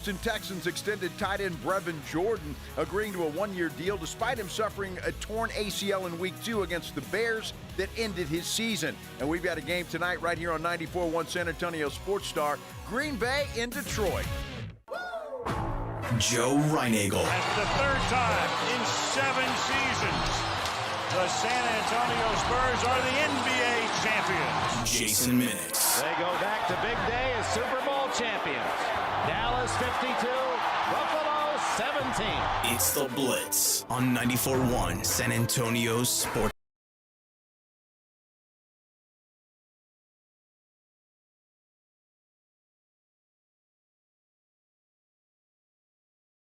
Houston Texans extended tight end Brevin Jordan, agreeing to a one-year deal despite him suffering a torn ACL in Week 2 against the Bears that ended his season. And we've got a game tonight right here on 94.1 San Antonio Sports Star, Green Bay in Detroit. Joe Reinagel. And for the third time in 7 seasons, the San Antonio Spurs are the NBA champions. Jason Minix. They go back to big day as Super Bowl champions. Dallas 52, Buffalo 17. It's the Blitz on 94.1 San Antonio Sports.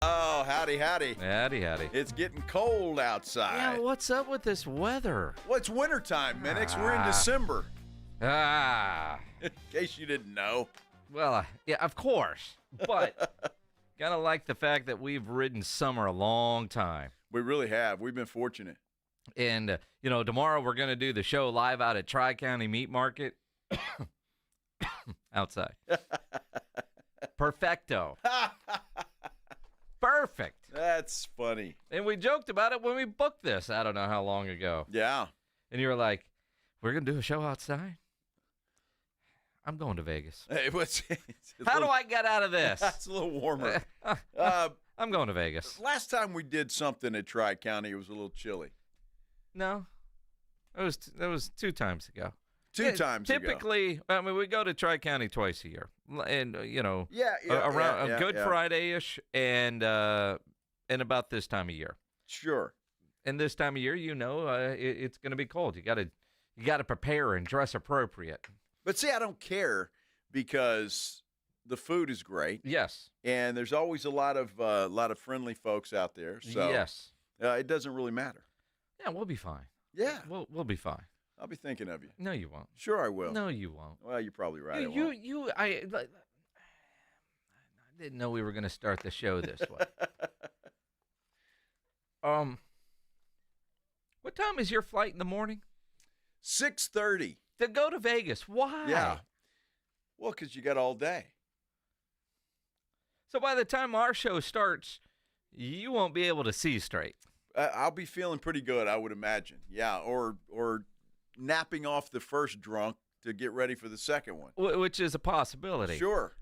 Oh, howdy, howdy. Howdy, howdy. It's getting cold outside. Yeah, what's up with this weather? Well, it's wintertime, Minix. We're in December. In case you didn't know. Well, yeah, of course. But kind of like the fact that we've ridden summer a long time. We really have. We've been fortunate. And, tomorrow we're going to do the show live out at Tri-County Meat Market. Outside. Perfecto. Perfect. That's funny. And we joked about it when we booked this, I don't know how long ago. Yeah. And you were like, we're going to do a show outside? I'm going to Vegas. Hey, how do I get out of this? It's a little warmer. I'm going to Vegas. Last time we did something at Tri-County, it was a little chilly. No. That was 2 times ago. Two times typically, ago. I mean, we go to Tri-County twice a year. And, around Good Friday-ish and about this time of year. Sure. And this time of year, it's going to be cold. You got to prepare and dress appropriate. But see, I don't care because the food is great. Yes. And there's always a lot of friendly folks out there. So yes. It doesn't really matter. Yeah, we'll be fine. Yeah. We'll be fine. I'll be thinking of you. No, you won't. Sure I will. No, you won't. Well, you're probably right. I didn't know we were going to start the show this way. What time is your flight in the morning? 6:30. To go to Vegas. Why? Yeah. Well, because you got all day. So by the time our show starts, you won't be able to see straight. I'll be feeling pretty good, I would imagine. Yeah, or napping off the first drunk to get ready for the second one. Which is a possibility. Sure.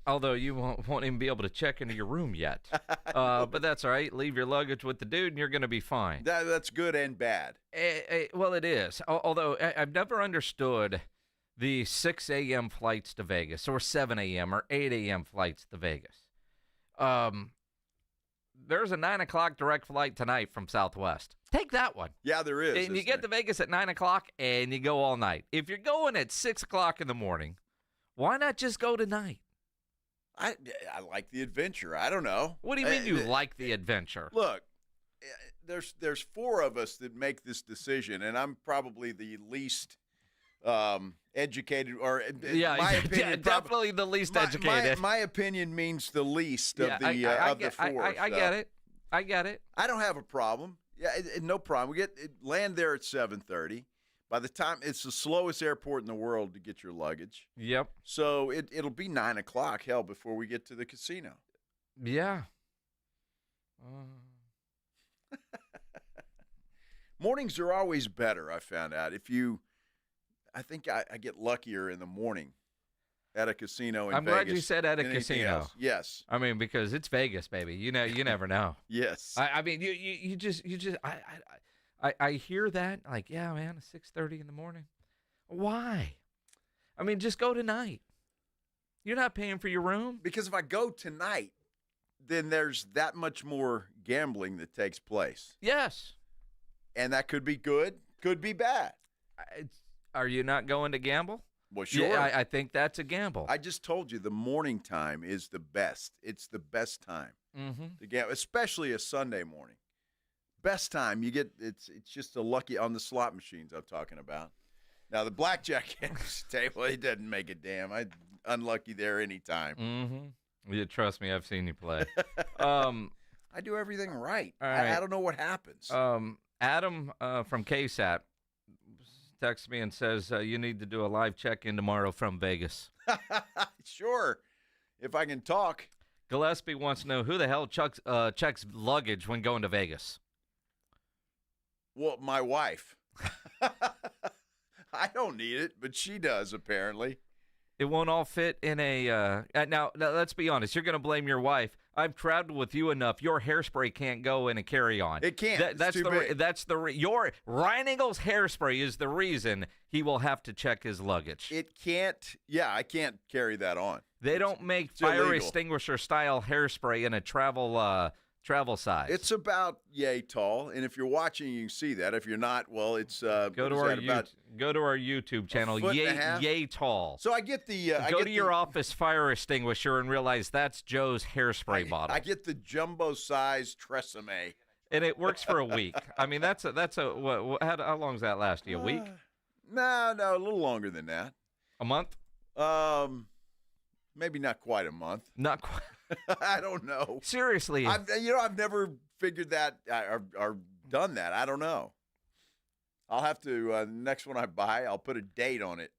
Although you won't even be able to check into your room yet. But that's all right. Leave your luggage with the dude, and you're going to be fine. That's good and bad. Well, it is. Although I've never understood the 6 a.m. flights to Vegas or 7 a.m. or 8 a.m. flights to Vegas. There's a 9 o'clock direct flight tonight from Southwest. Take that one. Yeah, there is. And you get to Vegas at 9 o'clock, and you go all night. If you're going at 6 o'clock in the morning, why not just go tonight? I like the adventure. I don't know. What do you mean you like the adventure? Look, there's 4 of us that make this decision, and I'm probably the least educated, or in my opinion, definitely the least educated. My opinion means the least of the 4. I get it. I get it. I don't have a problem. Yeah, no problem. We land there at 7:30. By the time, it's the slowest airport in the world to get your luggage. Yep. So it'll be 9 o'clock, hell, before we get to the casino. Yeah. Mornings are always better, I found out. I think I get luckier in the morning at a casino in I'm Vegas. glad you said at a casino. Else. Yes. I mean, because it's Vegas, baby. You never know. Yes. I mean, you just I hear that like, yeah, man, 6:30 in the morning. Why? I mean, just go tonight. You're not paying for your room. Because if I go tonight, then there's that much more gambling that takes place. Yes. And that could be good, could be bad. Are you not going to gamble? Well, sure. Yeah, I think that's a gamble. I just told you the morning time is the best. It's the best time to gamble, especially a Sunday morning. Best time. You get it's just a lucky on the slot machines I'm talking about. Now the blackjack table, it doesn't make a damn. I'm unlucky there anytime. Mm-hmm. You trust me, I've seen you play. I do everything right. I don't know what happens. Adam from KSAT texts me and says you need to do a live check-in tomorrow from Vegas. Sure, if I can talk. Gillespie wants to know who the hell checks luggage when going to Vegas. Well, my wife. I don't need it, but she does, apparently. It won't all fit in a now, let's be honest. You're going to blame your wife. I've traveled with you enough. Your hairspray can't go in a carry-on. It can't. That's too big. your Ryan Eagles hairspray is the reason he will have to check his luggage. It can't. Yeah, I can't carry that on. They don't make fire extinguisher style hairspray in a travel size. It's about yay tall, and if you're watching, you can see that. If you're not, well, it's go to our YouTube channel. Yay tall. So I get the go to your office fire extinguisher and realize that's Joe's hairspray bottle. I get the jumbo size Tresemme, and it works for a week. I mean, that's a how long does that last you? A week? No, a little longer than that. A month? Maybe not quite a month. Not quite. I don't know. Seriously, I've never figured that or done that. I don't know. I'll have to next one I buy. I'll put a date on it.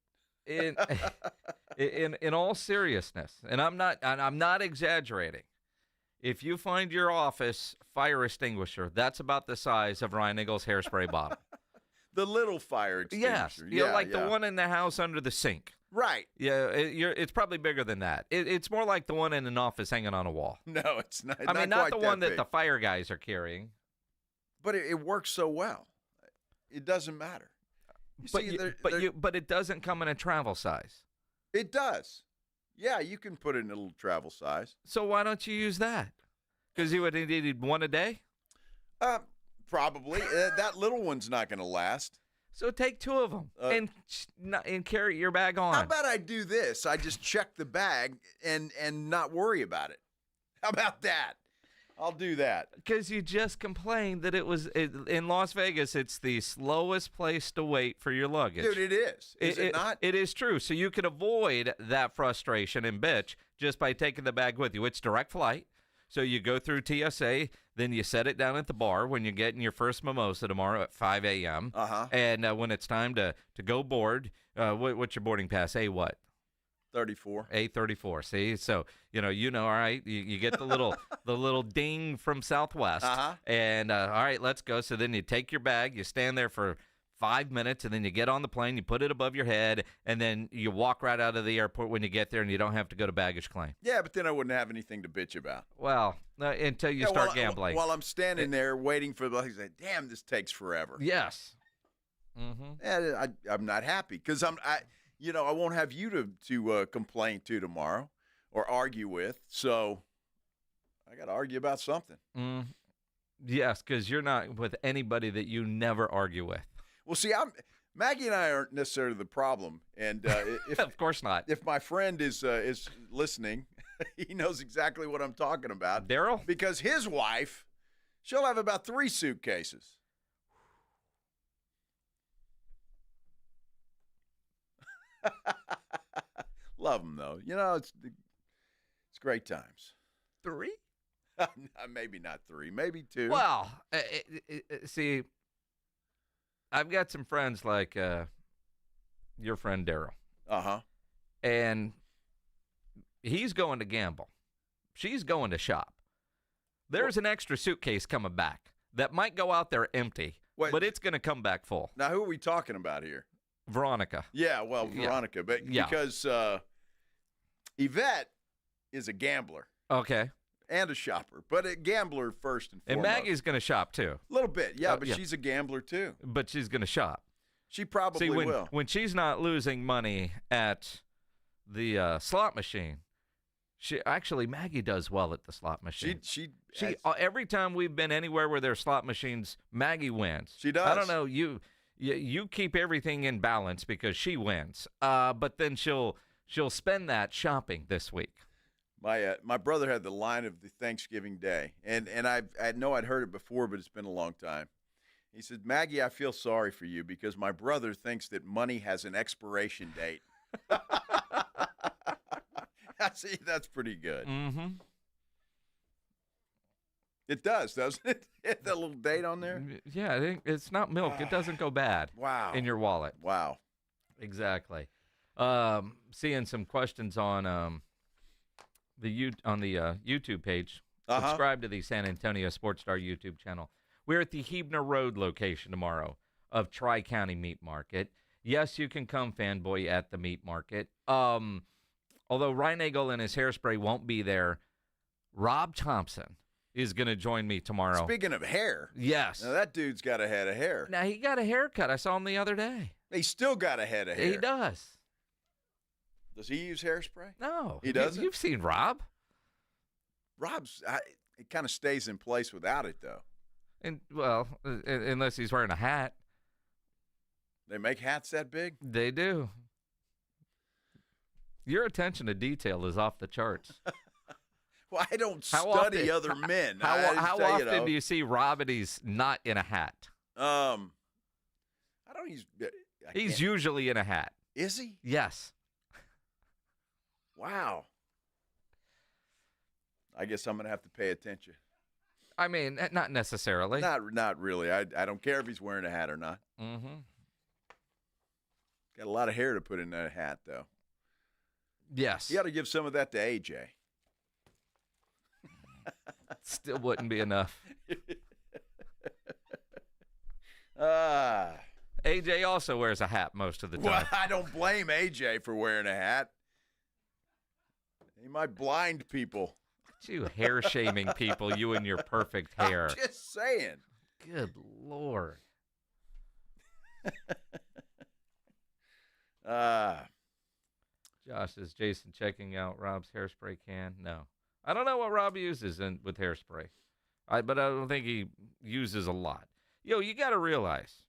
In all seriousness, and I'm not exaggerating. If you find your office fire extinguisher, that's about the size of Ryan Eagles' hairspray bottle. The little fire extinguisher. Yes, like the one in the house under the sink. Right. Yeah, it's probably bigger than that. It's more like the one in an office hanging on a wall. No, it's not. I mean, not the one that that the fire guys are carrying. But it works so well. It doesn't matter. But it doesn't come in a travel size. It does. Yeah, you can put it in a little travel size. So why don't you use that? Because you would need one a day? Probably. That little one's not going to last. So take two of them and carry your bag on. How about I do this? I just check the bag and not worry about it. How about that? I'll do that. Because you just complained that in Las Vegas, it's the slowest place to wait for your luggage. Dude, it is. Is it not? It is true. So you could avoid that frustration and bitch just by taking the bag with you. It's direct flight. So you go through TSA, then you set it down at the bar when you're getting your first mimosa tomorrow at 5 a.m. Uh-huh. And when it's time to go board, what's your boarding pass? A what? 34. A34. See, so all right. You get the little ding from Southwest, and all right, let's go. So then you take your bag, you stand there for 5 minutes, and then you get on the plane, you put it above your head, and then you walk right out of the airport when you get there, and you don't have to go to baggage claim. Yeah, but then I wouldn't have anything to bitch about. Well, until you start gambling. While I'm standing there waiting for the, I say, damn, this takes forever. Yes. Mm-hmm. And I'm not happy because I won't have you to complain to tomorrow or argue with. So I got to argue about something. Yes, because you're not with anybody that you never argue with. Well, see, Maggie and I aren't necessarily the problem, and if, of course not. If my friend is listening, he knows exactly what I'm talking about. Daryl, because his wife, she'll have about 3 suitcases. Love them though. It's great times. 3? Maybe not 3, maybe 2. Well, see. I've got some friends like your friend Daryl. Uh-huh. And he's going to gamble. She's going to shop. There's an extra suitcase coming back that might go out there empty, but it's going to come back full. Now, who are we talking about here? Veronica. Yeah, well, Veronica. Yeah. But because Yvette is a gambler. Okay. And a shopper, but a gambler first and foremost. And Maggie's going to shop, too. A little bit, but she's a gambler, too. But she's going to shop. She probably will. When she's not losing money at the slot machine, Maggie does well at the slot machine. She every time we've been anywhere where there's slot machines, Maggie wins. She does. I don't know, you keep everything in balance because she wins. But then she'll spend that shopping this week. My brother had the line of the Thanksgiving Day, and I know I'd heard it before, but it's been a long time. He said, Maggie, I feel sorry for you because my brother thinks that money has an expiration date. See, that's pretty good. Mm-hmm. It does, doesn't it? That little date on there? Yeah, I think it's not milk. It doesn't go bad in your wallet. Wow. Exactly. Seeing some questions on on the YouTube page. Subscribe to the San Antonio Sports Star YouTube channel. We're at the Hebner Road location tomorrow of Tri-County Meat Market. Yes, you can come fanboy at the meat market. Although Reinagel and his hairspray won't be there, Rob Thompson is going to join me tomorrow. Speaking of hair. Yes. Now, that dude's got a head of hair. Now, he got a haircut. I saw him the other day. He still got a head of hair. He does. Does he use hairspray? No. He doesn't? You've seen Rob. Rob's, it kind of stays in place without it, though. And unless he's wearing a hat. They make hats that big? They do. Your attention to detail is off the charts. Well, I don't study other men. How often do you see Rob and he's not in a hat? I don't use. He's usually in a hat. Is he? Yes. Wow. I guess I'm going to have to pay attention. I mean, not necessarily. Not really. I don't care if he's wearing a hat or not. Mm-hmm. Got a lot of hair to put in that hat, though. Yes. You got to give some of that to AJ. Still wouldn't be enough. AJ also wears a hat most of the time. Well, I don't blame AJ for wearing a hat. He might blind people. You hair-shaming people, you and your perfect hair. I'm just saying. Good Lord. Josh, is Jason checking out Rob's hairspray can? No. I don't know what Rob uses with hairspray, but I don't think he uses a lot. You got to realize,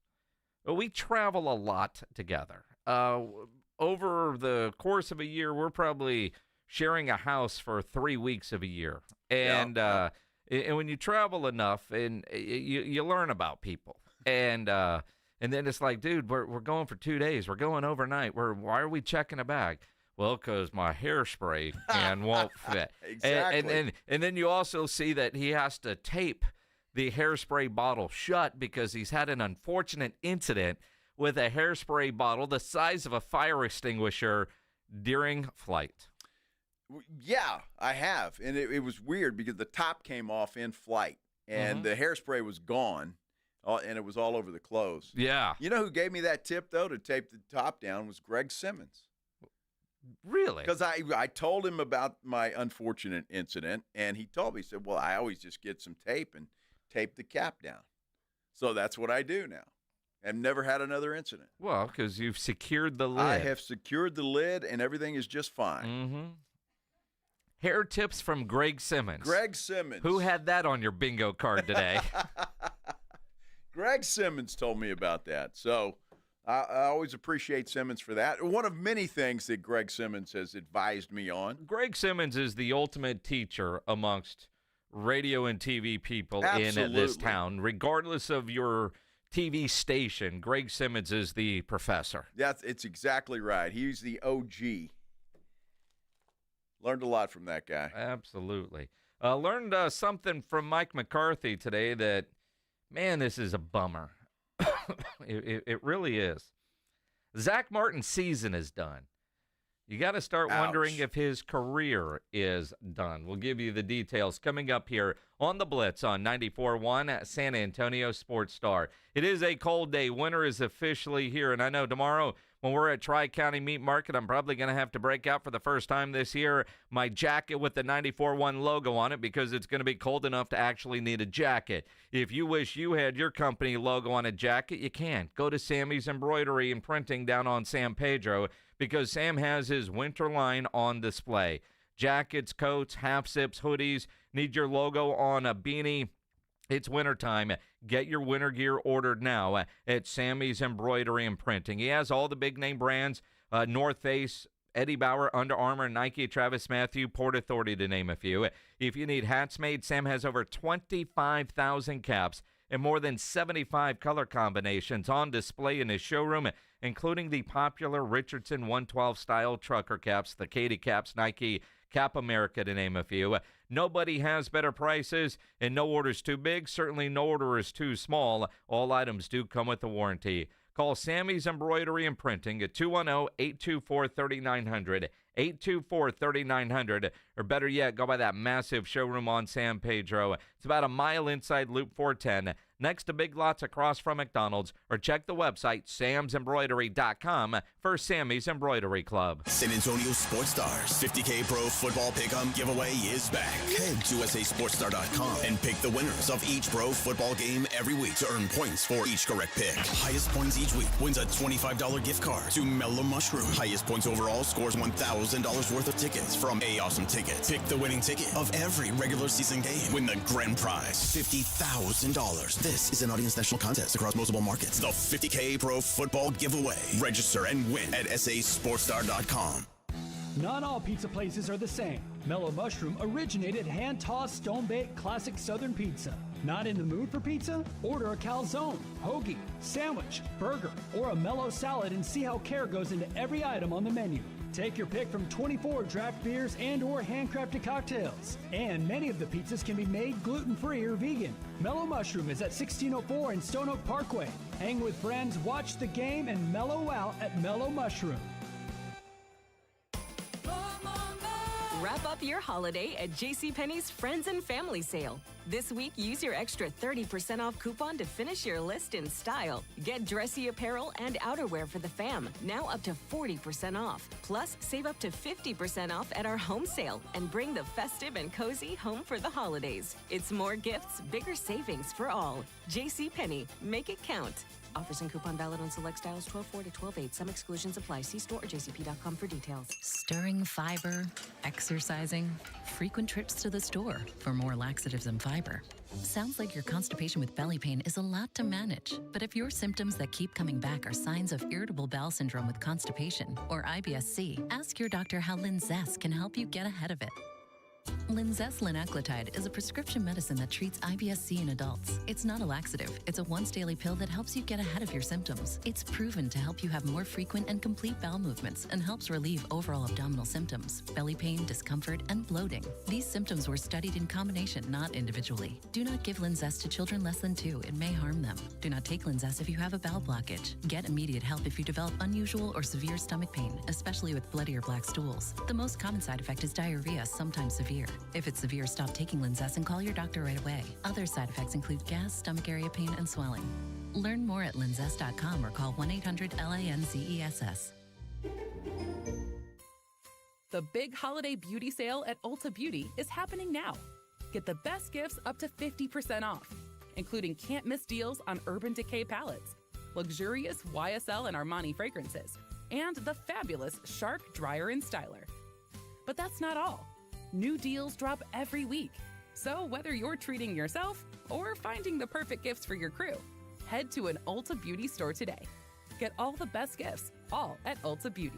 we travel a lot together. Over the course of a year, we're probably sharing a house for 3 weeks of a year. And and when you travel enough, and you learn about people. And then it's like, dude, we're going for 2 days. We're going overnight. Why are we checking a bag? Well, because my hairspray can won't fit. Exactly. And then you also see that he has to tape the hairspray bottle shut because he's had an unfortunate incident with a hairspray bottle the size of a fire extinguisher during flight. Yeah, I have. And it was weird because the top came off in flight and the hairspray was gone and it was all over the clothes. Yeah. You know who gave me that tip, though, to tape the top down was Greg Simmons. Really? Because I told him about my unfortunate incident, and he told me, he said, well, I always just get some tape and tape the cap down. So that's what I do now. I've never had another incident. Well, because you've secured the lid. I have secured the lid, and everything is just fine. Mm-hmm. Hair tips from Greg Simmons. Greg Simmons. Who had that on your bingo card today? Greg Simmons told me about that. So I always appreciate Simmons for that. One of many things that Greg Simmons has advised me on. Greg Simmons is the ultimate teacher amongst radio and TV people Absolutely. in this town. Regardless of your TV station, Greg Simmons is the professor. It's exactly right. He's the OG. Learned a lot from that guy. Absolutely. Learned something from Mike McCarthy today that, man, this is a bummer. It really is. Zack Martin's season is done. You got to start wondering if his career is done. We'll give you the details coming up here on the Blitz on 94.1 at San Antonio Sports Star. It is a cold day. Winter is officially here, and I know tomorrow when we're at Tri-County Meat Market, I'm probably going to have to break out for the first time this year my jacket with the 94.1 logo on it because it's going to be cold enough to actually need a jacket. If you wish you had your company logo on a jacket, you can. Go to Sammy's Embroidery and Printing down on San Pedro because Sam has his winter line on display. Jackets, coats, half-zips, hoodies. Need your logo on a beanie. It's wintertime. Get your winter gear ordered now at Sammy's Embroidery and Printing. He has all the big-name brands, North Face, Eddie Bauer, Under Armour, Nike, Travis Mathew, Port Authority, to name a few. If you need hats made, Sam has over 25,000 caps and more than 75 color combinations on display in his showroom, including the popular Richardson 112 style trucker caps, the Katie caps, Nike, Cap America, to name a few. Nobody has better prices, and no order is too big. Certainly no order is too small. All items do come with a warranty. Call Sammy's Embroidery and Printing at 210-824-3900. 824-3900, or better yet, go by that massive showroom on San Pedro. It's about a mile inside Loop 410, next to Big Lots across from McDonald's, or check the website samsembroidery.com for Sammy's Embroidery Club. San Antonio Sports Stars 50K Pro Football Pick'em giveaway is back. Head to USASportsStar.com and pick the winners of each pro football game every week to earn points for each correct pick. Highest points each week wins a $25 gift card to Mellow Mushroom. Highest points overall scores $1,000 worth of tickets from A Awesome Tickets. Pick the winning ticket of every regular season game. Win the grand prize, $50,000. This is an Audience National contest across multiple markets. The 50K Pro Football Giveaway. Register and win at SASportsStar.com. Not all pizza places are the same. Mellow Mushroom originated hand-tossed, stone-baked classic Southern pizza. Not in the mood for pizza? Order a calzone, hoagie, sandwich, burger, or a mellow salad and see how care goes into every item on the menu. Take your pick from 24 draft beers and or handcrafted cocktails. And many of the pizzas can be made gluten-free or vegan. Mellow Mushroom is at 1604 in Stone Oak Parkway. Hang with friends, watch the game, and mellow out at Mellow Mushroom. Wrap up your holiday at JCPenney's Friends and Family Sale. This week, use your extra 30% off coupon to finish your list in style. Get dressy apparel and outerwear for the fam, now up to 40% off. Plus, save up to 50% off at our home sale and bring the festive and cozy home for the holidays. It's more gifts, bigger savings for all. JCPenney, make it count. Offers and coupon valid on select styles 12/4 to 12/8. Some exclusions apply. See store or jcp.com for details. Stirring fiber, exercising, frequent trips to the store for more laxatives and fiber. Sounds like your constipation with belly pain is a lot to manage. But if your symptoms that keep coming back are signs of irritable bowel syndrome with constipation or IBS-C, ask your doctor how Linzess can help you get ahead of it. Linzess linaclotide is a prescription medicine that treats IBS-C in adults. It's not a laxative. It's a once-daily pill that helps you get ahead of your symptoms. It's proven to help you have more frequent and complete bowel movements and helps relieve overall abdominal symptoms, belly pain, discomfort, and bloating. These symptoms were studied in combination, not individually. Do not give Linzess to children less than 2. It may harm them. Do not take Linzess if you have a bowel blockage. Get immediate help if you develop unusual or severe stomach pain, especially with bloody or black stools. The most common side effect is diarrhea, sometimes severe. If it's severe, stop taking Linzess and call your doctor right away. Other side effects include gas, stomach area pain, and swelling. Learn more at linzess.com or call 1-800-LINZESS. The big holiday beauty sale at Ulta Beauty is happening now. Get the best gifts up to 50% off, including can't-miss deals on Urban Decay palettes, luxurious YSL and Armani fragrances, and the fabulous Shark Dryer and Styler. But that's not all. New deals drop every week. So whether you're treating yourself or finding the perfect gifts for your crew, head to an Ulta Beauty store today. Get all the best gifts, all at Ulta Beauty.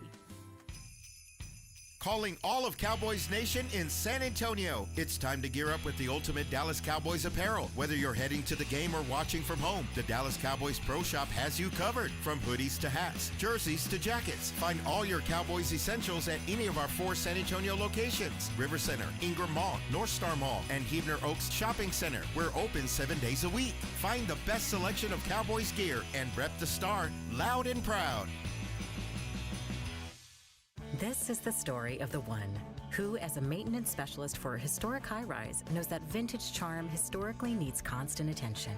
Calling all of Cowboys Nation in San Antonio. It's time to gear up with the ultimate Dallas Cowboys apparel. Whether you're heading to the game or watching from home, the Dallas Cowboys Pro Shop has you covered. From hoodies to hats, jerseys to jackets. Find all your Cowboys essentials at any of our 4 San Antonio locations. River Center, Ingram Mall, North Star Mall, and Huebner Oaks Shopping Center. We're open 7 days a week. Find the best selection of Cowboys gear and rep the star loud and proud. This is the story of the one who, as a maintenance specialist for a historic high-rise, knows that vintage charm historically needs constant attention.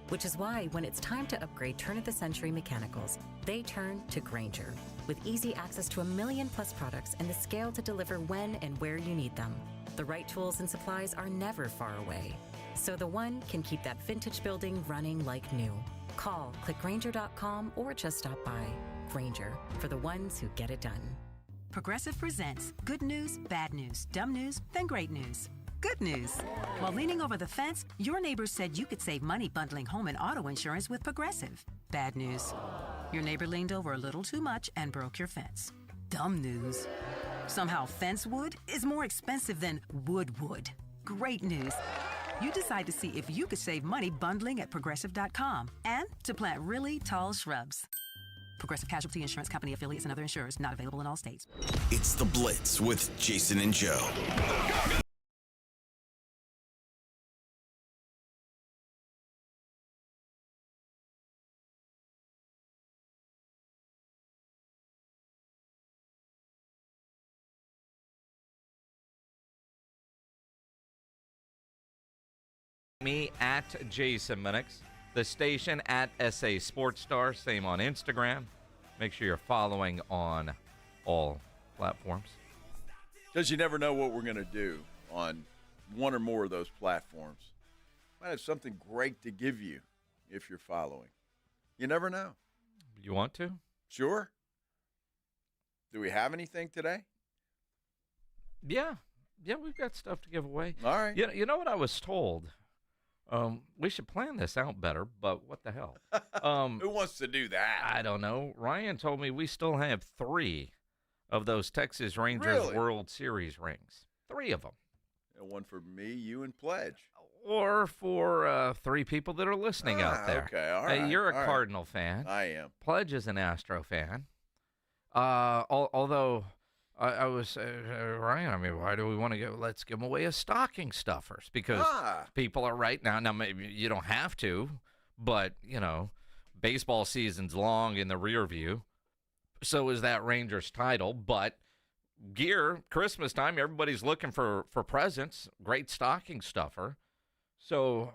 Which is why, when it's time to upgrade turn-of-the-century mechanicals, they turn to Grainger. With easy access to 1 million-plus products and the scale to deliver when and where you need them. The right tools and supplies are never far away. So the one can keep that vintage building running like new. Call, click Grainger.com, or just stop by. Grainger, for the ones who get it done. Progressive presents good news, bad news, dumb news, then great news. Good news. While leaning over the fence, your neighbor said you could save money bundling home and auto insurance with Progressive. Bad news. Your neighbor leaned over a little too much and broke your fence. Dumb news. Somehow fence wood is more expensive than wood. Great news. You decide to see if you could save money bundling at Progressive.com and to plant really tall shrubs. Progressive Casualty Insurance Company affiliates and other insurers not available in all states. It's the Blitz with Jason and Joe. Me at Jason Minix. The station at SA Sports Star. Same on Instagram. Make sure you're following on all platforms. Because you never know what we're going to do on one or more of those platforms. Might have something great to give you if you're following. You never know. You want to? Sure. Do we have anything today? Yeah. Yeah, we've got stuff to give away. All right. You know what I was told? We should plan this out better, but what the hell? Who wants to do that? I don't know. Ryan told me we still have 3 of those Texas Rangers Really? World Series rings. 3 of them. One for me, you, and Pledge. Or for 3 people that are listening out there. Okay, all right. You're a all right. Cardinal fan. I am. Pledge is an Astro fan. Although I was Ryan. I mean, why do we want to go? Let's give them away as stocking stuffers because people are right now. Now maybe you don't have to, but baseball season's long in the rear view. So is that Rangers title, but gear Christmas time. Everybody's looking for presents. Great stocking stuffer. So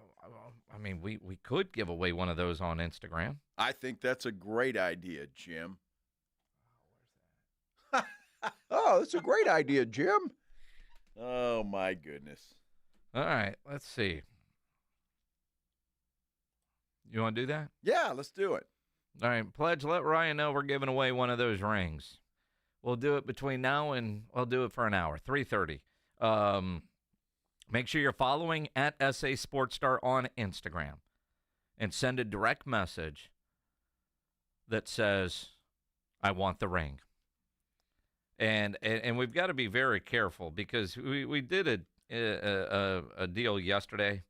I mean, we could give away one of those on Instagram. I think that's a great idea, Jim. Oh, that's a great idea, Jim. Oh, my goodness. All right, let's see. You want to do that? Yeah, let's do it. All right, Pledge, let Ryan know we're giving away one of those rings. We'll do it between now and I'll do it for an hour, 3:30. Make sure you're following at SA Sports Star on Instagram and send a direct message that says, I want the ring. And we've got to be very careful because we did a deal yesterday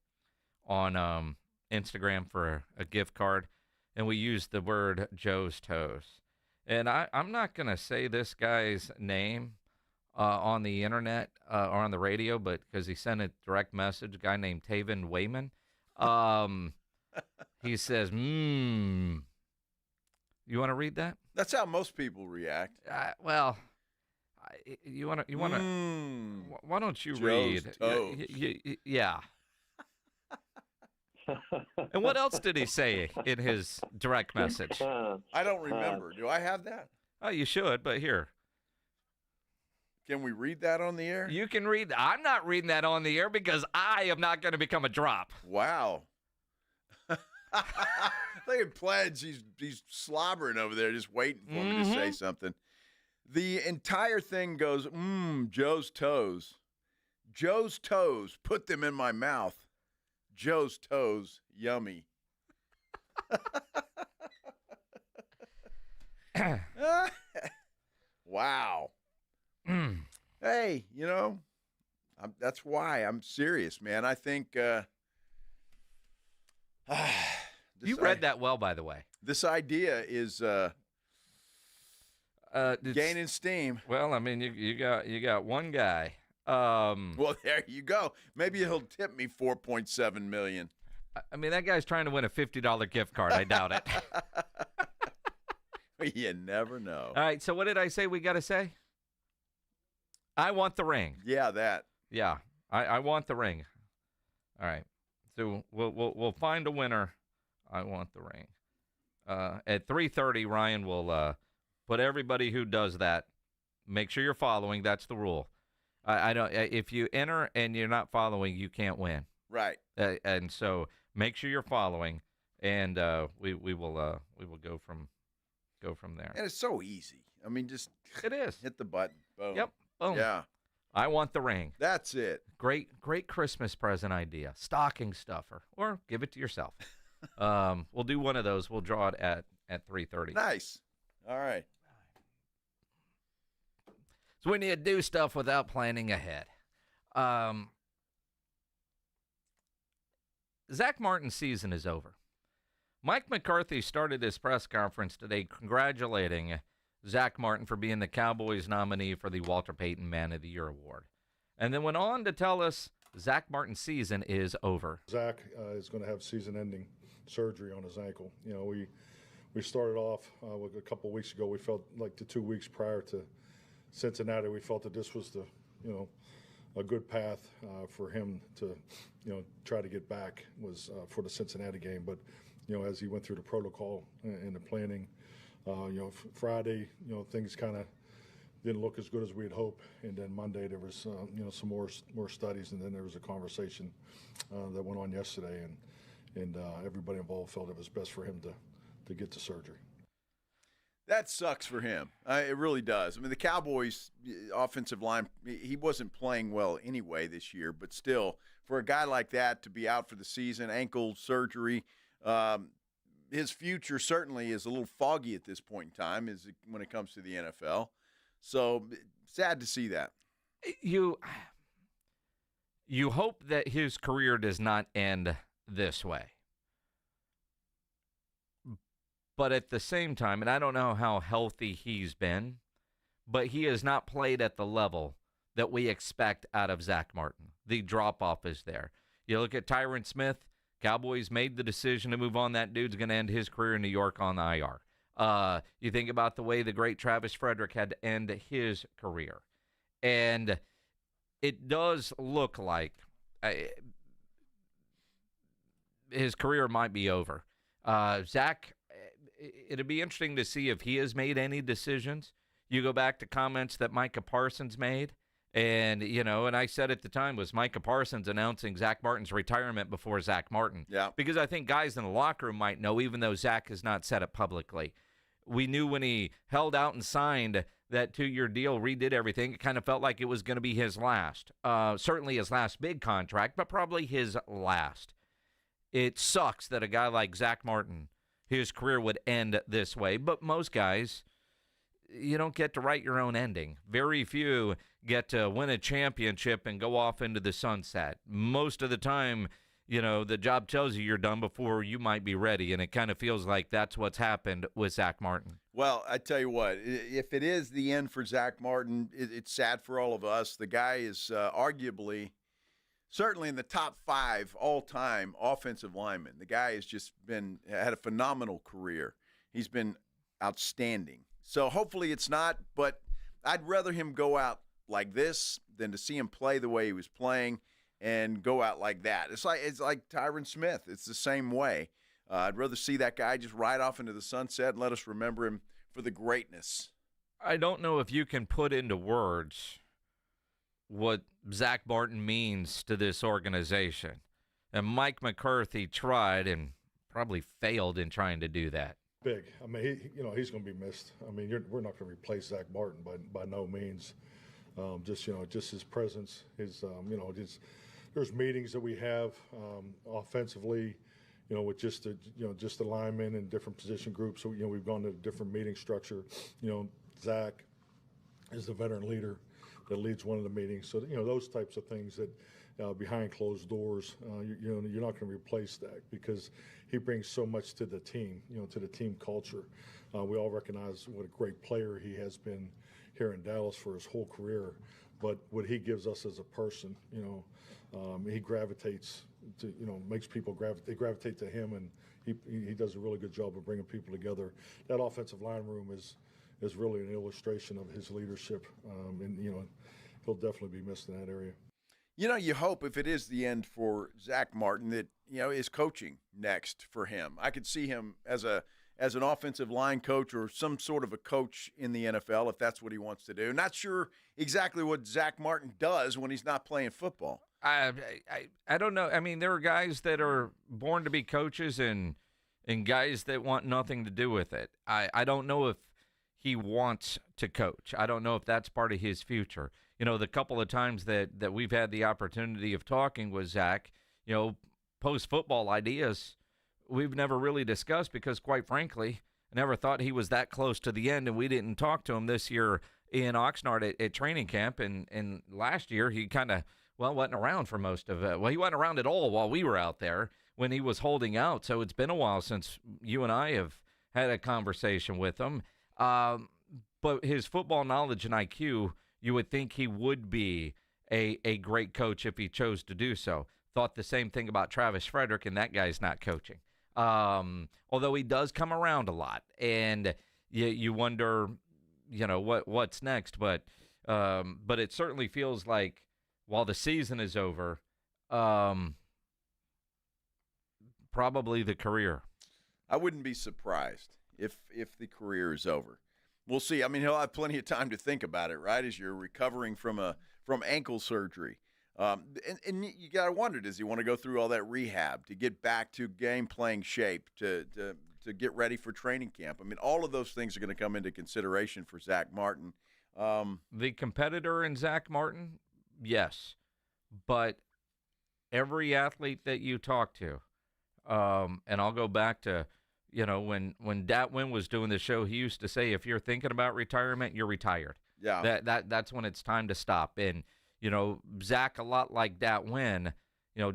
on Instagram for a gift card, and we used the word Joe's Toes. And I'm not going to say this guy's name on the internet or on the radio, but because he sent a direct message, a guy named Taven Wayman. He says, You want to read that? That's how most people react. Well, you want to. Why don't you Joe's read? Toes. Yeah. And what else did he say in his direct message? I don't remember. Do I have that? Oh, you should, but here. Can we read that on the air? You can read. I'm not reading that on the air because I am not going to become a drop. Wow. Look at Pledge. He's slobbering over there, just waiting for me to say something. The entire thing goes, Joe's Toes. Joe's Toes. Put them in my mouth. Joe's Toes. Yummy. Wow. Hey, that's why I'm serious, man. I think you read that well, by the way. This idea is gaining steam. Well, I mean, you got one guy. Well, there you go. Maybe he'll tip me $4.7 million. I mean, that guy's trying to win a $50 gift card. I doubt it. You never know. All right. So what did I say we got to say? I want the ring. Yeah, that. Yeah, I want the ring. All right. So we'll find a winner. I want the ring. At 3:30, Ryan will put everybody who does that. Make sure you're following. That's the rule. I don't. If you enter and you're not following, you can't win. Right. And so make sure you're following, and we will go from there. And it's so easy. I mean, just it is. Hit the button. Boom. Yep. Boom. Yeah. I want the ring. That's it. Great Christmas present idea. Stocking stuffer, or give it to yourself. We'll do one of those. We'll draw it at 3:30. Nice. All right. So we need to do stuff without planning ahead. Zack Martin's season is over. Mike McCarthy started his press conference today congratulating Zack Martin for being the Cowboys nominee for the Walter Payton Man of the Year award. And then went on to tell us Zack Martin's season is over. Zack is going to have season-ending surgery on his ankle. We started off a couple weeks ago. We felt like the 2 weeks prior to Cincinnati, we felt that this was the a good path for him to, try to get back was for the Cincinnati game. But, as he went through the protocol and the planning, Friday, things kind of didn't look as good as we had hoped. And then Monday there was, some more studies, and then there was a conversation that went on yesterday, and everybody involved felt it was best for him to get to surgery. That sucks for him. It really does. I mean, the Cowboys' offensive line, he wasn't playing well anyway this year, but still, for a guy like that to be out for the season, ankle surgery, his future certainly is a little foggy at this point in time when it comes to the NFL. So sad to see that. You hope that his career does not end this way. But at the same time, and I don't know how healthy he's been, but he has not played at the level that we expect out of Zack Martin. The drop-off is there. You look at Tyron Smith, Cowboys made the decision to move on. That dude's going to end his career in New York on the IR. You think about the way the great Travis Frederick had to end his career. And it does look like his career might be over. Zach, it'd be interesting to see if he has made any decisions. You go back to comments that Micah Parsons made, and, and I said at the time, was Micah Parsons announcing Zack Martin's retirement before Zack Martin? Yeah. Because I think guys in the locker room might know, even though Zack has not said it publicly. We knew when he held out and signed that 2-year deal, redid everything, it kind of felt like it was going to be his last. Certainly his last big contract, but probably his last. It sucks that a guy like Zack Martin, his career would end this way. But most guys, you don't get to write your own ending. Very few get to win a championship and go off into the sunset. Most of the time, the job tells you you're done before you might be ready, and it kind of feels like that's what's happened with Zack Martin. Well, I tell you what, if it is the end for Zack Martin, it's sad for all of us. The guy is arguably – certainly in the top 5 all-time offensive linemen. The guy has just had a phenomenal career. He's been outstanding. So hopefully it's not, but I'd rather him go out like this than to see him play the way he was playing and go out like that. It's like Tyron Smith. It's the same way. I'd rather see that guy just ride off into the sunset and let us remember him for the greatness. I don't know if you can put into words what Zack Martin means to this organization. And Mike McCarthy tried and probably failed in trying to do that. Big. I mean, he's going to be missed. I mean, we're not going to replace Zack Martin by no means. Just his presence, there's meetings that we have offensively, with just the linemen and different position groups. So, we've gone to a different meeting structure. Zack is the veteran leader that leads one of the meetings. So, those types of things that behind closed doors, you're not going to replace that because he brings so much to the team, to the team culture. We all recognize what a great player he has been here in Dallas for his whole career, but what he gives us as a person, he gravitates to, makes people gravitate to him, and he does a really good job of bringing people together. That offensive line room is really an illustration of his leadership, and he'll definitely be missed in that area. You hope if it is the end for Zack Martin that is coaching next for him. I could see him as an offensive line coach or some sort of a coach in the NFL if that's what he wants to do. Not sure exactly what Zack Martin does when he's not playing football. I don't know. I mean, there are guys that are born to be coaches and guys that want nothing to do with it. I don't know if he wants to coach. I don't know if that's part of his future. The couple of times that we've had the opportunity of talking with Zack, post-football ideas we've never really discussed because, quite frankly, I never thought he was that close to the end, and we didn't talk to him this year in Oxnard at training camp. And last year he kind of, wasn't around for most of it. Well, he wasn't around at all while we were out there when he was holding out. So it's been a while since you and I have had a conversation with him. But his football knowledge and IQ, you would think he would be a great coach if he chose to do so. Thought the same thing about Travis Frederick, and that guy's not coaching. Although he does come around a lot, and you wonder, what's next. But it certainly feels like while the season is over, probably the career. I wouldn't be surprised if the career is over. We'll see. I mean, he'll have plenty of time to think about it, right, as you're recovering from ankle surgery. And you got to wonder, does he want to go through all that rehab to get back to game-playing shape, to get ready for training camp? I mean, all of those things are going to come into consideration for Zack Martin. The competitor in Zack Martin, yes. But every athlete that you talk to, and I'll go back to, when Dat Wynn was doing the show, he used to say, if you're thinking about retirement, you're retired. Yeah. That's when it's time to stop. And, Zack, a lot like Dat Wynn,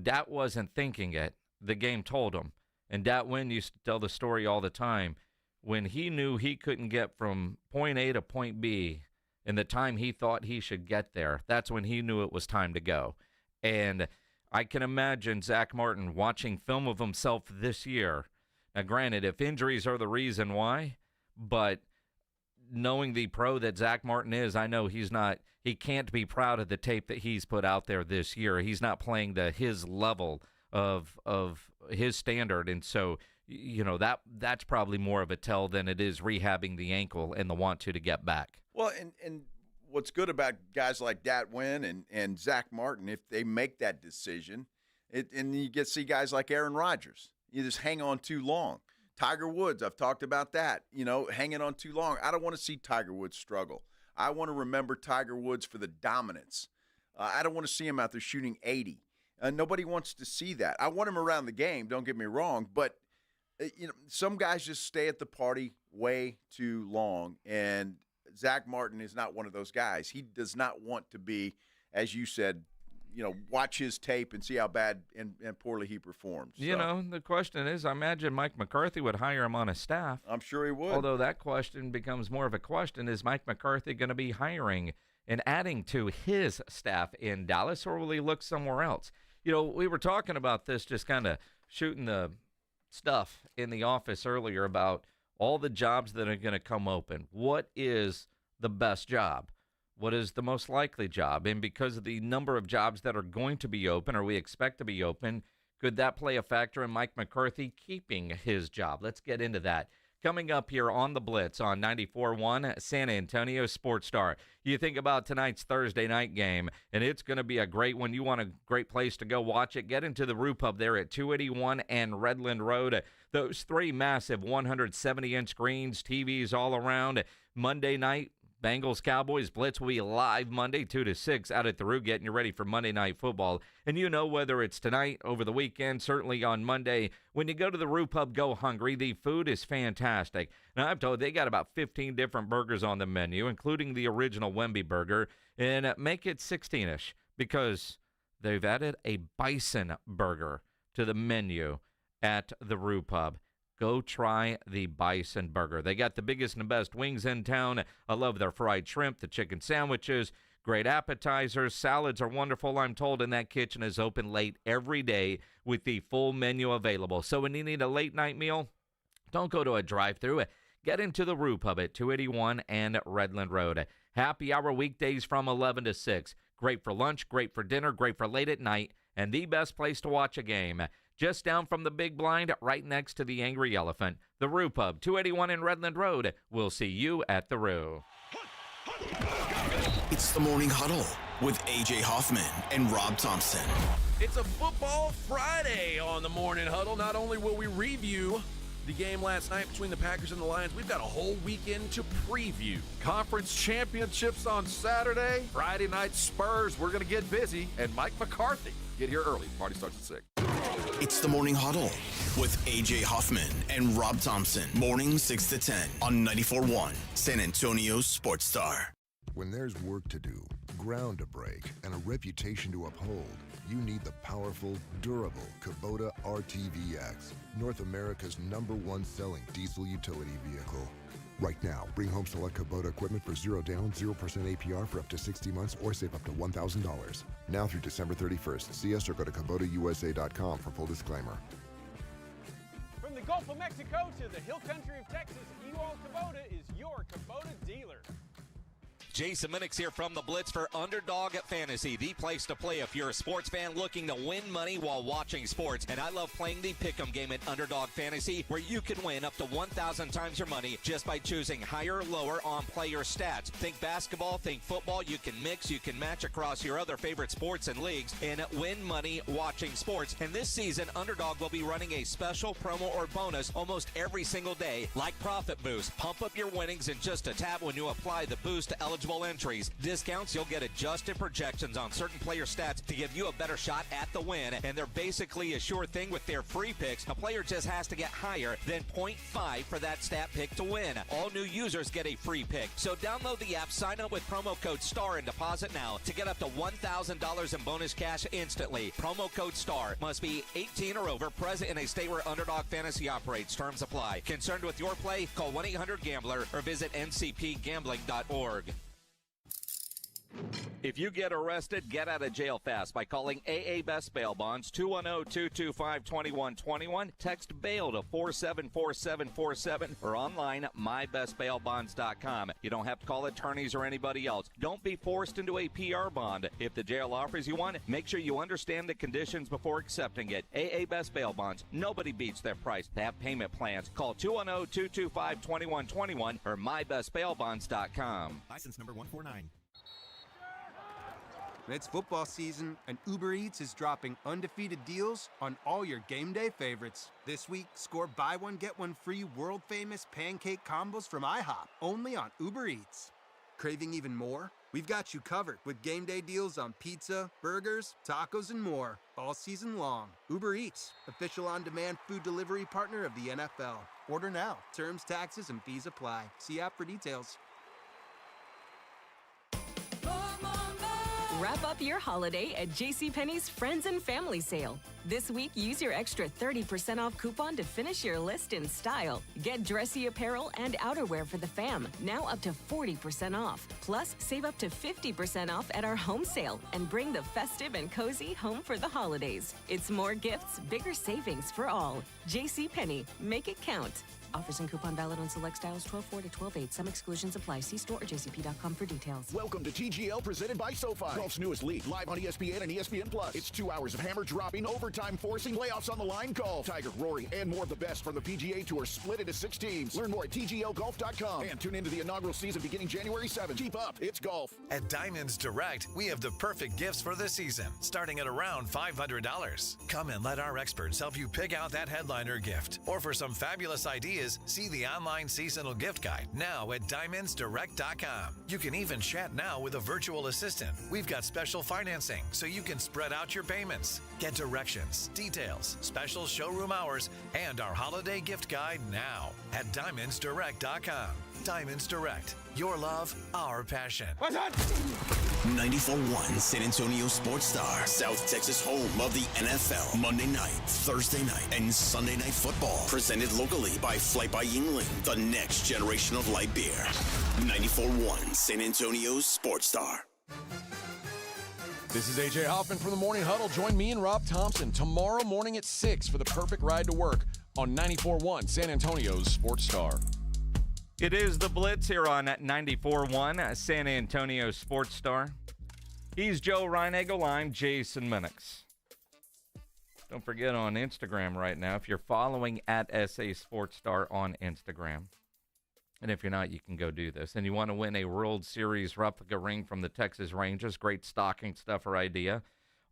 Dat wasn't thinking it. The game told him. And Dat Wynn used to tell the story all the time. When he knew he couldn't get from point A to point B in the time he thought he should get there, that's when he knew it was time to go. And I can imagine Zack Martin watching film of himself this year. Now, granted, if injuries are the reason why, but knowing the pro that Zack Martin is, I know he can't be proud of the tape that he's put out there this year. He's not playing his level of his standard. And so, that's probably more of a tell than it is rehabbing the ankle and the want to get back. Well, and what's good about guys like Dat Wynn and Zack Martin, if they make that decision, and you get to see guys like Aaron Rodgers, you just hang on too long. Tiger Woods, I've talked about that, hanging on too long. I don't want to see Tiger Woods struggle. I want to remember Tiger Woods for the dominance. I don't want to see him out there shooting 80. Nobody wants to see that. I want him around the game, don't get me wrong, but some guys just stay at the party way too long, and Zack Martin is not one of those guys. He does not want to be, as you said, watch his tape and see how bad and poorly he performs. So. The question is, I imagine Mike McCarthy would hire him on his staff. I'm sure he would. Although that question becomes more of a question, is Mike McCarthy going to be hiring and adding to his staff in Dallas, or will he look somewhere else? We were talking about this, just kind of shooting the stuff in the office earlier about all the jobs that are going to come open. What is the best job? What is the most likely job? And because of the number of jobs that are going to be open, or we expect to be open, could that play a factor in Mike McCarthy keeping his job? Let's get into that. Coming up here on the Blitz on 94.1 San Antonio Sports Star. You think about tonight's Thursday night game, and it's going to be a great one. You want a great place to go watch it? Get into the Roo Pub there at 281 and Redland Road. Those three massive 170-inch screens, TVs all around. Monday night, Bengals Cowboys Blitz will be live Monday 2 to 6 out at the Roo, getting you ready for Monday Night Football. And whether it's tonight, over the weekend, certainly on Monday, when you go to the Roo Pub, go hungry. The food is fantastic. Now, I'm told they got about 15 different burgers on the menu, including the original Wemby burger, and make it 16-ish because they've added a bison burger to the menu at the Roo Pub. Go try the bison burger. They got the biggest and the best wings in town. I love their fried shrimp, the chicken sandwiches, great appetizers. Salads are wonderful, I'm told, and that kitchen is open late every day with the full menu available. So when you need a late-night meal, don't go to a drive-thru. Get into the Roo Pub at 281 and Redland Road. Happy hour weekdays from 11 to 6. Great for lunch, great for dinner, great for late at night, and the best place to watch a game. Just down from the big blind, right next to the Angry Elephant. The Roo Pub, 281 in Redland Road. We'll see you at the Roo. It's the Morning Huddle with A.J. Hoffman and Rob Thompson. It's a football Friday on the Morning Huddle. Not only will we review the game last night between the Packers and the Lions, we've got a whole weekend to preview. Conference championships on Saturday. Friday night Spurs, we're going to get busy. And Mike McCarthy, get here early. Party starts at 6. It's the Morning Huddle with A.J. Hoffman and Rob Thompson. Morning 6 to 10 on 94.1 San Antonio Sports Star. When there's work to do, ground to break, and a reputation to uphold, you need the powerful, durable Kubota RTVX, North America's #1 selling diesel utility vehicle. Right now, bring home select Kubota equipment for 0 down, 0% APR for up to 60 months or save up to $1,000. Now through December 31st. See us or go to KubotaUSA.com for full disclaimer. From the Gulf of Mexico to the hill country of Texas, Ewald Kubota is your Kubota dealer. Jason Minix here from the Blitz for Underdog Fantasy, the place to play if you're a sports fan looking to win money while watching sports. And I love playing the Pick'em game at Underdog Fantasy, where you can win up to 1,000 times your money just by choosing higher or lower on player stats. Think basketball, think football. You can mix, you can match across your other favorite sports and leagues and win money watching sports. And this season, Underdog will be running a special promo or bonus almost every single day, like Profit Boost. Pump up your winnings in just a tap when you apply the boost to eligible entries. Discounts, you'll get adjusted projections on certain player stats to give you a better shot at the win. And they're basically a sure thing with their free picks. A player just has to get higher than 0.5 for that stat pick to win. All new users get a free pick. So download the app, sign up with promo code STAR and deposit now to get up to $1,000 in bonus cash instantly. Promo code STAR. Must be 18 or over, present in a state where Underdog Fantasy operates. Terms apply. Concerned with your play? Call 1-800-GAMBLER or visit ncpgambling.org. If you get arrested, get out of jail fast by calling AA Best Bail Bonds, 210-225-2121. Text BAIL to 474747 or online at mybestbailbonds.com. You don't have to call attorneys or anybody else. Don't be forced into a PR bond. If the jail offers you one, make sure you understand the conditions before accepting it. AA Best Bail Bonds. Nobody beats their price. They have payment plans. Call 210-225-2121 or mybestbailbonds.com. License number 149. It's football season, and Uber Eats is dropping undefeated deals on all your game day favorites. This week, score buy one, get one free world-famous pancake combos from IHOP, only on Uber Eats. Craving even more? We've got you covered with game day deals on pizza, burgers, tacos, and more, all season long. Uber Eats, official on-demand food delivery partner of the NFL. Order now. Terms, taxes, and fees apply. See app for details. Wrap up your holiday at JCPenney's Friends and Family Sale. This week, use your extra 30% off coupon to finish your list in style. Get dressy apparel and outerwear for the fam, now up to 40% off. Plus, save up to 50% off at our home sale and bring the festive and cozy home for the holidays. It's more gifts, bigger savings for all. JCPenney, make it count. Offers and coupon valid on select styles 12/4 to 12/8. Some exclusions apply. See store or jcp.com for details. Welcome to TGL presented by SoFi. Golf's newest league, live on ESPN and ESPN Plus. It's 2 hours of hammer dropping, overtime forcing, playoffs on the line golf. Tiger, Rory, and more of the best from the PGA Tour split into 6 teams. Learn more at TGLGolf.com and tune into the inaugural season beginning January 7th. Keep up, it's golf. At Diamonds Direct, we have the perfect gifts for this season, starting at around $500. Come and let our experts help you pick out that headliner gift. Or for some fabulous ideas, see the online seasonal gift guide now at DiamondsDirect.com. You can even chat now with a virtual assistant. We've got special financing so you can spread out your payments. Get directions, details, special showroom hours, and our holiday gift guide now at DiamondsDirect.com. Diamonds Direct. Your love, our passion. What's up? 94.1 San Antonio Sports Star, South Texas home of the NFL. Monday night, Thursday night, and Sunday night football. Presented locally by Flight by Yingling, the next generation of light beer. 94.1 San Antonio Sports Star. This is A.J. Hoffman from the Morning Huddle. Join me and Rob Thompson tomorrow morning at 6 for the perfect ride to work on 94.1 San Antonio's Sports Star. It is the Blitz here on 94.1 San Antonio Sports Star. He's Joe Reinagel. I'm Jason Minix. Don't forget on Instagram right now, if you're following at SA Sports Star on Instagram, and if you're not, you can go do this, and you want to win a World Series replica ring from the Texas Rangers, great stocking stuffer idea,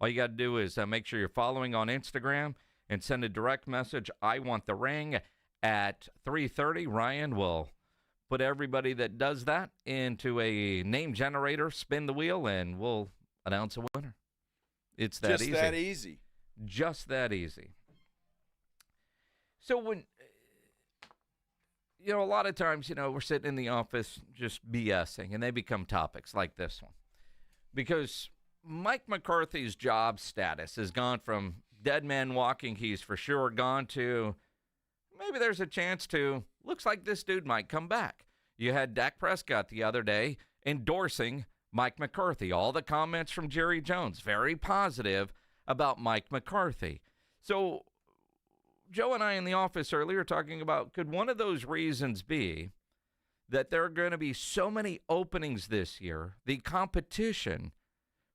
all you got to do is make sure you're following on Instagram and send a direct message, I want the ring, at 3:30. Ryan will put everybody that does that into a name generator, spin the wheel, and we'll announce a winner. It's that easy. Just that easy. Just that easy. So when, a lot of times, we're sitting in the office just BSing, and they become topics like this one. Because Mike McCarthy's job status has gone from dead man walking, he's for sure gone, to maybe there's a chance to, looks like this dude might come back. You had Dak Prescott the other day endorsing Mike McCarthy. All the comments from Jerry Jones, very positive about Mike McCarthy. So Joe and I in the office earlier talking about, could one of those reasons be that there are going to be so many openings this year, the competition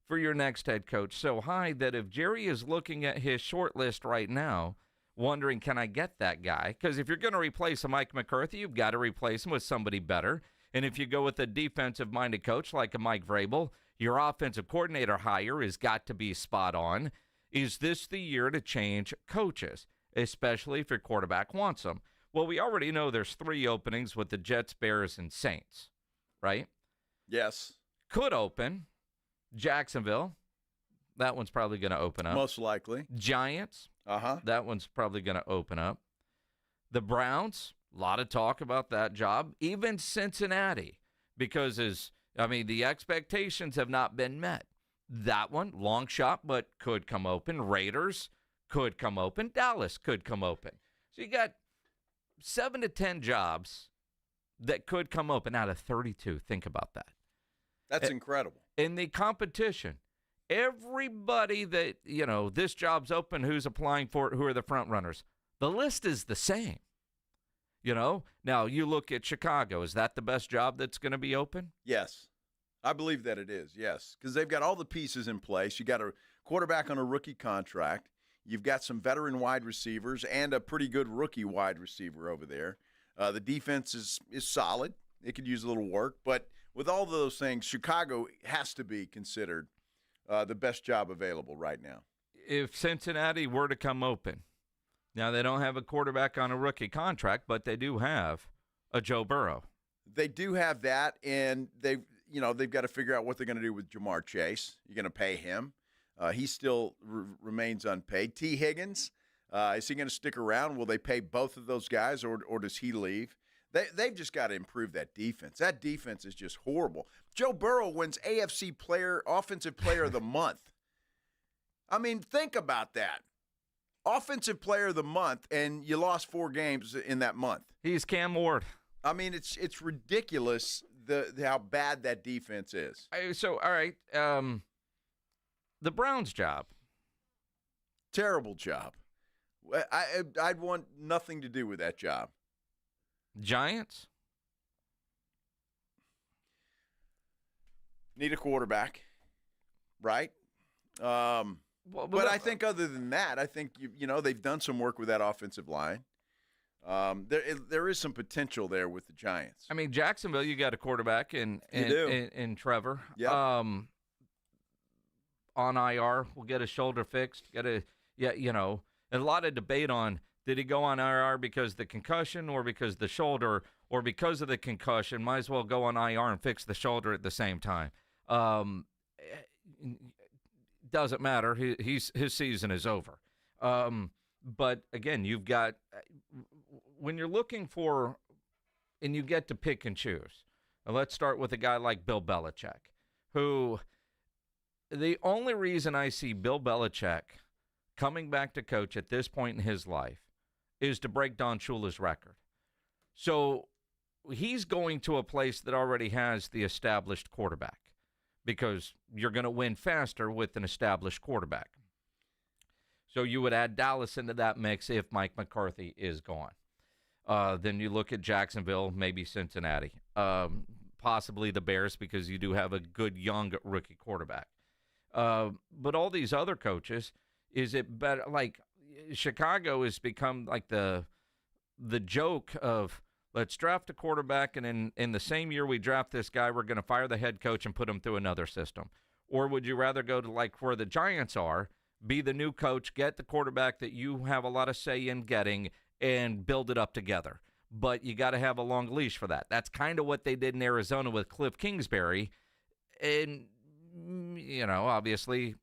for your next head coach so high that if Jerry is looking at his short list right now, wondering, can I get that guy? Because if you're going to replace a Mike McCarthy, you've got to replace him with somebody better. And if you go with a defensive-minded coach like a Mike Vrabel, your offensive coordinator hire has got to be spot on. Is this the year to change coaches, especially if your quarterback wants them? Well, we already know there's 3 openings with the Jets, Bears, and Saints, right? Yes. Could open. Jacksonville, that one's probably going to open up. Most likely. Giants, that one's probably going to open up. The Browns, a lot of talk about that job. Even Cincinnati, because the expectations have not been met. That one, long shot, but could come open. Raiders could come open. Dallas could come open. So you got 7 to 10 jobs that could come open out of 32. Think about that. That's incredible. In the competition, everybody that, this job's open, who's applying for it, who are the front runners, the list is the same. Now you look at Chicago. Is that the best job that's going to be open? Yes. I believe that it is, yes, because they've got all the pieces in place. You got a quarterback on a rookie contract. You've got some veteran wide receivers and a pretty good rookie wide receiver over there. The defense is solid. It could use a little work, but with all of those things, Chicago has to be considered the best job available right now. If Cincinnati were to come open, now they don't have a quarterback on a rookie contract, but they do have a Joe Burrow. They do have that, and they've got to figure out what they're going to do with Jamar Chase. You're going to pay him. He still remains unpaid. T. Higgins, is he going to stick around? Will they pay both of those guys, or does he leave? They've just got to improve that defense. That defense is just horrible. Joe Burrow wins AFC Offensive Player of the Month. I mean, think about that. Offensive Player of the Month, and you lost 4 games in that month. He's Cam Ward. I mean, it's ridiculous how bad that defense is. So, all right, the Browns job. Terrible job. I'd want nothing to do with that job. Giants? Need a quarterback, right? But I think other than that, I think they've done some work with that offensive line. There is some potential there with the Giants. I mean, Jacksonville, you got a quarterback in Trevor. Yep. On IR, we'll get his shoulder fixed. A lot of debate on, did he go on IR because of the concussion or because of the shoulder or because of the concussion? Might as well go on IR and fix the shoulder at the same time. Doesn't matter. His season is over. But, again, you've got – when you're looking for – and you get to pick and choose. Let's start with a guy like Bill Belichick, who the only reason I see Bill Belichick coming back to coach at this point in his life is to break Don Shula's record. So he's going to a place that already has the established quarterback because you're going to win faster with an established quarterback. So you would add Dallas into that mix if Mike McCarthy is gone. Then you look at Jacksonville, maybe Cincinnati, possibly the Bears because you do have a good young rookie quarterback. But all these other coaches, is it better? Like Chicago has become like the joke of let's draft a quarterback and in the same year we draft this guy, we're going to fire the head coach and put him through another system. Or would you rather go to like where the Giants are, be the new coach, get the quarterback that you have a lot of say in getting, and build it up together? But you got to have a long leash for that. That's kind of what they did in Arizona with Cliff Kingsbury. And, obviously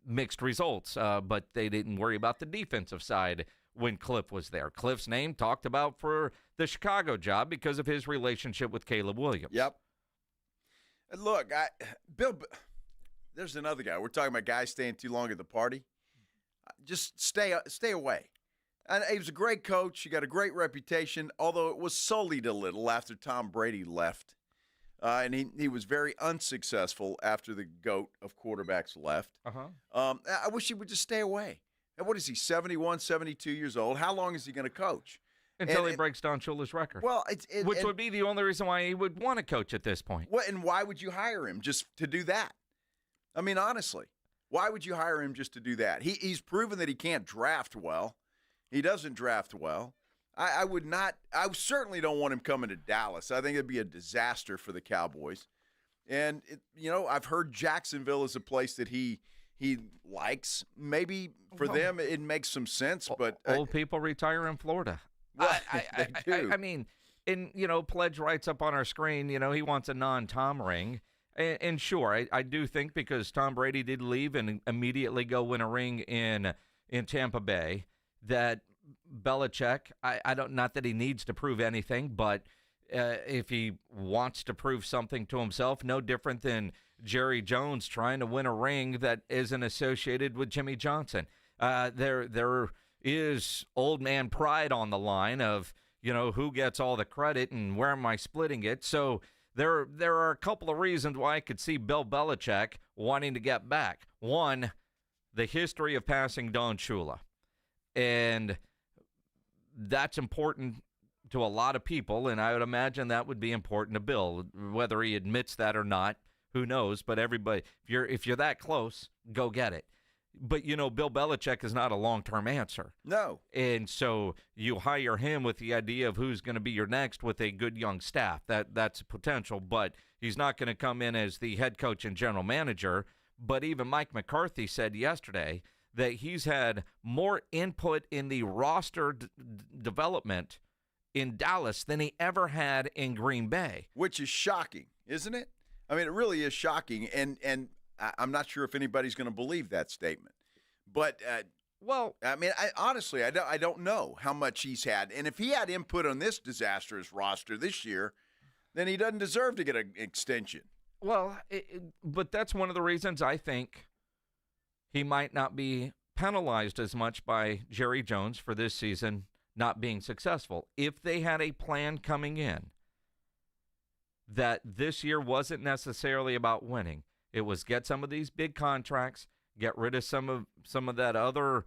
mixed results, but they didn't worry about the defensive side when Cliff was there. Cliff's name talked about for the Chicago job because of his relationship with Caleb Williams. Yep. And look, Bill, there's another guy. We're talking about guys staying too long at the party. Just stay away. And he was a great coach. He got a great reputation, although it was sullied a little after Tom Brady left. And he was very unsuccessful after the GOAT of quarterbacks left. I wish he would just stay away. And what is he, 71, 72 years old? How long is he going to coach? Until he breaks Don Shula's record. Well, which would be the only reason why he would want to coach at this point. What, and why would you hire him just to do that? I mean, honestly, why would you hire him just to do that? He's proven that he can't draft well. He doesn't draft well. I would not. I certainly don't want him coming to Dallas. I think it'd be a disaster for the Cowboys. And I've heard Jacksonville is a place that he likes. Maybe for them it makes some sense. But old people retire in Florida. Well, they do. I mean, Pledge writes up on our screen. He wants a non-Tom ring. And sure, I do think because Tom Brady did leave and immediately go win a ring in Tampa Bay, that Belichick, I don't, not that he needs to prove anything, but if he wants to prove something to himself, no different than Jerry Jones trying to win a ring that isn't associated with Jimmy Johnson. There is old man pride on the line of, who gets all the credit and where am I splitting it? So there are a couple of reasons why I could see Bill Belichick wanting to get back. One, the history of passing Don Shula. And that's important to a lot of people, and I would imagine that would be important to Bill. Whether he admits that or not, who knows? But everybody, if you're that close, go get it. But, Bill Belichick is not a long-term answer. No. And so you hire him with the idea of who's going to be your next with a good young staff. That's potential, but he's not going to come in as the head coach and general manager. But even Mike McCarthy said yesterday that he's had more input in the roster development in Dallas than he ever had in Green Bay. Which is shocking, isn't it? I mean, it really is shocking, and I'm not sure if anybody's going to believe that statement. But, I mean, honestly, I don't know how much he's had. And if he had input on this disastrous roster this year, then he doesn't deserve to get an extension. Well, but that's one of the reasons I think he might not be penalized as much by Jerry Jones for this season not being successful. If they had a plan coming in that this year wasn't necessarily about winning, it was get some of these big contracts, get rid of some of that other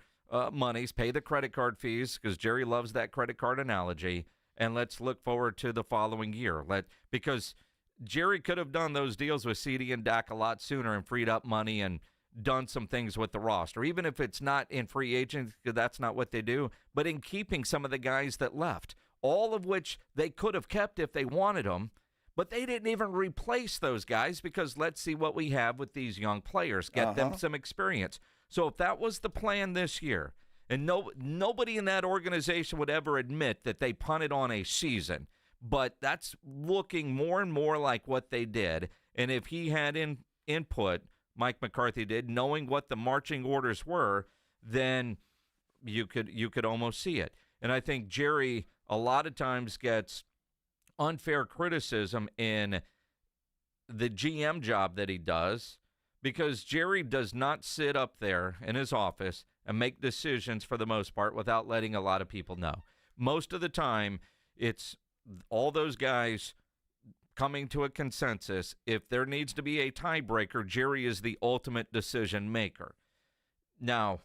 monies, pay the credit card fees, because Jerry loves that credit card analogy, and let's look forward to the following year. Because Jerry could have done those deals with CD and Dak a lot sooner and freed up money and done some things with the roster, even if it's not in free agents, because that's not what they do, but in keeping some of the guys that left, all of which they could have kept if they wanted them, but they didn't even replace those guys because let's see what we have with these young players, get them some experience. So if that was the plan this year, and nobody in that organization would ever admit that they punted on a season, but that's looking more and more like what they did, and if he had input, Mike McCarthy did, knowing what the marching orders were, then you could almost see it. And I think Jerry a lot of times gets unfair criticism in the GM job that he does because Jerry does not sit up there in his office and make decisions for the most part without letting a lot of people know. Most of the time, it's all those guys coming to a consensus. If there needs to be a tiebreaker, Jerry is the ultimate decision maker. Now,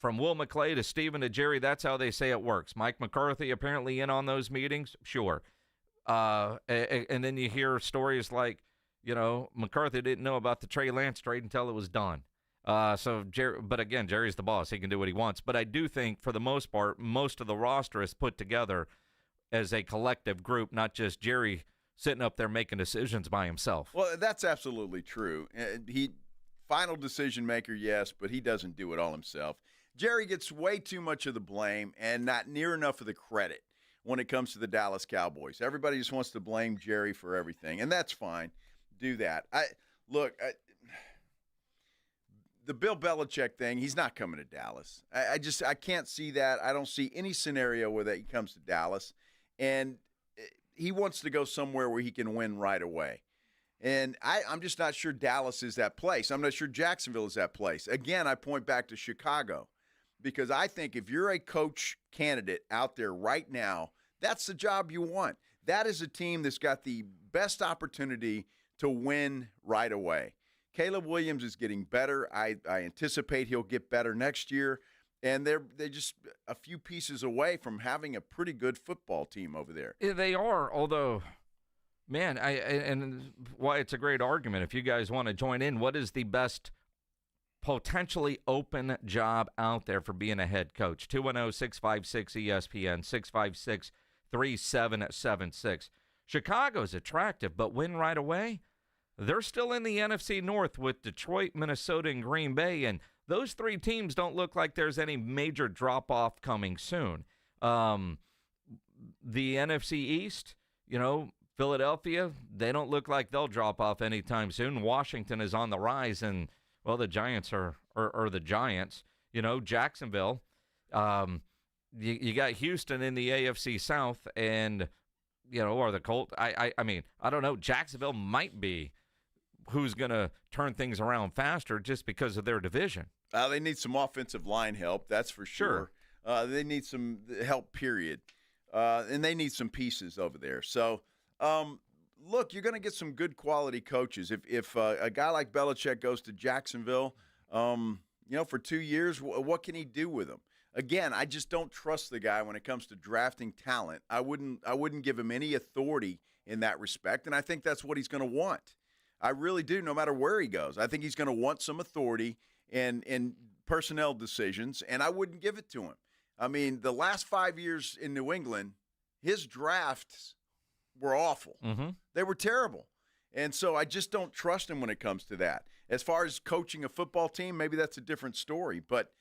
from Will McClain to Stephen to Jerry, that's how they say it works. Mike McCarthy apparently in on those meetings, sure. And then you hear stories like, McCarthy didn't know about the Trey Lance trade until it was done. But again, Jerry's the boss. He can do what he wants. But I do think, for the most part, most of the roster is put together as a collective group, not just Jerry sitting up there making decisions by himself. Well, that's absolutely true. He final decision maker, yes, but he doesn't do it all himself. Jerry gets way too much of the blame and not near enough of the credit when it comes to the Dallas Cowboys. Everybody just wants to blame Jerry for everything, and that's fine. Do that. The Bill Belichick thing, he's not coming to Dallas. I can't see that. I don't see any scenario where that he comes to Dallas. And he wants to go somewhere where he can win right away. And I'm just not sure Dallas is that place. I'm not sure Jacksonville is that place. Again, I point back to Chicago because I think if you're a coach candidate out there right now, that's the job you want. That is a team that's got the best opportunity to win right away. Caleb Williams is getting better. I anticipate he'll get better next year. And they're just a few pieces away from having a pretty good football team over there. Yeah, they are, although, man, and why it's a great argument. If you guys want to join in, what is the best potentially open job out there for being a head coach? 210-656-ESPN, 656-3776. Chicago's attractive, but win right away? They're still in the NFC North with Detroit, Minnesota, and Green Bay, and those three teams don't look like there's any major drop-off coming soon. The NFC East, Philadelphia, they don't look like they'll drop off anytime soon. Washington is on the rise, and, well, the Giants are the Giants. Jacksonville, you got Houston in the AFC South, and, or the Colts. I mean, I don't know. Jacksonville might be who's going to turn things around faster just because of their division. They need some offensive line help, that's for sure. They need some help, period. And they need some pieces over there. So, look, you're going to get some good quality coaches. If a guy like Belichick goes to Jacksonville, for 2 years, what can he do with them? Again, I just don't trust the guy when it comes to drafting talent. I wouldn't give him any authority in that respect, and I think that's what he's going to want. I really do, no matter where he goes. I think he's going to want some authority and personnel decisions, and I wouldn't give it to him. I mean, the last 5 years in New England, his drafts were awful. Mm-hmm. They were terrible. And so I just don't trust him when it comes to that. As far as coaching a football team, maybe that's a different story. But,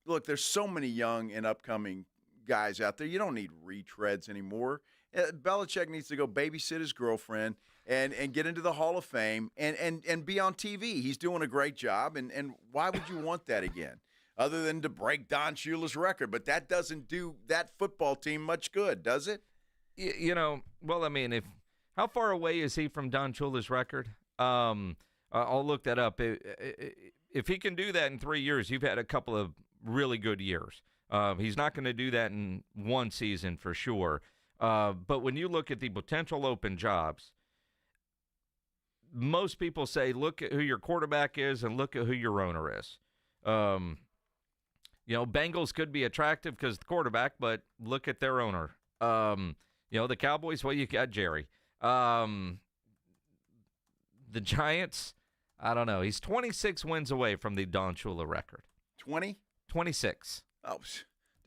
look, there's so many young and upcoming guys out there. You don't need retreads anymore. Belichick needs to go babysit his girlfriend and get into the Hall of Fame and be on TV. He's doing a great job, and why would you want that again? Other than to break Don Shula's record. But that doesn't do that football team much good, does it? Well, I mean, how far away is he from Don Shula's record? I'll look that up. If he can do that in 3 years, you've had a couple of really good years. He's not going to do that in one season for sure. But when you look at the potential open jobs, most people say look at who your quarterback is and look at who your owner is. Bengals could be attractive because the quarterback, but look at their owner. The Cowboys, well, you got Jerry. The Giants, I don't know. He's 26 wins away from the Don Shula record. 20? 26. Oh,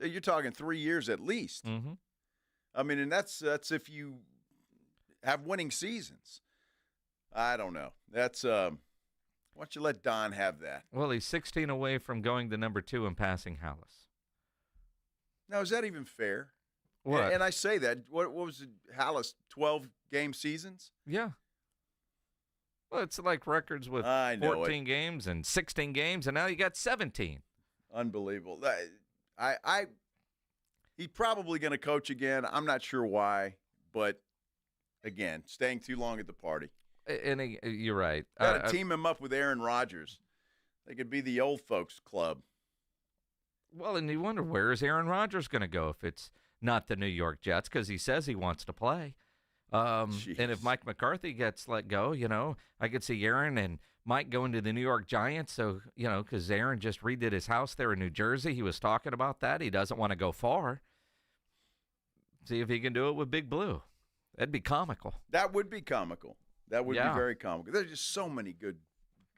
you're talking 3 years at least. Mm-hmm. I mean, and that's if you have winning seasons. I don't know. That's why don't you let Don have that? Well, he's 16 away from going to number 2 and passing Hallis. Now, is that even fair? What? And I say that. What was it, Hallis, 12-game seasons? Yeah. Well, it's like records with 14 games and 16 games, and now you got 17. Unbelievable. He's probably going to coach again. I'm not sure why, but, again, staying too long at the party. And you're right. Got to team him up with Aaron Rodgers. They could be the old folks club. Well, and you wonder, where is Aaron Rodgers going to go if it's not the New York Jets, because he says he wants to play. And if Mike McCarthy gets let go, I could see Aaron and Mike going to the New York Giants. So, because Aaron just redid his house there in New Jersey. He was talking about that. He doesn't want to go far. See if he can do it with Big Blue. That'd be comical. That would be comical. That would be very comical. There's just so many good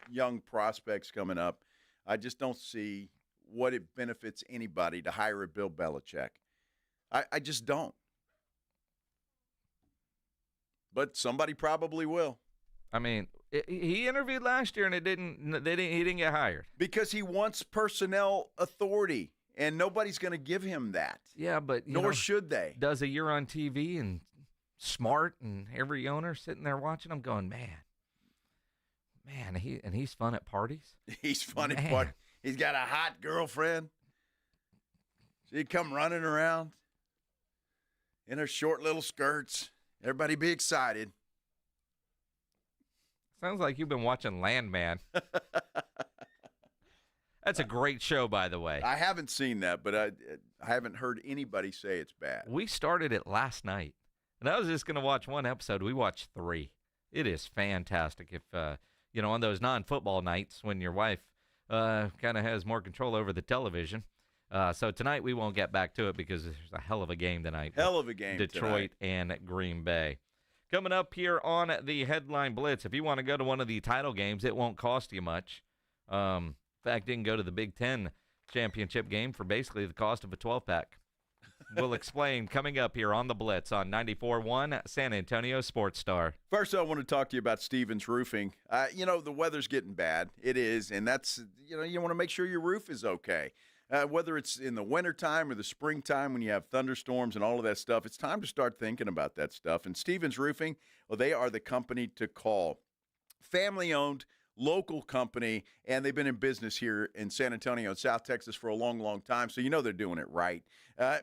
young prospects coming up. I just don't see what it benefits anybody to hire a Bill Belichick. I just don't. But somebody probably will. I mean, he interviewed last year and he didn't get hired. Because he wants personnel authority, and nobody's going to give him that. Yeah, but nor should they. Does a year on TV and smart, and every owner sitting there watching him going, man, he's fun at parties. He's fun at parties. He's got a hot girlfriend. She'd come running around in her short little skirts. Everybody be excited. Sounds like you've been watching Landman. That's a great show, by the way. I haven't seen that, but I haven't heard anybody say it's bad. We started it last night, and I was just going to watch one episode. We watched 3. It is fantastic. If, on those non-football nights when your wife kind of has more control over the television. So tonight we won't get back to it because there's a hell of a game tonight. Hell of a game Detroit and Green Bay. Coming up here on the Headline Blitz, if you want to go to one of the title games, it won't cost you much. In fact, you can go to the Big Ten championship game for basically the cost of a 12-pack. We'll explain coming up here on the Blitz on 94.1 San Antonio Sports Star. First, I want to talk to you about Stevens Roofing. The weather's getting bad. It is, and that's, you want to make sure your roof is okay. Whether it's in the wintertime or the springtime when you have thunderstorms and all of that stuff, it's time to start thinking about that stuff. And Stevens Roofing, well, they are the company to call. Family-owned, local company, and they've been in business here in San Antonio and South Texas for a long, long time, so they're doing it right.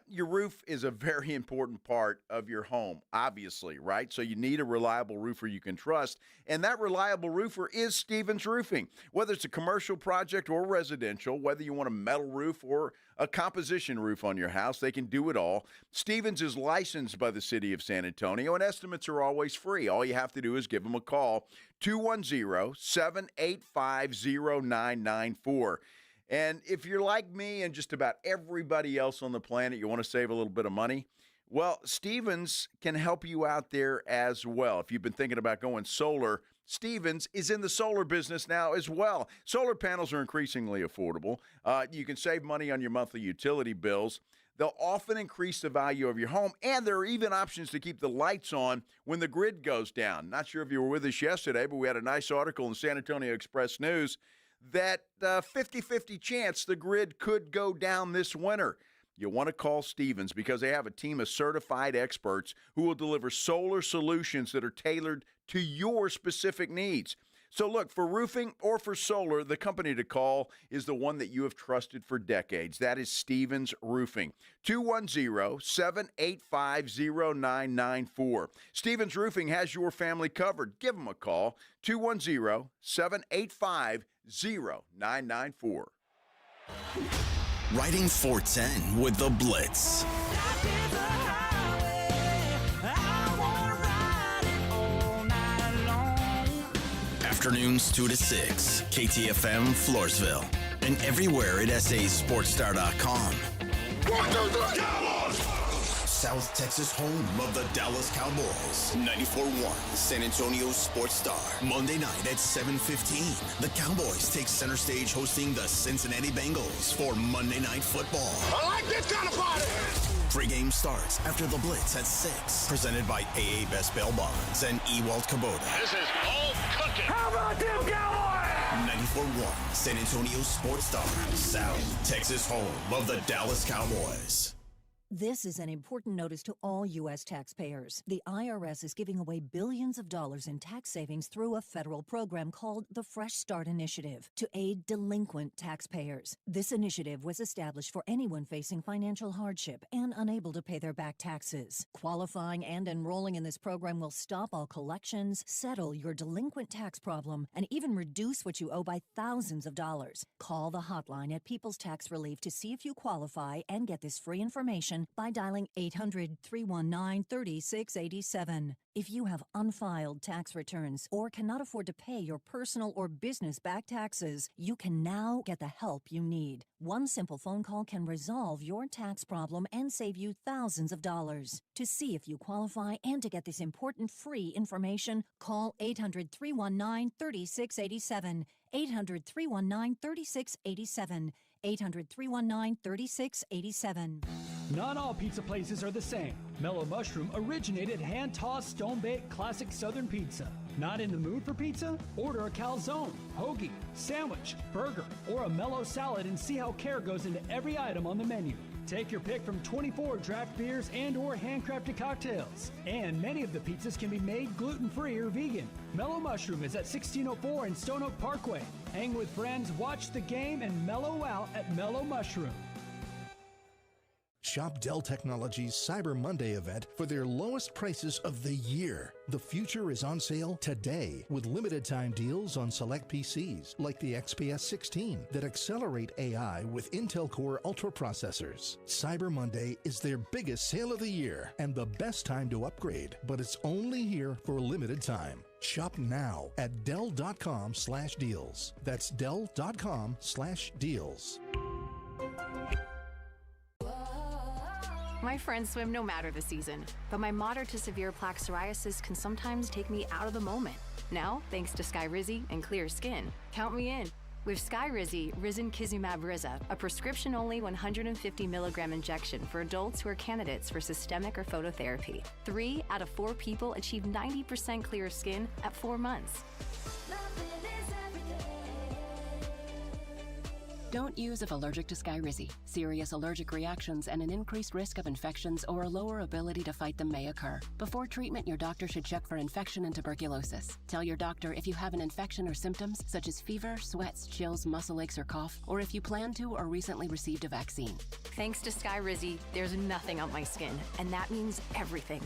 Your roof is a very important part of your home, obviously, right? So you need a reliable roofer you can trust, and that reliable roofer is Stevens Roofing. Whether it's a commercial project or residential, whether you want a metal roof or a composition roof on your house, they can do it all. Stevens is licensed by the city of San Antonio, and estimates are always free. All you have to do is give them a call, 210-785-0994. And if you're like me and just about everybody else on the planet, you want to save a little bit of money, well, Stevens can help you out there as well. If you've been thinking about going solar, Stevens is in the solar business now as well. Solar panels are increasingly affordable. You can save money on your monthly utility bills. They'll often increase the value of your home, and there are even options to keep the lights on when the grid goes down. Not sure if you were with us yesterday, but we had a nice article in San Antonio Express News that 50-50 chance the grid could go down this winter. You want to call Stevens because they have a team of certified experts who will deliver solar solutions that are tailored to your specific needs. So look, for roofing or for solar, the company to call is the one that you have trusted for decades. That is Stevens Roofing. 210-785-0994. Stevens Roofing has your family covered. Give them a call, 210-785-0994. Riding 410 with the Blitz. Afternoons 2 to 6, KTFM Floresville, and everywhere at sasportstar.com. South Texas home of the Dallas Cowboys. 94.1 San Antonio Sports Star. Monday night at 7:15. The Cowboys take center stage hosting the Cincinnati Bengals for Monday Night Football. I like this kind of party! Pre-game starts after the Blitz at 6. Presented by AA Best Bail Bonds and Ewald Kubota. This is all cooking. How about them Cowboys? 94.1 San Antonio Sports Star. South Texas home of the Dallas Cowboys. This is an important notice to all U.S. taxpayers. The IRS is giving away billions of dollars in tax savings through a federal program called the Fresh Start Initiative to aid delinquent taxpayers. This initiative was established for anyone facing financial hardship and unable to pay their back taxes. Qualifying and enrolling in this program will stop all collections, settle your delinquent tax problem, and even reduce what you owe by thousands of dollars. Call the hotline at People's Tax Relief to see if you qualify and get this free information by dialing 800-319-3687. If you have unfiled tax returns or cannot afford to pay your personal or business back taxes, you can now get the help you need. One simple phone call can resolve your tax problem and save you thousands of dollars. To see if you qualify and to get this important free information, call 800-319-3687. 800-319-3687. 800-319-3687. Not all pizza places are the same. Mellow Mushroom originated hand-tossed, stone-baked classic Southern pizza. Not in the mood for pizza? Order a calzone, hoagie, sandwich, burger, or a mellow salad and see how care goes into every item on the menu. Take your pick from 24 draft beers and or handcrafted cocktails. And many of the pizzas can be made gluten-free or vegan. Mellow Mushroom is at 1604 in Stone Oak Parkway. Hang with friends, watch the game, and mellow out at Mellow Mushroom. Shop Dell Technologies Cyber Monday event for their lowest prices of the year. The future is on sale today with limited time deals on select PCs like the XPS 16 that accelerate AI with Intel Core Ultra processors. Cyber Monday is their biggest sale of the year and the best time to upgrade, but it's only here for a limited time. Shop now at Dell.com/deals. That's Dell.com/deals. My friends swim no matter the season, but my moderate to severe plaque psoriasis can sometimes take me out of the moment. Now, thanks to Skyrizi and clear skin, count me in. With Skyrizi Risankizumab Riza, a prescription-only 150 milligram injection for adults who are candidates for systemic or phototherapy. 3 out of 4 people achieve 90% clear skin at 4 months. Don't use if allergic to Skyrizi. Serious allergic reactions and an increased risk of infections or a lower ability to fight them may occur. Before treatment, your doctor should check for infection and tuberculosis. Tell your doctor if you have an infection or symptoms such as fever, sweats, chills, muscle aches, or cough, or if you plan to or recently received a vaccine. Thanks to Skyrizi, there's nothing on my skin, and that means everything.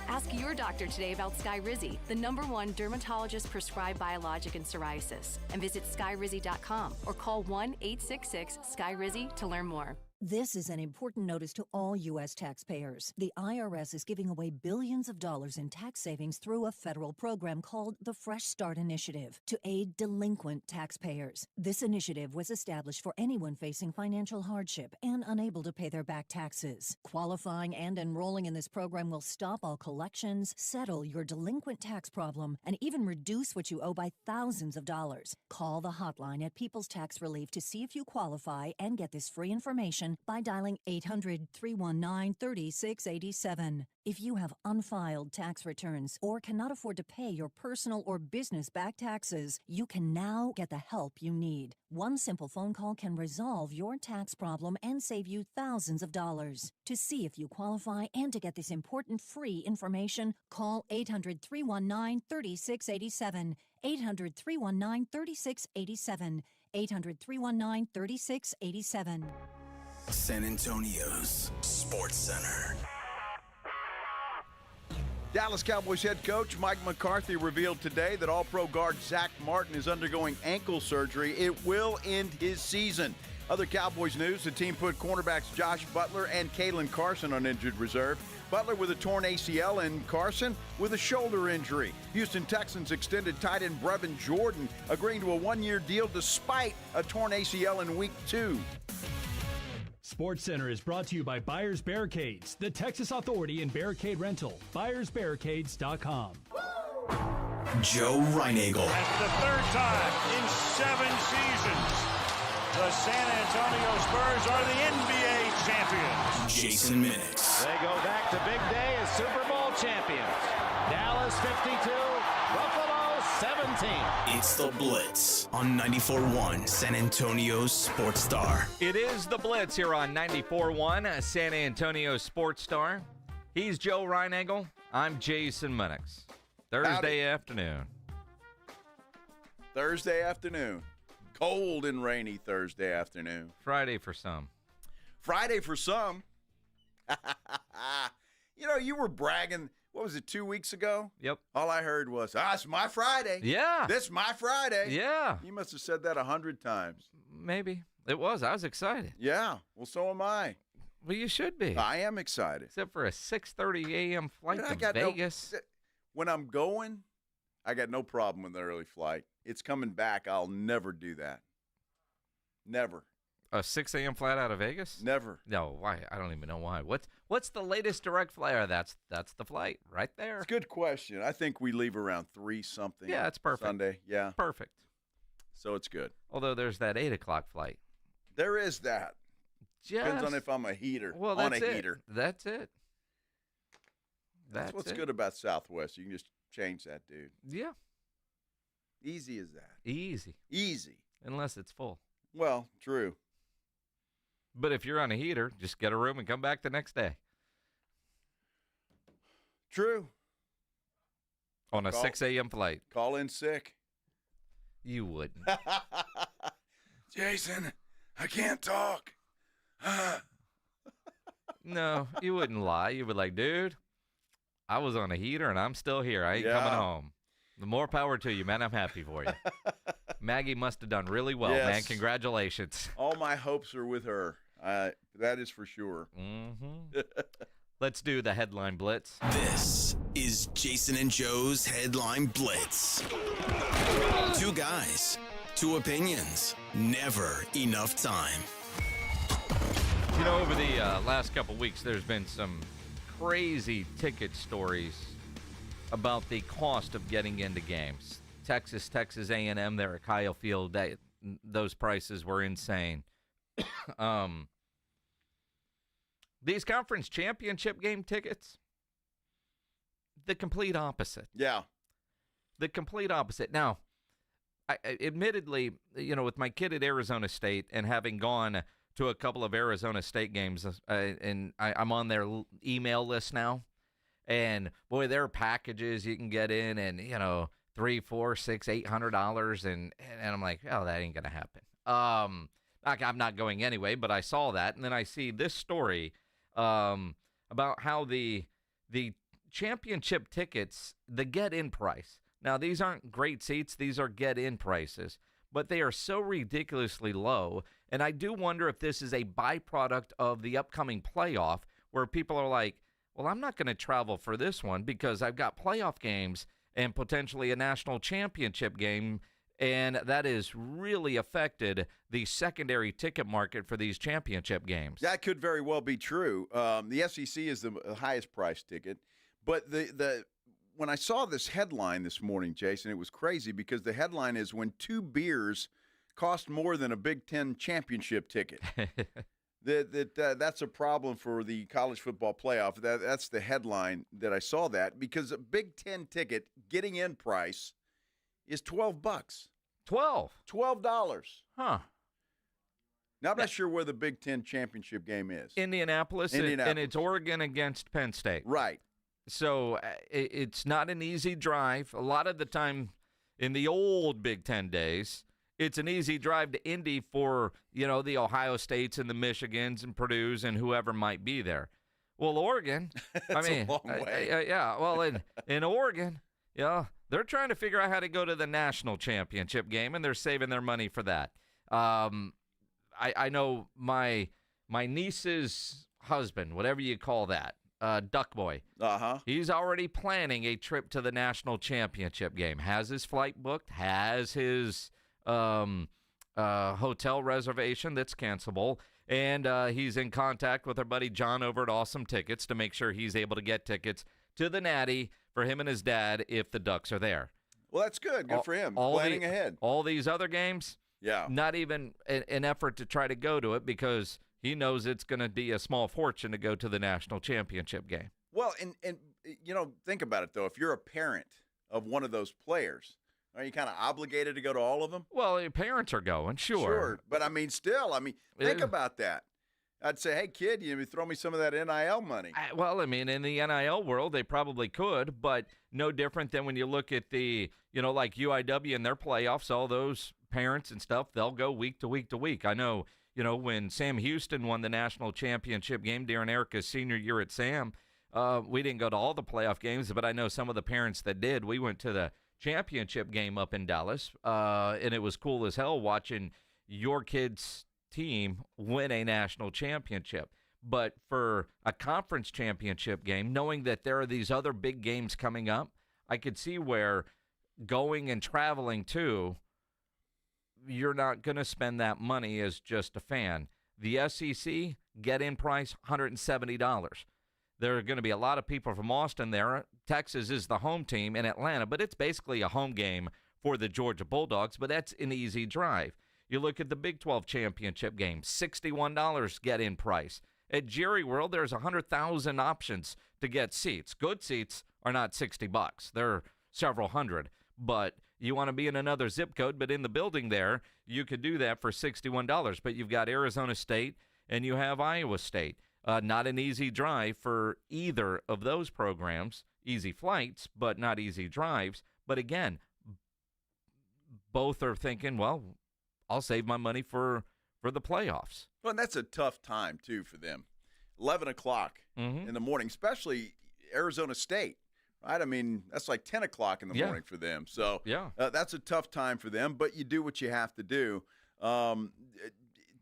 Ask your doctor today about Skyrizi, the #1 dermatologist-prescribed biologic in psoriasis, and visit skyrizi.com or call 1-866-SKYRIZI to learn more. This is an important notice to all U.S. taxpayers. The IRS is giving away billions of dollars in tax savings through a federal program called the Fresh Start Initiative to aid delinquent taxpayers. This initiative was established for anyone facing financial hardship and unable to pay their back taxes. Qualifying and enrolling in this program will stop all collections, settle your delinquent tax problem, and even reduce what you owe by thousands of dollars. Call the hotline at People's Tax Relief to see if you qualify and get this free information by dialing 800-319-3687. If you have unfiled tax returns or cannot afford to pay your personal or business back taxes, you can now get the help you need. One simple phone call can resolve your tax problem and save you thousands of dollars. To see if you qualify and to get this important free information, call 800-319-3687. 800-319-3687. 800-319-3687. San Antonio's Sports Center. Dallas Cowboys head coach Mike McCarthy revealed today that All-Pro guard Zack Martin is undergoing ankle surgery. It will end his season. Other Cowboys news, the team put cornerbacks Josh Butler and Kalen Carson on injured reserve. Butler with a torn ACL and Carson with a shoulder injury. Houston Texans extended tight end Brevin Jordan, agreeing to a one-year deal despite a torn ACL in Week 2. Sports Center is brought to you by Buyers Barricades, the Texas authority in barricade rental. BuyersBarricades.com. Joe Reinagel. That's the 3rd time in 7 seasons, the San Antonio Spurs are the NBA champions. Jason Minix. They go back to big day as Super Bowl champions. Dallas 52, Buffalo 17. It's the Blitz on 94.1 San Antonio's Sports Star. It is the Blitz here on 94.1 San Antonio Sports Star. He's Joe Reinagel. I'm Jason Minix. Thursday afternoon. Thursday afternoon. Cold and rainy Thursday afternoon. Friday for some. Friday for some. You know, you were bragging, what was it, 2 weeks ago? Yep. All I heard was, it's my Friday. Yeah. This my Friday. Yeah. You must have said that 100 times. Maybe. It was. I was excited. Yeah. Well, so am I. Well, you should be. I am excited. Except for a 6:30 a.m. flight to Vegas. When I'm going, I got no problem with the early flight. It's coming back. I'll never do that. Never. A 6 a.m. flight out of Vegas? Never. No, why? I don't even know why. What's the latest direct flight? That's the flight right there. It's a good question. I think we leave around 3-something. Yeah, it's perfect. Sunday, yeah. Perfect. So it's good. Although there's that 8 o'clock flight. There is that. Depends on if I'm a heater. Well, that's on a heater. That's it. That's what's good about Southwest. You can just change that, dude. Yeah. Easy as that. Easy. Unless it's full. Well, true. But if you're on a heater, just get a room and come back the next day. True. On a 6 a.m. flight. Call in sick. You wouldn't. Jason, I can't talk. No, you wouldn't lie. You would like, dude, I was on a heater and I'm still here. I ain't coming home. The more power to you, man. I'm happy for you. Maggie must have done really well, man. Congratulations. All my hopes are with her. That is for sure. Mm-hmm. Let's do the headline blitz. This is Jason and Joe's Headline Blitz. Two guys, two opinions, never enough time. You know, over the last couple weeks, there's been some crazy ticket stories about the cost of getting into games. Texas A&M there at Kyle Field, those prices were insane. These conference championship game tickets, the complete opposite. Yeah. The complete opposite. Now, admittedly, you know, with my kid at Arizona State and having gone to a couple of Arizona State games, and I'm on their email list now, and boy, there are packages you can get in, and you know, $300, $400, $600, $800, and I'm like, oh, that ain't gonna happen. I'm not going anyway, but I saw that, and then I see this story about how the championship tickets, the get-in price. Now, these aren't great seats; these are get-in prices, but they are so ridiculously low. And I do wonder if this is a byproduct of the upcoming playoff, where people are like, well, I'm not going to travel for this one because I've got playoff games and potentially a national championship game, and that has really affected the secondary ticket market for these championship games. That could very well be true. The SEC is the highest price ticket, but when I saw this headline this morning, Jason, it was crazy because the headline is when 2 beers cost more than a Big Ten championship ticket. That's a problem for the college football playoff. That's the headline that I saw that because a Big Ten ticket getting in price is $12. $12. Huh. Now, I'm not sure where the Big Ten championship game is. Indianapolis. And it's Oregon against Penn State. Right. So it's not an easy drive. A lot of the time in the old Big Ten days, it's an easy drive to Indy for, you know, the Ohio States and the Michigans and Purdue's and whoever might be there. Well, Oregon, I mean, a long way. Well, in Oregon, yeah, they're trying to figure out how to go to the national championship game, and they're saving their money for that. I know my niece's husband, whatever you call that, Duck Boy. He's already planning a trip to the national championship game. Has his flight booked. Has his hotel reservation that's cancelable, and he's in contact with our buddy John over at Awesome Tickets to make sure he's able to get tickets to the Natty for him and his dad if the Ducks are there. Well, that's good. Good for him. Planning ahead. All these other games, not even an effort to try to go to it because he knows it's going to be a small fortune to go to the national championship game. Well, and you know, think about it, though. If you're a parent of one of those players, are you kind of obligated to go to all of them? Well, your parents are going, sure. Sure, but I mean, still, think about that. I'd say, hey, kid, you throw me some of that NIL money. Well, I mean, in the NIL world, they probably could, but no different than when you look at the, you know, like UIW and their playoffs, all those parents and stuff, they'll go week to week to week. I know, you know, when Sam Houston won the national championship game during Erica's senior year at Sam, we didn't go to all the playoff games, but I know some of the parents that did. We went to the championship game up in Dallas, and it was cool as hell watching your kids' team win a national championship. But for a conference championship game, knowing that there are these other big games coming up, I could see where going and traveling to, you're not going to spend that money as just a fan. The SEC, get-in price, $170. There are going to be a lot of people from Austin there. Texas is the home team in Atlanta, but it's basically a home game for the Georgia Bulldogs, but that's an easy drive. You look at the Big 12 championship game, $61 get-in price. At Jerry World, there's 100,000 options to get seats. Good seats are not $60. They're several hundred. But you want to be in another zip code, but in the building there, you could do that for $61. But you've got Arizona State and you have Iowa State. Not an easy drive for either of those programs. Easy flights, but not easy drives. But again, both are thinking, well, I'll save my money for the playoffs. Well, and that's a tough time, too, for them. 11 o'clock in the morning, especially Arizona State, right? I mean, that's like 10 o'clock in the morning for them. So that's a tough time for them, but you do what you have to do.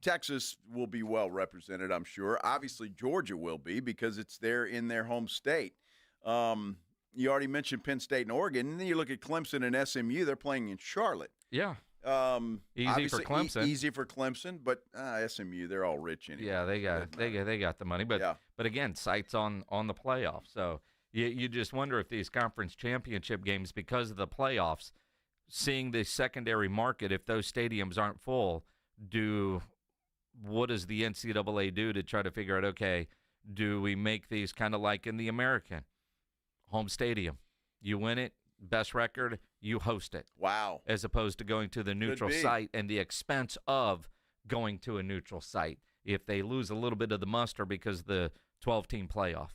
Texas will be well represented, I'm sure. Obviously, Georgia will be because it's there in their home state. You already mentioned Penn State and Oregon, and then you look at Clemson and SMU. They're playing in Charlotte. Yeah. Easy for Clemson. Easy for Clemson, but SMU, they're all rich anyway. Yeah, they got the money, but again, sights on the playoffs. So you just wonder if these conference championship games, because of the playoffs, seeing the secondary market, if those stadiums aren't full, what does the NCAA do to try to figure out, okay, do we make these kind of like in the American home stadium? You win it, best record, you host it. Wow. As opposed to going to the neutral site and the expense of going to a neutral site if they lose a little bit of the muster because of the 12-team playoff.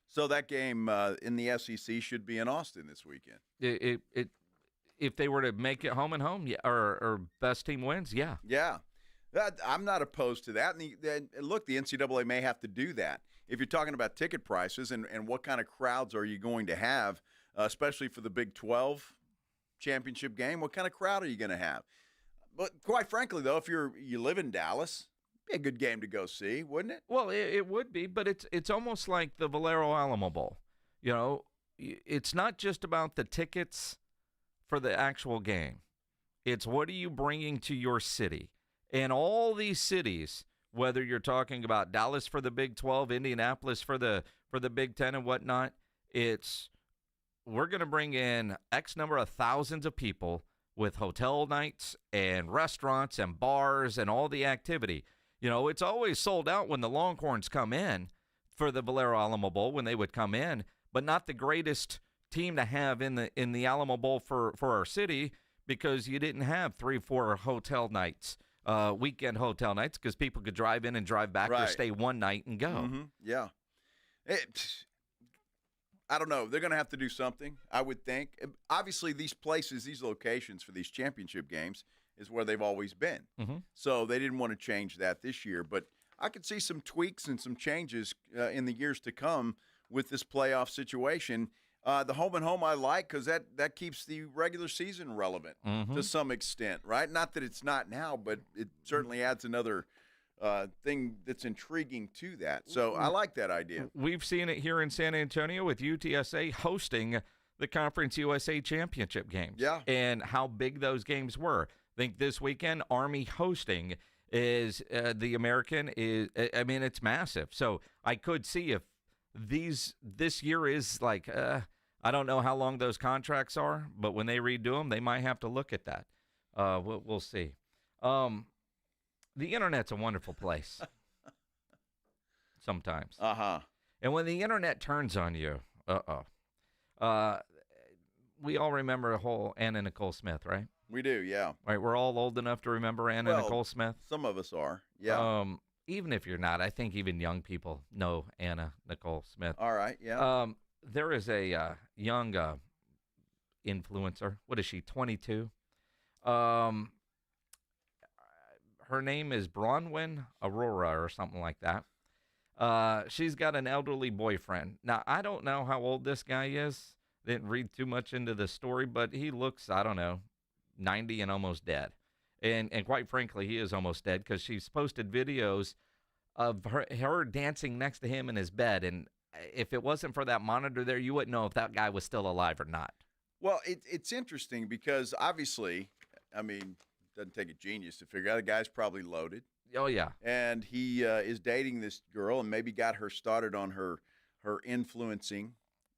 So that game in the SEC should be in Austin this weekend. If they were to make it home and home, yeah, or best team wins, yeah. Yeah. I'm not opposed to that. And look, the NCAA may have to do that. If you're talking about ticket prices and what kind of crowds are you going to have, especially for the Big 12 championship game, what kind of crowd are you going to have? But quite frankly, though, if you live in Dallas, it'd be a good game to go see, wouldn't it? Well, it would be, but it's almost like the Valero Alamo Bowl. You know, it's not just about the tickets for the actual game. It's what are you bringing to your city? And all these cities, whether you're talking about Dallas for the Big 12, Indianapolis for the Big 10 and whatnot, we're going to bring in X number of thousands of people with hotel nights and restaurants and bars and all the activity. You know, it's always sold out when the Longhorns come in for the Valero Alamo Bowl, when they would come in, but not the greatest team to have in the Alamo Bowl for our city, because you didn't have 3-4 hotel nights. Weekend hotel nights, because people could drive in and drive back or stay one night and go. Mm-hmm. Yeah. I don't know. They're going to have to do something, I would think. Obviously, these places, these locations for these championship games is where they've always been. Mm-hmm. So they didn't want to change that this year. But I could see some tweaks and some changes in the years to come with this playoff situation. The home and home I like because that keeps the regular season relevant to some extent, right? Not that it's not now, but it certainly adds another thing that's intriguing to that. So I like that idea. We've seen it here in San Antonio with UTSA hosting the Conference USA Championship games. Yeah. And how big those games were. I think this weekend, Army hosting is the American is, I mean, it's massive. So I could see if this year is like, I don't know how long those contracts are, but when they redo them, they might have to look at that. We'll see. The internet's a wonderful place. Sometimes. And when the internet turns on you, we all remember the whole Anna Nicole Smith, right? We do, yeah. Right, we're all old enough to remember Anna Nicole Smith. Some of us are, yeah. Even if you're not, I think even young people know Anna Nicole Smith. All right, yeah. There is a young influencer. What is she, 22? Her name is Bronwyn Aurora or something like that. She's got an elderly boyfriend. Now, I don't know how old this guy is. Didn't read too much into the story, but he looks, I don't know, 90 and almost dead. And quite frankly, he is almost dead because she's posted videos of her dancing next to him in his bed. And if it wasn't for that monitor there, you wouldn't know if that guy was still alive or not. Well, it's interesting because obviously, I mean, it doesn't take a genius to figure out the guy's probably loaded. Oh, yeah. And he is dating this girl and maybe got her started on her influencing.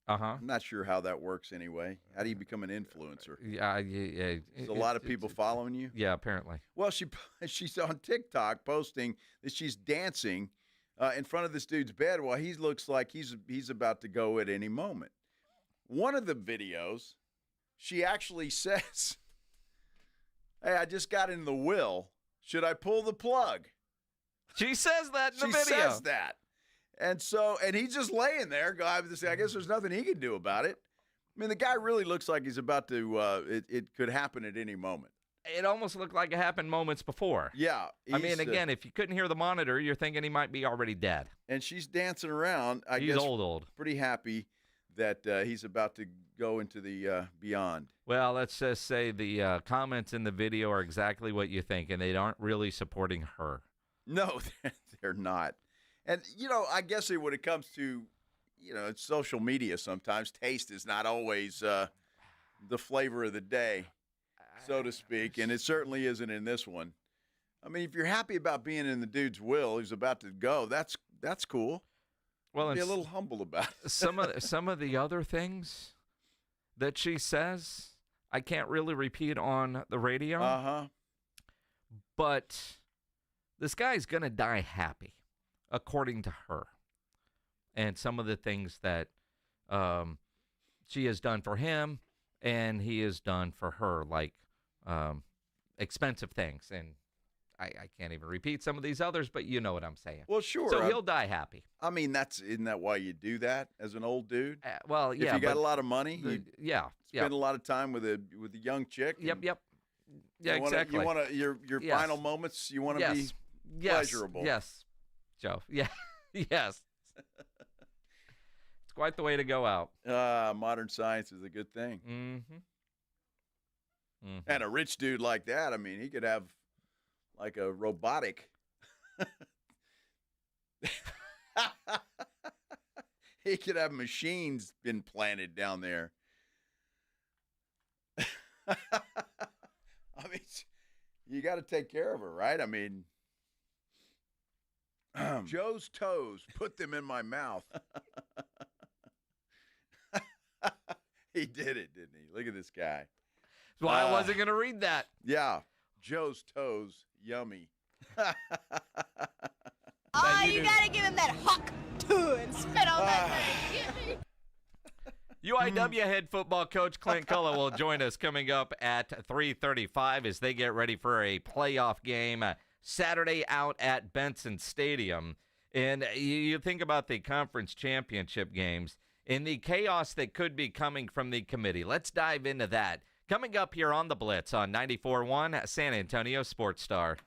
I'm not sure how that works anyway. How do you become an influencer? Yeah. There's a lot of people following you? Yeah, apparently. Well, she's on TikTok posting that she's dancing in front of this dude's bed while he looks like he's about to go at any moment. One of the videos, she actually says, "Hey, I just got in the will. Should I pull the plug?" She says that in the video. She says that. And he's just laying there. I guess there's nothing he can do about it. I mean, the guy really looks like he's about to, it could happen at any moment. It almost looked like it happened moments before. Yeah. I mean, again, if you couldn't hear the monitor, you're thinking he might be already dead. And she's dancing around. He's old. Pretty happy that he's about to go into the beyond. Well, let's just say the comments in the video are exactly what you think, and they aren't really supporting her. No, they're not. And, I guess when it comes to, it's social media sometimes, taste is not always the flavor of the day, so to speak, and it certainly isn't in this one. I mean, if you're happy about being in the dude's will, he's about to go, that's cool. Well, be a little humble about it. some of the other things that she says, I can't really repeat on the radio. Uh-huh. But this guy's going to die happy, according to her. And some of the things that she has done for him and he has done for her, like expensive things. And I can't even repeat some of these others, but you know what I'm saying. Well, sure. So he'll die happy. I mean, isn't that why you do that as an old dude? Well, yeah. If you got a lot of money, you spend a lot of time with a young chick. Yep. Yeah, exactly. You want your final moments, you want to be pleasurable. Yes, Joe. Yeah, yes. It's quite the way to go out. Modern science is a good thing. Mm-hmm. And a rich dude like that, I mean, he could have like a robotic. He could have machines implanted down there. I mean, you got to take care of her, right? I mean, Joe's toes, put them in my mouth. He did it, didn't he? Look at this guy. That's why I wasn't going to read that. Yeah. Joe's toes, yummy. You got to give him that huck, too, and spit on that thing. UIW head football coach Clint Killough will join us coming up at 3:35 as they get ready for a playoff game Saturday out at Benson Stadium. And you think about the conference championship games and the chaos that could be coming from the committee. Let's dive into that. Coming up here on the Blitz on 94.1 San Antonio Sports Star.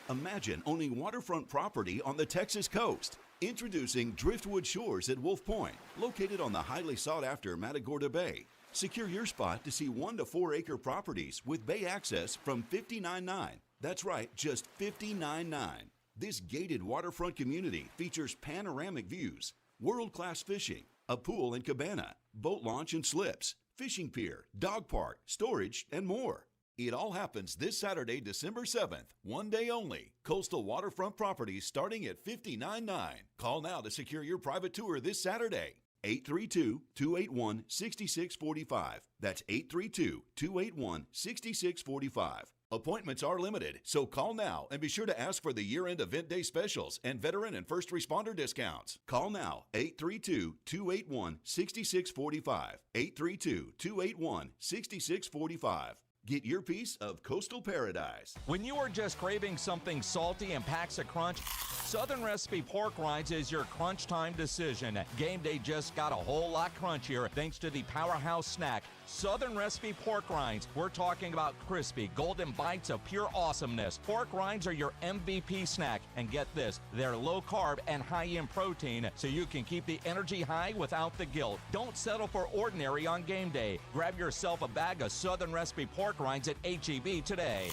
Imagine owning waterfront property on the Texas coast. Introducing Driftwood Shores at Wolf Point, located on the highly sought-after Matagorda Bay. Secure your spot to see 1 to 4 acre properties with bay access from $59.9. That's right, just $59.9. This gated waterfront community features panoramic views, world-class fishing, a pool and cabana, boat launch and slips, fishing pier, dog park, storage, and more. It all happens this Saturday, December 7th, one day only. Coastal waterfront properties starting at $59.9. Call now to secure your private tour this Saturday. 832-281-6645. That's 832-281-6645. Appointments are limited, so call now and be sure to ask for the year-end event day specials and veteran and first responder discounts. Call now, 832-281-6645. 832-281-6645. Get your piece of coastal paradise. When you are just craving something salty and packs a crunch, Southern Recipe Pork Rinds is your crunch time decision. Game day just got a whole lot crunchier thanks to the powerhouse snack, Southern Recipe Pork Rinds. We're talking about crispy, golden bites of pure awesomeness. Pork rinds are your MVP snack. And get this, they're low carb and high in protein, so you can keep the energy high without the guilt. Don't settle for ordinary on game day. Grab yourself a bag of Southern Recipe Pork Rinds at H-E-B today.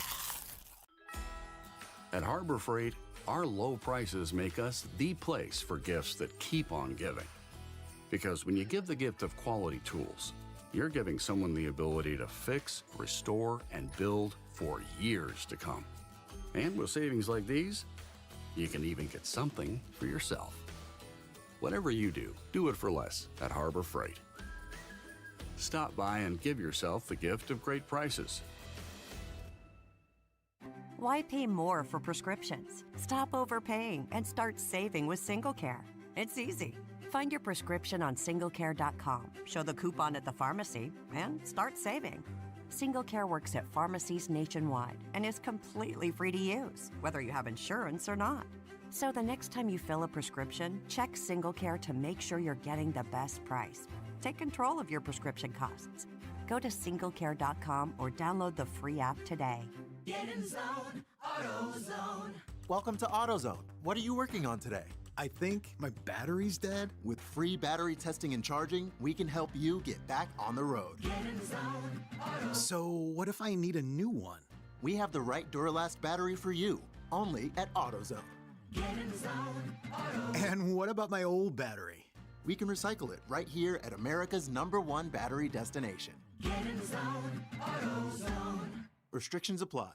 At Harbor Freight, our low prices make us the place for gifts that keep on giving. Because when you give the gift of quality tools, you're giving someone the ability to fix, restore, and build for years to come. And with savings like these, you can even get something for yourself. Whatever you do it for less at Harbor Freight. Stop by and give yourself the gift of great prices. Why pay more for prescriptions? Stop overpaying and start saving with SingleCare. It's easy. Find your prescription on singlecare.com, show the coupon at the pharmacy, and start saving. SingleCare works at pharmacies nationwide and is completely free to use, whether you have insurance or not. So the next time you fill a prescription, check SingleCare to make sure you're getting the best price. Take control of your prescription costs. Go to singlecare.com or download the free app today. Get in zone, AutoZone. Welcome to AutoZone. What are you working on today? I think my battery's dead. With free battery testing and charging, we can help you get back on the road. Get in zone, AutoZone. So what if I need a new one? We have the right Duralast battery for you, only at AutoZone. And what about my old battery? We can recycle it right here at America's #1 battery destination. Restrictions apply.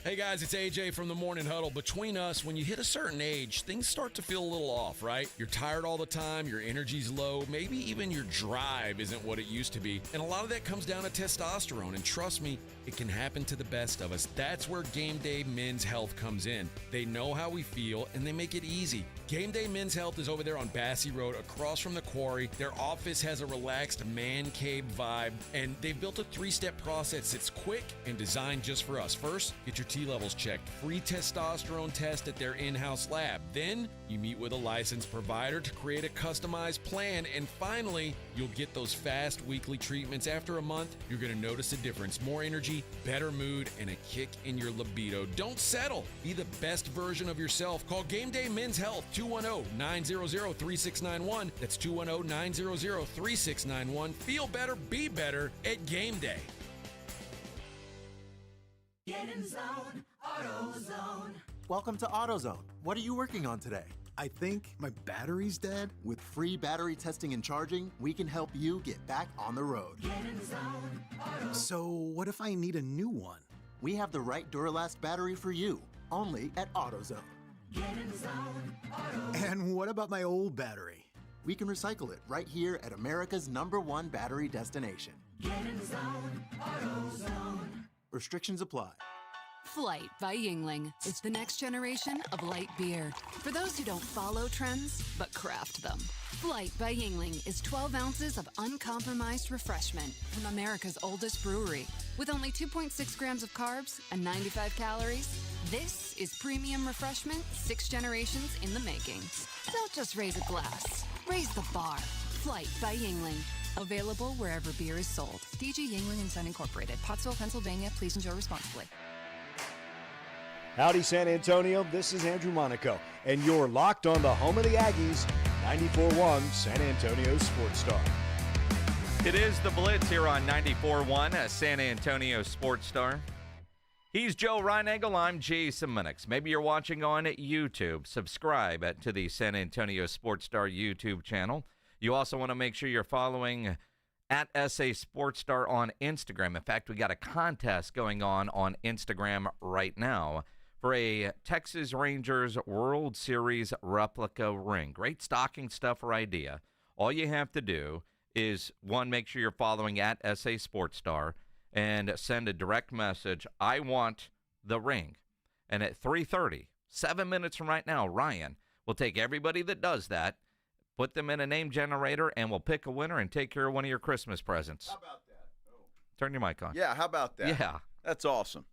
Hey guys, it's AJ from the Morning Huddle. Between us, when you hit a certain age, things start to feel a little off, right? You're tired all the time, your energy's low, maybe even your drive isn't what it used to be. And a lot of that comes down to testosterone, and trust me, it can happen to the best of us. That's where Game Day Men's Health comes in. They know how we feel, and they make it easy. Game Day Men's Health is over there on Bassey Road, across from the Quarry. Their office has a relaxed man cave vibe, and they've built a 3-step process that's quick and designed just for us. First, get your T-levels checked. Free testosterone test at their in-house lab. Then, you meet with a licensed provider to create a customized plan. And finally, you'll get those fast weekly treatments. After a month, you're going to notice a difference. More energy, better mood, and a kick in your libido. Don't settle. Be the best version of yourself. Call Game Day Men's Health, 210-900-3691. That's 210-900-3691. Feel better, be better at Game Day. Get in zone, AutoZone. Welcome to AutoZone. What are you working on today? I think my battery's dead. With free battery testing and charging, we can help you get back on the road. Get in zone, AutoZone. So what if I need a new one? We have the right Duralast battery for you, only at AutoZone. Get in zone, AutoZone. And what about my old battery? We can recycle it right here at America's #1 battery destination. Get in zone, AutoZone. Restrictions apply. Flight by Yingling is the next generation of light beer. For those who don't follow trends, but craft them. Flight by Yingling is 12 ounces of uncompromised refreshment from America's oldest brewery. With only 2.6 grams of carbs and 95 calories, this is premium refreshment 6 generations in the making. Don't just raise a glass, raise the bar. Flight by Yingling. Available wherever beer is sold. DG Yingling & Son Incorporated, Pottsville, Pennsylvania. Please enjoy responsibly. Howdy, San Antonio. This is Andrew Monaco, and you're locked on the home of the Aggies, 94.1 San Antonio Sports Star. It is the Blitz here on 94.1 San Antonio Sports Star. He's Joe Reinagel. I'm Jason Minix. Maybe you're watching on YouTube. Subscribe to the San Antonio Sports Star YouTube channel. You also want to make sure you're following at SA Sports Star on Instagram. In fact, we got a contest going on Instagram right now for a Texas Rangers World Series replica ring. Great stocking stuffer idea. All you have to do is, one, make sure you're following at SA Sports Star and send a direct message, I want the ring. And at 3:30, 7 minutes from right now, Ryan will take everybody that does that, put them in a name generator, and we'll pick a winner and take care of one of your Christmas presents. How about that? Oh. Turn your mic on. Yeah, how about that? Yeah. That's awesome.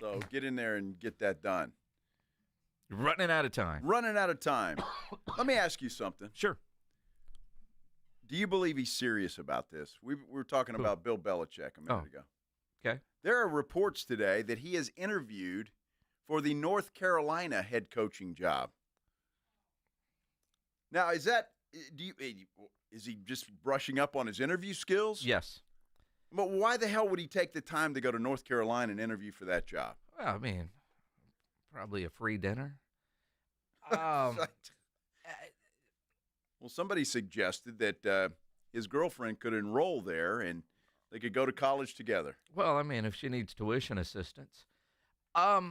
So get in there and get that done. You're running out of time. Running out of time. Let me ask you something. Sure. Do you believe he's serious about this? We were talking about Bill Belichick a minute ago. Okay. There are reports today that he has interviewed for the North Carolina head coaching job. Now, is he just brushing up on his interview skills? Yes. But why the hell would he take the time to go to North Carolina and interview for that job? Well, I mean, probably a free dinner. Well, somebody suggested that his girlfriend could enroll there and they could go to college together. Well, I mean, if she needs tuition assistance. I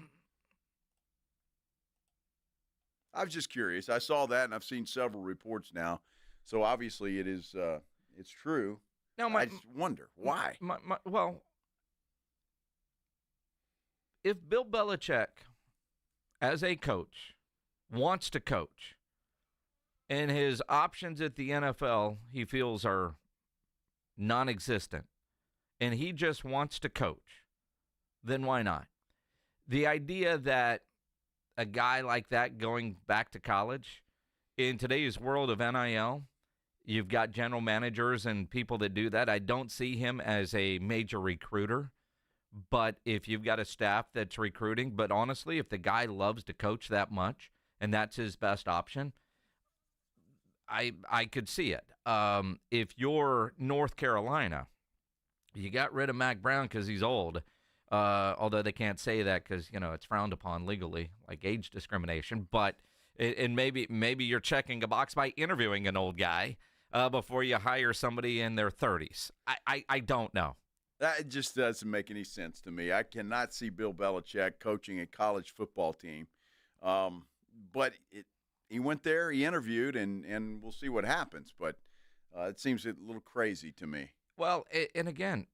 was just curious. I saw that, and I've seen several reports now. So obviously it is it's true. Now, I just wonder why. Well, if Bill Belichick, as a coach, wants to coach, and his options at the NFL he feels are non-existent, and he just wants to coach, then why not? The idea that a guy like that going back to college, in today's world of NIL, you've got general managers and people that do that. I don't see him as a major recruiter, but if you've got a staff that's recruiting, but honestly, if the guy loves to coach that much and that's his best option, I could see it. If you're North Carolina, you got rid of Mac Brown because he's old. although they can't say that because, it's frowned upon legally, like age discrimination. But and maybe you're checking a box by interviewing an old guy before you hire somebody in their 30s. I don't know. That just doesn't make any sense to me. I cannot see Bill Belichick coaching a college football team. But he went there, he interviewed, and we'll see what happens. But it seems a little crazy to me. Well, and again,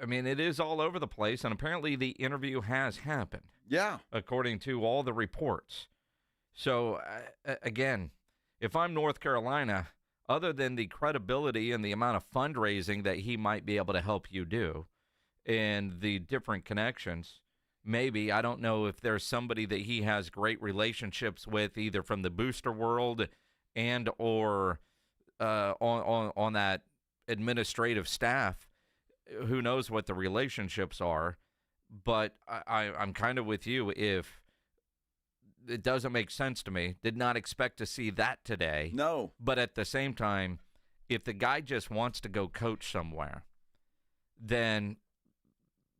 I mean, it is all over the place, and apparently the interview has happened. Yeah. According to all the reports. So, again, if I'm North Carolina, other than the credibility and the amount of fundraising that he might be able to help you do and the different connections, maybe, I don't know if there's somebody that he has great relationships with, either from the booster world and or on that administrative staff. Who knows what the relationships are, but I'm kind of with you. If it doesn't make sense to me, did not expect to see that today. No. But at the same time, if the guy just wants to go coach somewhere, then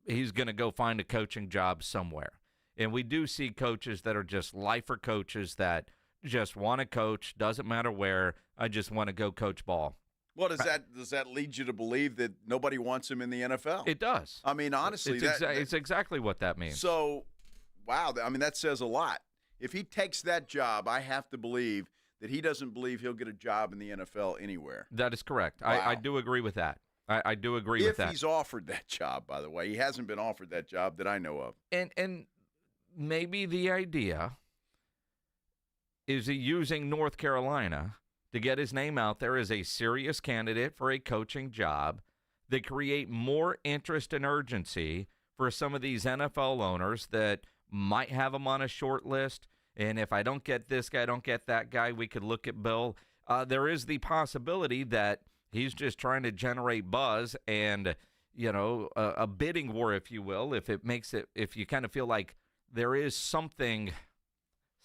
he's going to go find a coaching job somewhere. And we do see coaches that are just lifer coaches that just want to coach, doesn't matter where, I just want to go coach ball. Well, does that lead you to believe that nobody wants him in the NFL? It does. I mean, honestly, it's exactly what that means. So, wow, I mean, that says a lot. If he takes that job, I have to believe that he doesn't believe he'll get a job in the NFL anywhere. That is correct. Wow. I do agree with that. I do agree with that. If he's offered that job, by the way. He hasn't been offered that job that I know of. And maybe the idea is he using North Carolina to get his name out there as a serious candidate for a coaching job that create more interest and urgency for some of these NFL owners that might have him on a short list. And if I don't get this guy, I don't get that guy, we could look at Bill. There is the possibility that he's just trying to generate buzz and, a bidding war, if you will, if you kind of feel like there is something.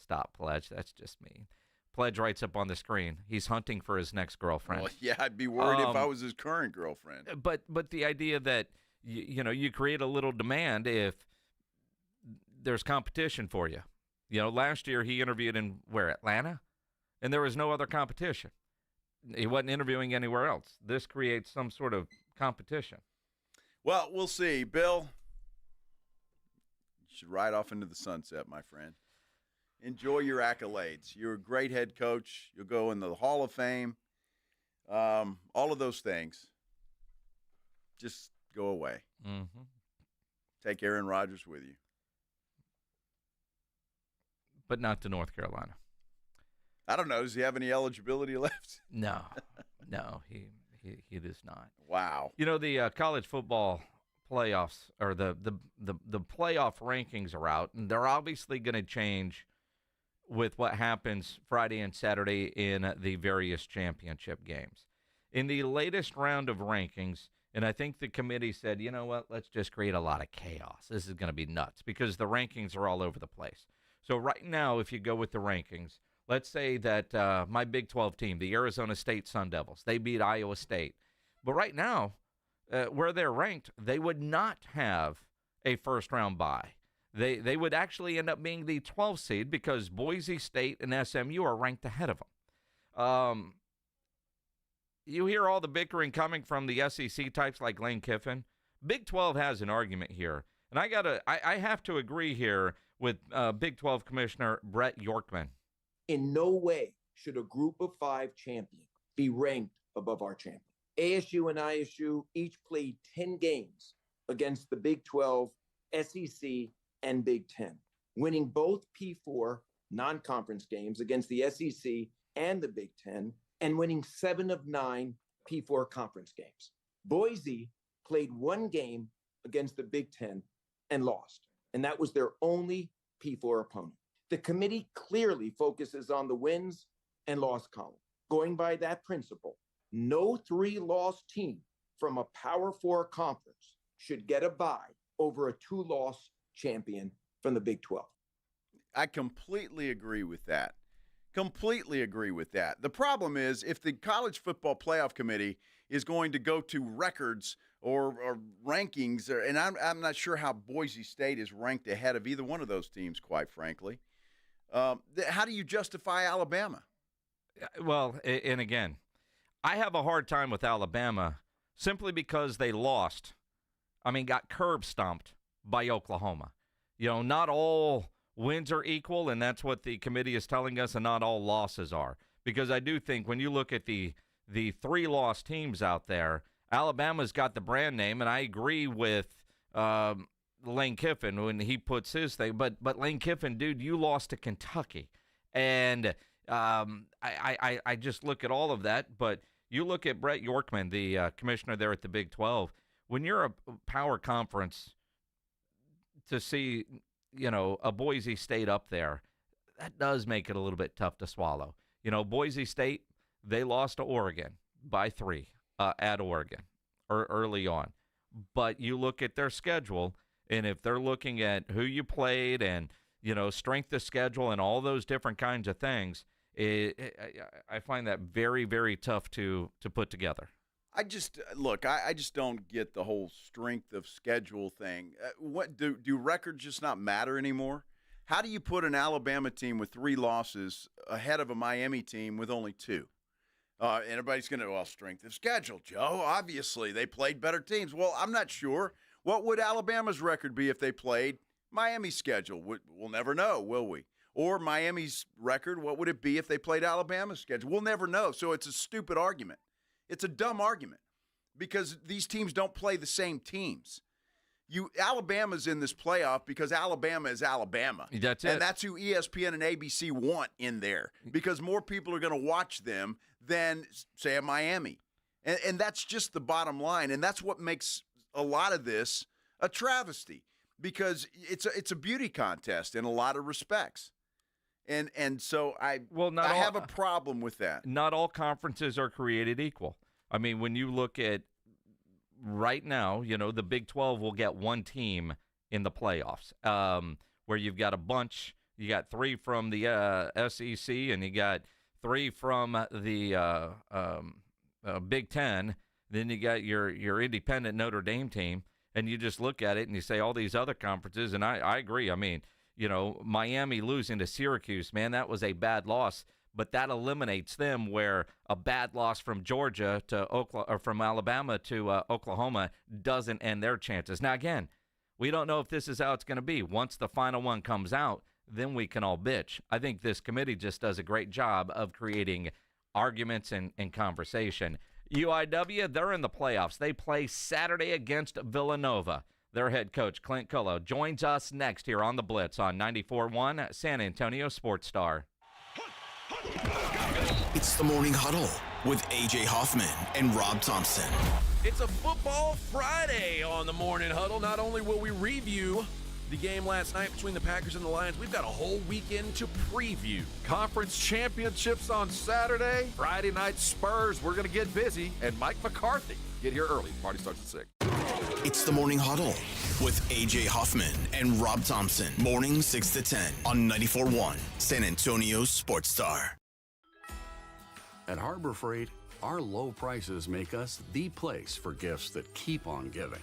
Stop, Pledge. That's just me. Pledge writes up on the screen. He's hunting for his next girlfriend. Well, yeah, I'd be worried if I was his current girlfriend. But the idea that, you create a little demand if there's competition for you. Last year he interviewed in Atlanta? And there was no other competition. He wasn't interviewing anywhere else. This creates some sort of competition. Well, we'll see. Bill, you should ride off into the sunset, my friend. Enjoy your accolades. You're a great head coach. You'll go in the Hall of Fame. All of those things. Just go away. Mm-hmm. Take Aaron Rodgers with you. But not to North Carolina. I don't know. Does he have any eligibility left? No, he does not. Wow. The college football playoffs or the playoff rankings are out, and they're obviously going to change with what happens Friday and Saturday in the various championship games. In the latest round of rankings, and I think the committee said, you know what, let's just create a lot of chaos. This is going to be nuts because the rankings are all over the place. So right now, if you go with the rankings, let's say that my Big 12 team, the Arizona State Sun Devils, they beat Iowa State. But right now, where they're ranked, they would not have a first-round bye. They would actually end up being the 12th seed because Boise State and SMU are ranked ahead of them. You hear all the bickering coming from the SEC types like Lane Kiffin. Big 12 has an argument here. And I have to agree here with Big 12 Commissioner Brett Yorkman. In no way should a group of 5 champion be ranked above our champion. ASU and ISU each played 10 games against the Big 12, SEC, and Big 10, winning both P4 non-conference games against the SEC and the Big 10, and winning 7 of 9 P4 conference games. Boise played 1 game against the Big 10 and lost, and that was their only P4 opponent. The committee clearly focuses on the wins and loss column. Going by that principle, no 3-loss team from a Power 4 conference should get a bye over a 2-loss champion from the Big 12. I completely agree with that. Completely agree with that. The problem is if the College Football Playoff Committee is going to go to records or rankings, and I'm not sure how Boise State is ranked ahead of either one of those teams, quite frankly. How do you justify Alabama? Well, and again, I have a hard time with Alabama simply because they lost. I mean, got curb stomped by Oklahoma. You know, not all wins are equal, and that's what the committee is telling us, and not all losses are. Because I do think when you look at the 3 lost teams out there, Alabama's got the brand name, and I agree with Lane Kiffin when he puts his thing. But Lane Kiffin, dude, you lost to Kentucky. And I just look at all of that. But you look at Brett Yorkman, the commissioner there at the Big 12. When you're a power conference, to see, you know, a Boise State up there, that does make it a little bit tough to swallow. You know, Boise State, they lost to Oregon by 3 at Oregon or early on. But you look at their schedule, and if they're looking at who you played and, you know, strength of schedule and all those different kinds of things, I find that very, very tough to put together. I just don't get the whole strength of schedule thing. What do records just not matter anymore? How do you put an Alabama team with 3 losses ahead of a Miami team with only 2? Everybody's going to, strength of schedule, Joe. Obviously, they played better teams. Well, I'm not sure. What would Alabama's record be if they played Miami's schedule? We'll never know, will we? Or Miami's record, what would it be if they played Alabama's schedule? We'll never know. So it's a stupid argument. It's a dumb argument because these teams don't play the same teams. Alabama's in this playoff because Alabama is Alabama. That's it. And that's who ESPN and ABC want in there because more people are going to watch them than, say, a Miami. And that's just the bottom line. And that's what makes a lot of this a travesty because it's a beauty contest in a lot of respects. And so I have a problem with that. Not all conferences are created equal. I mean, when you look at right now, you know, the Big 12 will get 1 team in the playoffs, where you've got a bunch. You got 3 from the SEC, and you got 3 from the Big 10. Then you got your independent Notre Dame team, and you just look at it and you say all these other conferences, and I agree. I mean, you know, Miami losing to Syracuse, man, that was a bad loss. But that eliminates them where a bad loss from Georgia to Oklahoma or from Alabama to Oklahoma doesn't end their chances. Now, again, we don't know if this is how it's going to be. Once the final one comes out, then we can all bitch. I think this committee just does a great job of creating arguments and conversation. UIW, they're in the playoffs. They play Saturday against Villanova. Their head coach, Clint Killough, joins us next here on The Blitz on 94.1 San Antonio Sports Star. It's the Morning Huddle with A.J. Hoffman and Rob Thompson. It's a football Friday on the Morning Huddle. Not only will we review the game last night between the Packers and the Lions, we've got a whole weekend to preview. Conference championships on Saturday. Friday night Spurs. We're going to get busy. And Mike McCarthy. Get here early. Party starts at 6. It's the Morning Huddle with A.J. Hoffman and Rob Thompson. Morning 6 to 10 on 94.1 San Antonio Sports Star. At Harbor Freight, our low prices make us the place for gifts that keep on giving.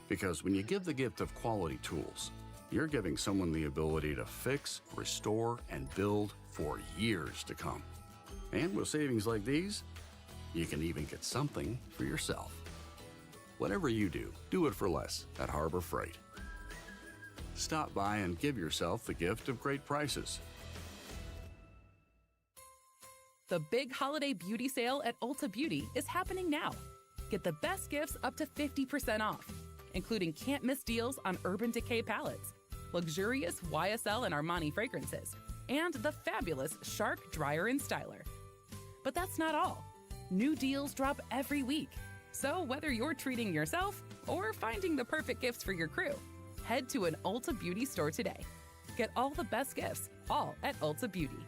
Because when you give the gift of quality tools, you're giving someone the ability to fix, restore, and build for years to come. And with savings like these, you can even get something for yourself. Whatever you do, do it for less at Harbor Freight. Stop by and give yourself the gift of great prices. The big holiday beauty sale at Ulta Beauty is happening now. Get the best gifts up to 50% off, including can't-miss deals on Urban Decay palettes, luxurious YSL and Armani fragrances, and the fabulous Shark Dryer and Styler. But that's not all. New deals drop every week. So whether you're treating yourself or finding the perfect gifts for your crew, head to an Ulta Beauty store today. Get all the best gifts, all at Ulta Beauty.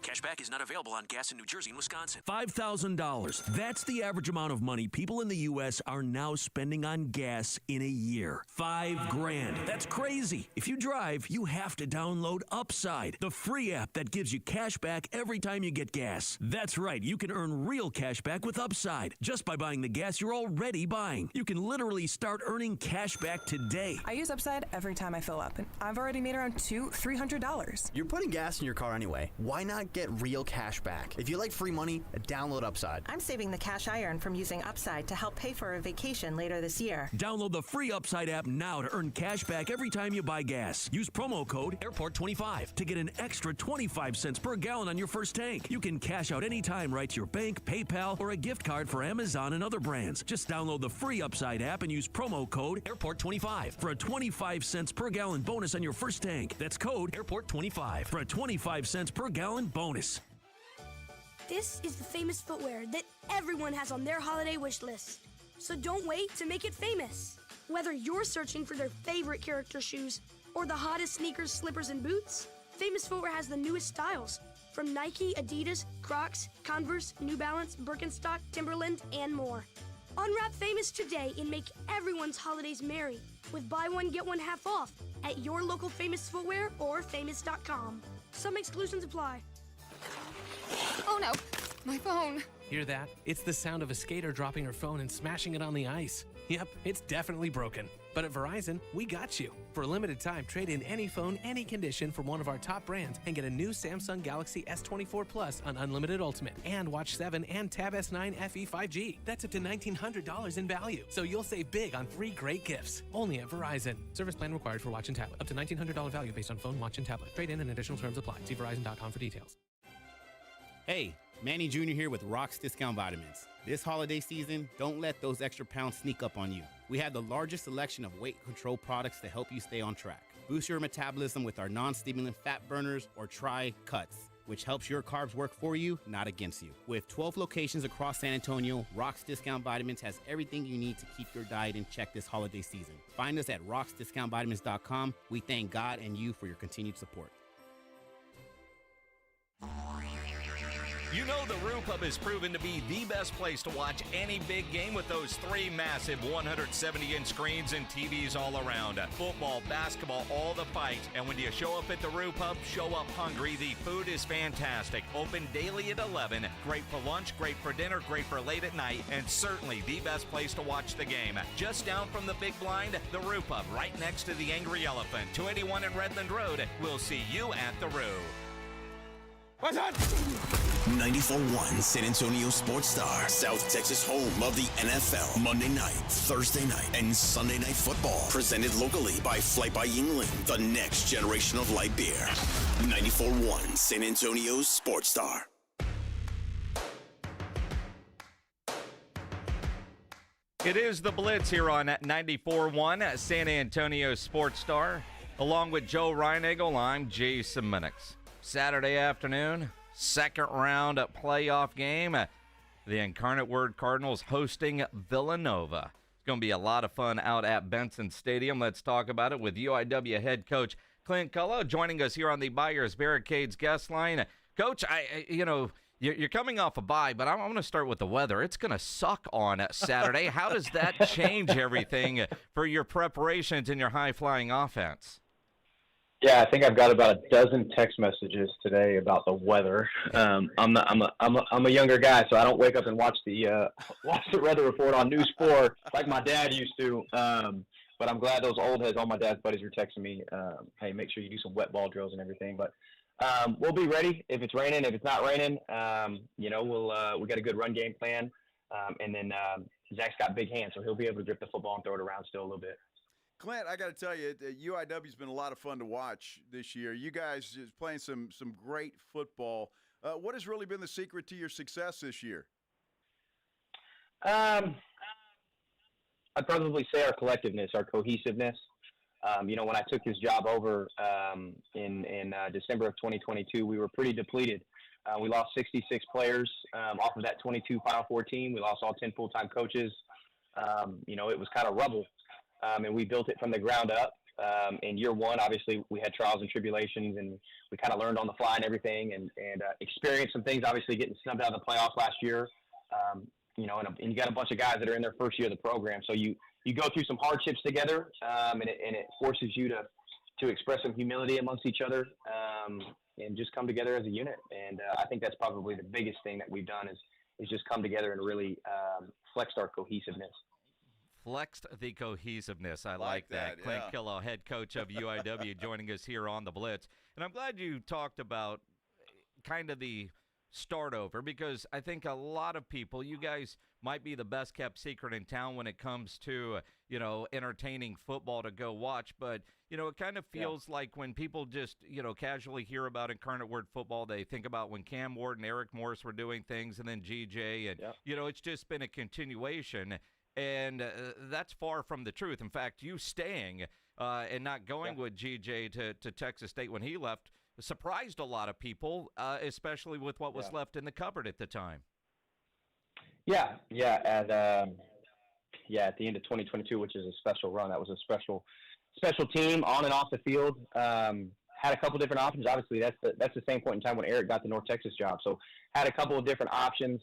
Cashback is not available on gas in New Jersey and Wisconsin. $5,000. That's the average amount of money people in the U.S. are now spending on gas in a year. $5,000. That's crazy. If you drive, you have to download Upside, the free app that gives you cash back every time you get gas. That's right. You can earn real cash back with Upside just by buying the gas you're already buying. You can literally start earning cash back today. I use Upside every time I fill up, and I've already made around $300. You're putting gas in your car anyway. Why not get real cash back? If you like free money, download Upside. I'm saving the cash I earn from using Upside to help pay for a vacation later this year. Download the free Upside app now to earn cash back every time you buy gas. Use promo code AIRPORT25 to get an extra 25 cents per gallon on your first tank. You can cash out anytime right to your bank, PayPal, or a gift card for Amazon and other brands. Just download the free Upside app and use promo code AIRPORT25 for a 25 cents per gallon bonus on your first tank. That's code AIRPORT25 for a 25 cents per gallon bonus. This is the famous footwear that everyone has on their holiday wish list. So don't wait to make it famous. Whether you're searching for their favorite character shoes or the hottest sneakers, slippers, and boots, Famous Footwear has the newest styles from Nike, Adidas, Crocs, Converse, New Balance, Birkenstock, Timberland, and more. Unwrap Famous today and make everyone's holidays merry with buy one, get one half off at your local Famous Footwear or famous.com. Some exclusions apply. Oh no, my phone. Hear that? It's the sound of a skater dropping her phone and smashing it on the ice. Yep, it's definitely broken. But at Verizon, we got you. For a limited time, trade in any phone, any condition from one of our top brands and get a new Samsung Galaxy S24 Plus on Unlimited Ultimate and Watch 7 and Tab S9 FE 5G. That's up to $1,900 in value. So you'll save big on 3 great gifts. Only at Verizon. Service plan required for watch and tablet. Up to $1,900 value based on phone, watch, and tablet. Trade in and additional terms apply. See Verizon.com for details. Hey, Manny Jr. here with Rock's Discount Vitamins. This holiday season, don't let those extra pounds sneak up on you. We have the largest selection of weight control products to help you stay on track. Boost your metabolism with our non-stimulant fat burners or try Cuts, which helps your carbs work for you, not against you. With 12 locations across San Antonio, Rock's Discount Vitamins has everything you need to keep your diet in check this holiday season. Find us at rocksdiscountvitamins.com. We thank God and you for your continued support. You know the Roo Pub has proven to be the best place to watch any big game with those 3 massive 170-inch screens and TVs all around. Football, basketball, all the fights. And when you show up at the Roo Pub, show up hungry. The food is fantastic. Open daily at 11. Great for lunch, great for dinner, great for late at night, and certainly the best place to watch the game. Just down from the big blind, the Roo Pub, right next to the Angry Elephant. 281 in Redland Road. We'll see you at the Roo. What's up? 94.1 San Antonio Sports Star, South Texas home of the NFL. Monday night, Thursday night, and Sunday night football. Presented locally by Flight by Yingling, the next generation of light beer. 94.1 San Antonio Sports Star. It is the Blitz here on 94.1 San Antonio Sports Star. Along with Joe Reinagel, I'm Jason Minix. Saturday afternoon, second round playoff game. The Incarnate Word Cardinals hosting Villanova. It's going to be a lot of fun out at Benson Stadium. Let's talk about it with UIW head coach Clint Killough joining us here on the Buyers Barricades guest line. Coach, you're coming off a bye, but I'm going to start with the weather. It's going to suck on Saturday. How does that change everything for your preparations and your high-flying offense? Yeah, I think I've got about a dozen text messages today about the weather. I'm a younger guy, so I don't wake up and watch the weather report on News 4 like my dad used to. But I'm glad those old heads, all my dad's buddies, are texting me, hey, make sure you do some wet ball drills and everything. But we'll be ready if it's raining. If it's not raining, we got a good run game plan. And then Zach's got big hands, so he'll be able to grip the football and throw it around still a little bit. Clint, I got to tell you, UIW's been a lot of fun to watch this year. You guys just playing some great football. What has really been the secret to your success this year? I'd probably say our collectiveness, our cohesiveness. When I took this job over in December of 2022, we were pretty depleted. We lost 66 players off of that 22 Final Four team. We lost all 10 full-time coaches. It was kind of rubble. And we built it from the ground up. In year one, obviously, we had trials and tribulations, and we kind of learned on the fly and everything, and experienced some things. Obviously, getting snubbed out of the playoffs last year, and you got a bunch of guys that are in their first year of the program, so you go through some hardships together, and it forces you to express some humility amongst each other, and just come together as a unit. And I think that's probably the biggest thing that we've done is just come together and really flexed our cohesiveness. Flexed the cohesiveness. I like that. Clint Killough, head coach of UIW, joining us here on the Blitz. And I'm glad you talked about kind of the start over, because I think a lot of people, you guys might be the best kept secret in town when it comes to, entertaining football to go watch. But, it kind of feels like when people just, casually hear about Incarnate Word football, they think about when Cam Ward and Eric Morris were doing things, and then GJ. And, it's just been a continuation. And that's far from the truth. In fact, you staying and not going with GJ to Texas State when he left surprised a lot of people, especially with what was left in the cupboard at the time. Yeah. At the end of 2022, which is a special run. That was a special team on and off the field. Had a couple different options. Obviously, that's the same point in time when Eric got the North Texas job. So had a couple of different options.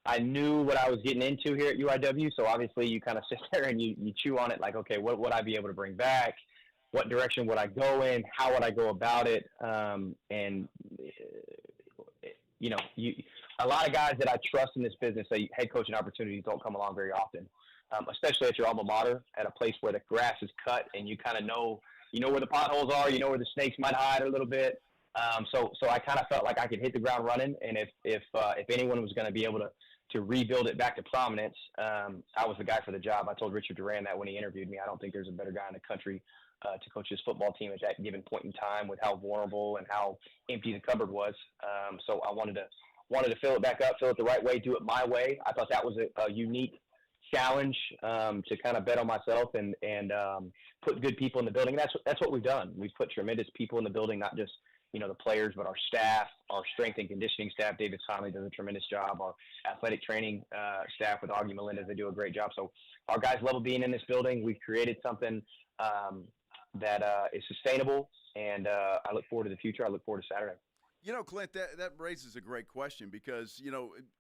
I knew what I was getting into here at UIW, so obviously you kind of sit there and you chew on it like, okay, what would I be able to bring back? What direction would I go in? How would I go about it? A lot of guys that I trust in this business, head coaching opportunities don't come along very often, especially at your alma mater, at a place where the grass is cut and you kind of know where the potholes are, where the snakes might hide a little bit. So I kind of felt like I could hit the ground running, and if anyone was going to be able to rebuild it back to prominence, I was the guy for the job. I told Richard Duran that when he interviewed me. I don't think there's a better guy in the country to coach this football team at that given point in time, with how vulnerable and how empty the cupboard was. So I wanted to fill it back up, fill it the right way, do it my way. I thought that was a unique challenge to kind of bet on myself and put good people in the building. And that's what we've done. We've put tremendous people in the building, not just the players, but our staff, our strength and conditioning staff. David Conley does a tremendous job. Our athletic training staff with Augie Melendez, they do a great job. So our guys love being in this building. We've created something that is sustainable, and I look forward to the future. I look forward to Saturday. Clint, that raises a great question because,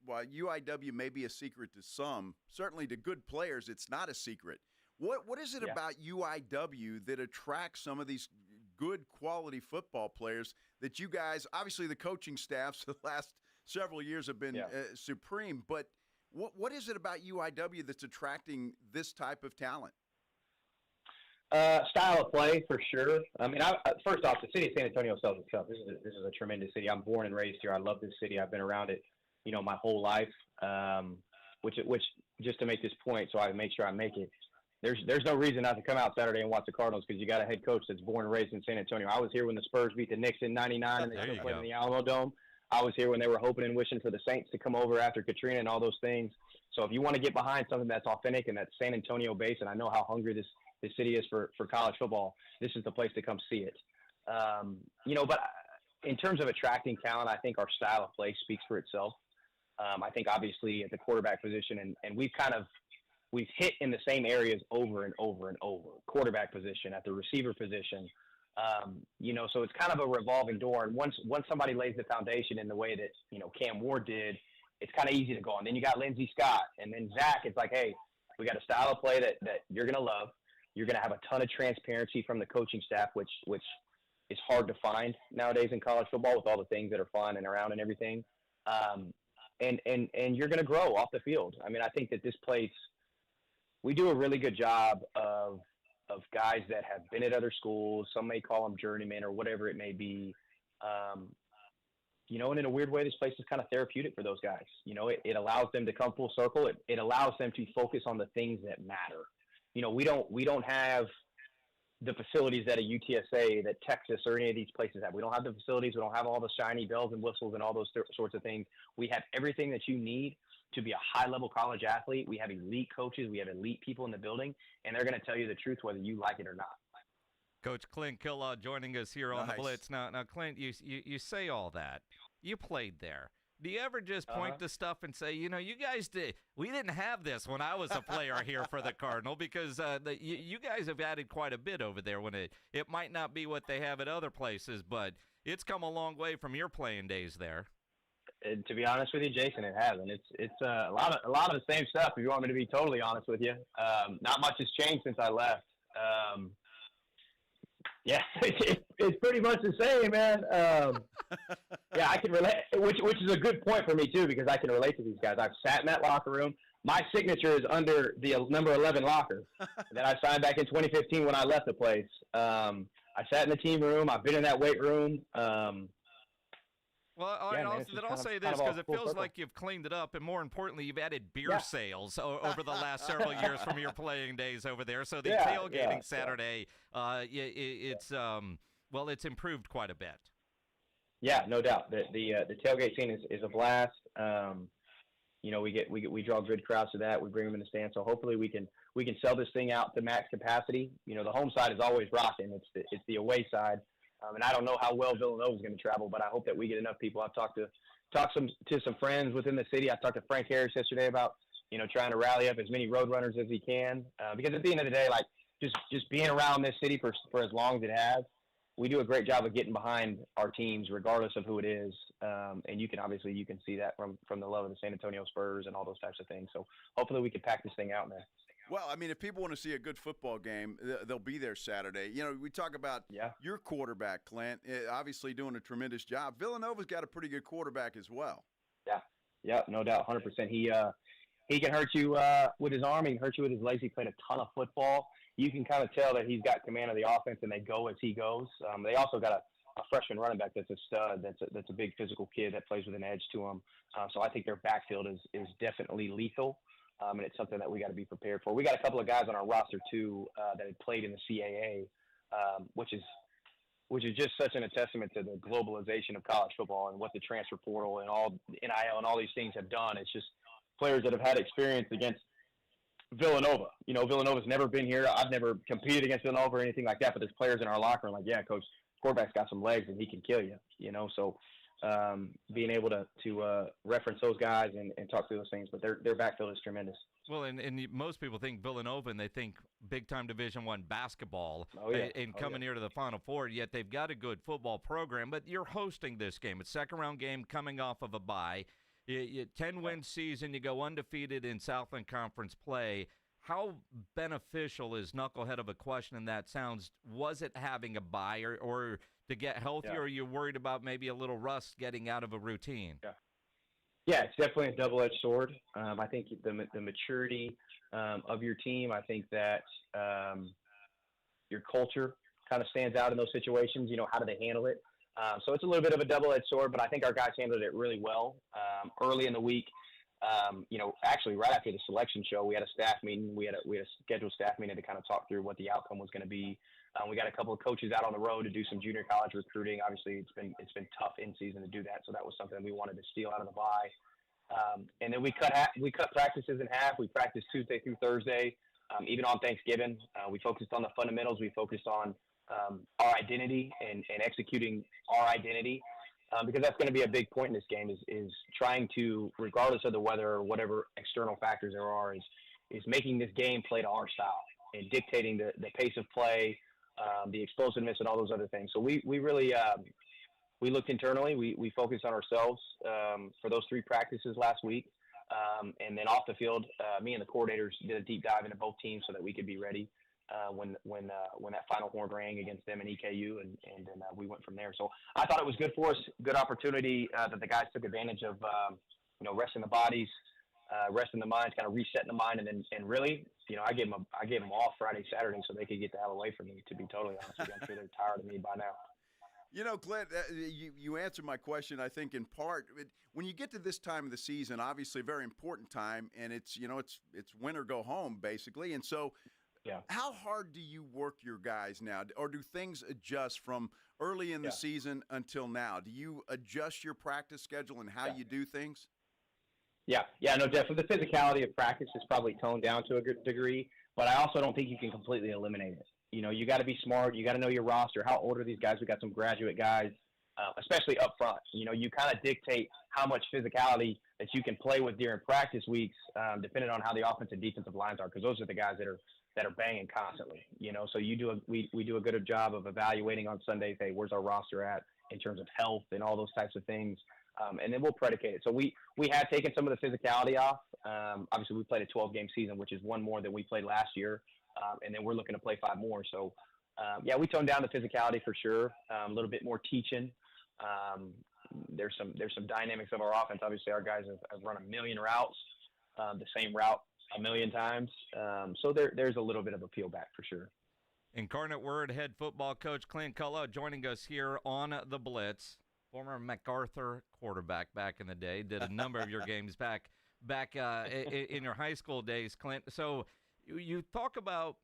while UIW may be a secret to some, certainly to good players, it's not a secret. What is it about UIW that attracts some of these good quality football players that you guys, obviously the coaching staffs the last several years have been supreme, but what is it about UIW that's attracting this type of talent? Style of play, for sure. I mean, first off, the city of San Antonio sells itself. This is a tremendous city. I'm born and raised here. I love this city. I've been around it, my whole life. Which just to make this point, so I make sure I make it. There's no reason not to come out Saturday and watch the Cardinals because you got a head coach that's born and raised in San Antonio. I was here when the Spurs beat the Knicks in '99 and they still played in the Alamo Dome. I was here when they were hoping and wishing for the Saints to come over after Katrina and all those things. So if you want to get behind something that's authentic and that's San Antonio based, and I know how hungry this city is for college football, this is the place to come see it. But in terms of attracting talent, I think our style of play speaks for itself. I think obviously at the quarterback position, and we've hit in the same areas over and over and over. Quarterback position, at the receiver position, so it's kind of a revolving door. And once somebody lays the foundation in the way that, Cam Ward did, it's kind of easy to go on. Then you got Lindsey Scott, and then Zach. It's like, hey, we got a style of play that you're going to love. You're going to have a ton of transparency from the coaching staff, which is hard to find nowadays in college football with all the things that are fun and around and everything. And you're going to grow off the field. I mean, I think that this place, we do a really good job of guys that have been at other schools. Some may call them journeymen or whatever it may be. And in a weird way, this place is kind of therapeutic for those guys. It allows them to come full circle. It allows them to focus on the things that matter. We don't have the facilities that a UTSA, that Texas, or any of these places have. We don't have the facilities. We don't have all the shiny bells and whistles and all those sorts of things. We have everything that you need to be a high-level college athlete. We have elite coaches. We have elite people in the building, and they're going to tell you the truth whether you like it or not. Coach Clint Killough joining us here on the Blitz. Now, Clint, you say all that. You played there. Do you ever just point to stuff and say, you guys we didn't have this when I was a player here for the Cardinal, because you guys have added quite a bit over there when it might not be what they have at other places, but it's come a long way from your playing days there. To be honest with you, Jason, it hasn't. It's a lot of the same stuff, if you want me to be totally honest with you. Not much has changed since I left. Yeah, it's pretty much the same, man. Yeah, I can relate, which is a good point for me, too, because I can relate to these guys. I've sat in that locker room. My signature is under the number 11 locker that I signed back in 2015 when I left the place. I sat in the team room. I've been in that weight room. Well, I'll say this, because it feels like you've cleaned it up, and more importantly, you've added beer sales over the last several years from your playing days over there. So the tailgating Saturday, it's improved quite a bit. Yeah, no doubt. The tailgate scene is a blast. We draw good crowds to that. We bring them in the stand. So hopefully we can sell this thing out to max capacity. The home side is always rocking. It's the away side. And I don't know how well Villanova is going to travel, but I hope that we get enough people. I've talked to some friends within the city. I talked to Frank Harris yesterday about, trying to rally up as many road runners as he can. Because at the end of the day, like just being around this city for as long as it has, we do a great job of getting behind our teams, regardless of who it is. And you can see that from the love of the San Antonio Spurs and all those types of things. So hopefully we can pack this thing out, man. Well, I mean, if people want to see a good football game, they'll be there Saturday. We talk about your quarterback, Clint, obviously doing a tremendous job. Villanova's got a pretty good quarterback as well. Yeah, no doubt, 100%. He can hurt you with his arm. He can hurt you with his legs. He played a ton of football. You can kind of tell that he's got command of the offense, and they go as he goes. They also got a freshman running back that's a stud. That's a big physical kid that plays with an edge to him. So I think their backfield is definitely lethal. And it's something that we got to be prepared for. We got a couple of guys on our roster too that had played in the CAA, which is just such a testament to the globalization of college football and what the transfer portal and all NIL and all these things have done. It's just players that have had experience against Villanova. Villanova's never been here. I've never competed against Villanova or anything like that. But there's players in our locker room like, yeah, coach, quarterback's got some legs and he can kill you. So. Being able to reference those guys and talk through those things, but their backfield is tremendous. Well, and most people think Villanova and they think big-time Division I basketball and coming here to the Final Four, yet they've got a good football program, but you're hosting this game. It's second-round game coming off of a bye. 10-win season, you go undefeated in Southland Conference play. How beneficial is knucklehead of a question in that sounds? Was it having a bye or to get healthier, or are you worried about maybe a little rust getting out of a routine? Yeah, it's definitely a double-edged sword. I think the maturity of your team, I think that your culture kind of stands out in those situations. How do they handle it? So it's a little bit of a double-edged sword, but I think our guys handled it really well. Early in the week, actually right after the selection show, we had a staff meeting. We had a scheduled staff meeting to kind of talk through what the outcome was going to be. We got a couple of coaches out on the road to do some junior college recruiting. Obviously, it's been tough in season to do that, so that was something we wanted to steal out of the bye. And then we cut practices in half. We practiced Tuesday through Thursday. Even on Thanksgiving, we focused on the fundamentals. We focused on our identity and executing our identity. Because that's going to be a big point in this game is trying to, regardless of the weather or whatever external factors there are, is making this game play to our style and dictating the pace of play, the explosiveness, and all those other things. So we really we looked internally. We focused on ourselves for those 3 practices last week. And then off the field, me and the coordinators did a deep dive into both teams so that we could be ready when that final horn rang against them in EKU, and then we went from there. So I thought it was good for us, good opportunity that the guys took advantage of, resting the bodies, resting the minds, kind of resetting the mind, and really, I gave them off Friday, Saturday, so they could get the hell away from me. To be totally honest with you, I'm sure they're tired of me by now. Clint, you answered my question, I think, in part. When you get to this time of the season, obviously a very important time, and it's win or go home, basically. And so how hard do you work your guys now? Or do things adjust from early in the season until now? Do you adjust your practice schedule and how you do things? Yeah, no, definitely. The physicality of practice is probably toned down to a good degree, but I also don't think you can completely eliminate it. You got to be smart. You got to know your roster. How old are these guys? We got some graduate guys especially up front. You kind of dictate how much physicality that you can play with during practice weeks, depending on how the offensive and defensive lines are, because those are the guys that are banging constantly. So we do a good job of evaluating on Sundays. Hey, where's our roster at in terms of health and all those types of things, and then we'll predicate it. So we have taken some of the physicality off. Obviously, we played a 12-game season, which is one more than we played last year, and then we're looking to play 5 more. So we toned down the physicality for sure. A little bit more teaching. There's some dynamics of our offense. Obviously, our guys have run a million routes, the same route a million times. So there's a little bit of a peel back for sure. Incarnate Word head football coach Clint Killough joining us here on the Blitz. Former MacArthur quarterback back in the day. Did a number of your games back in your high school days, Clint. So you talk about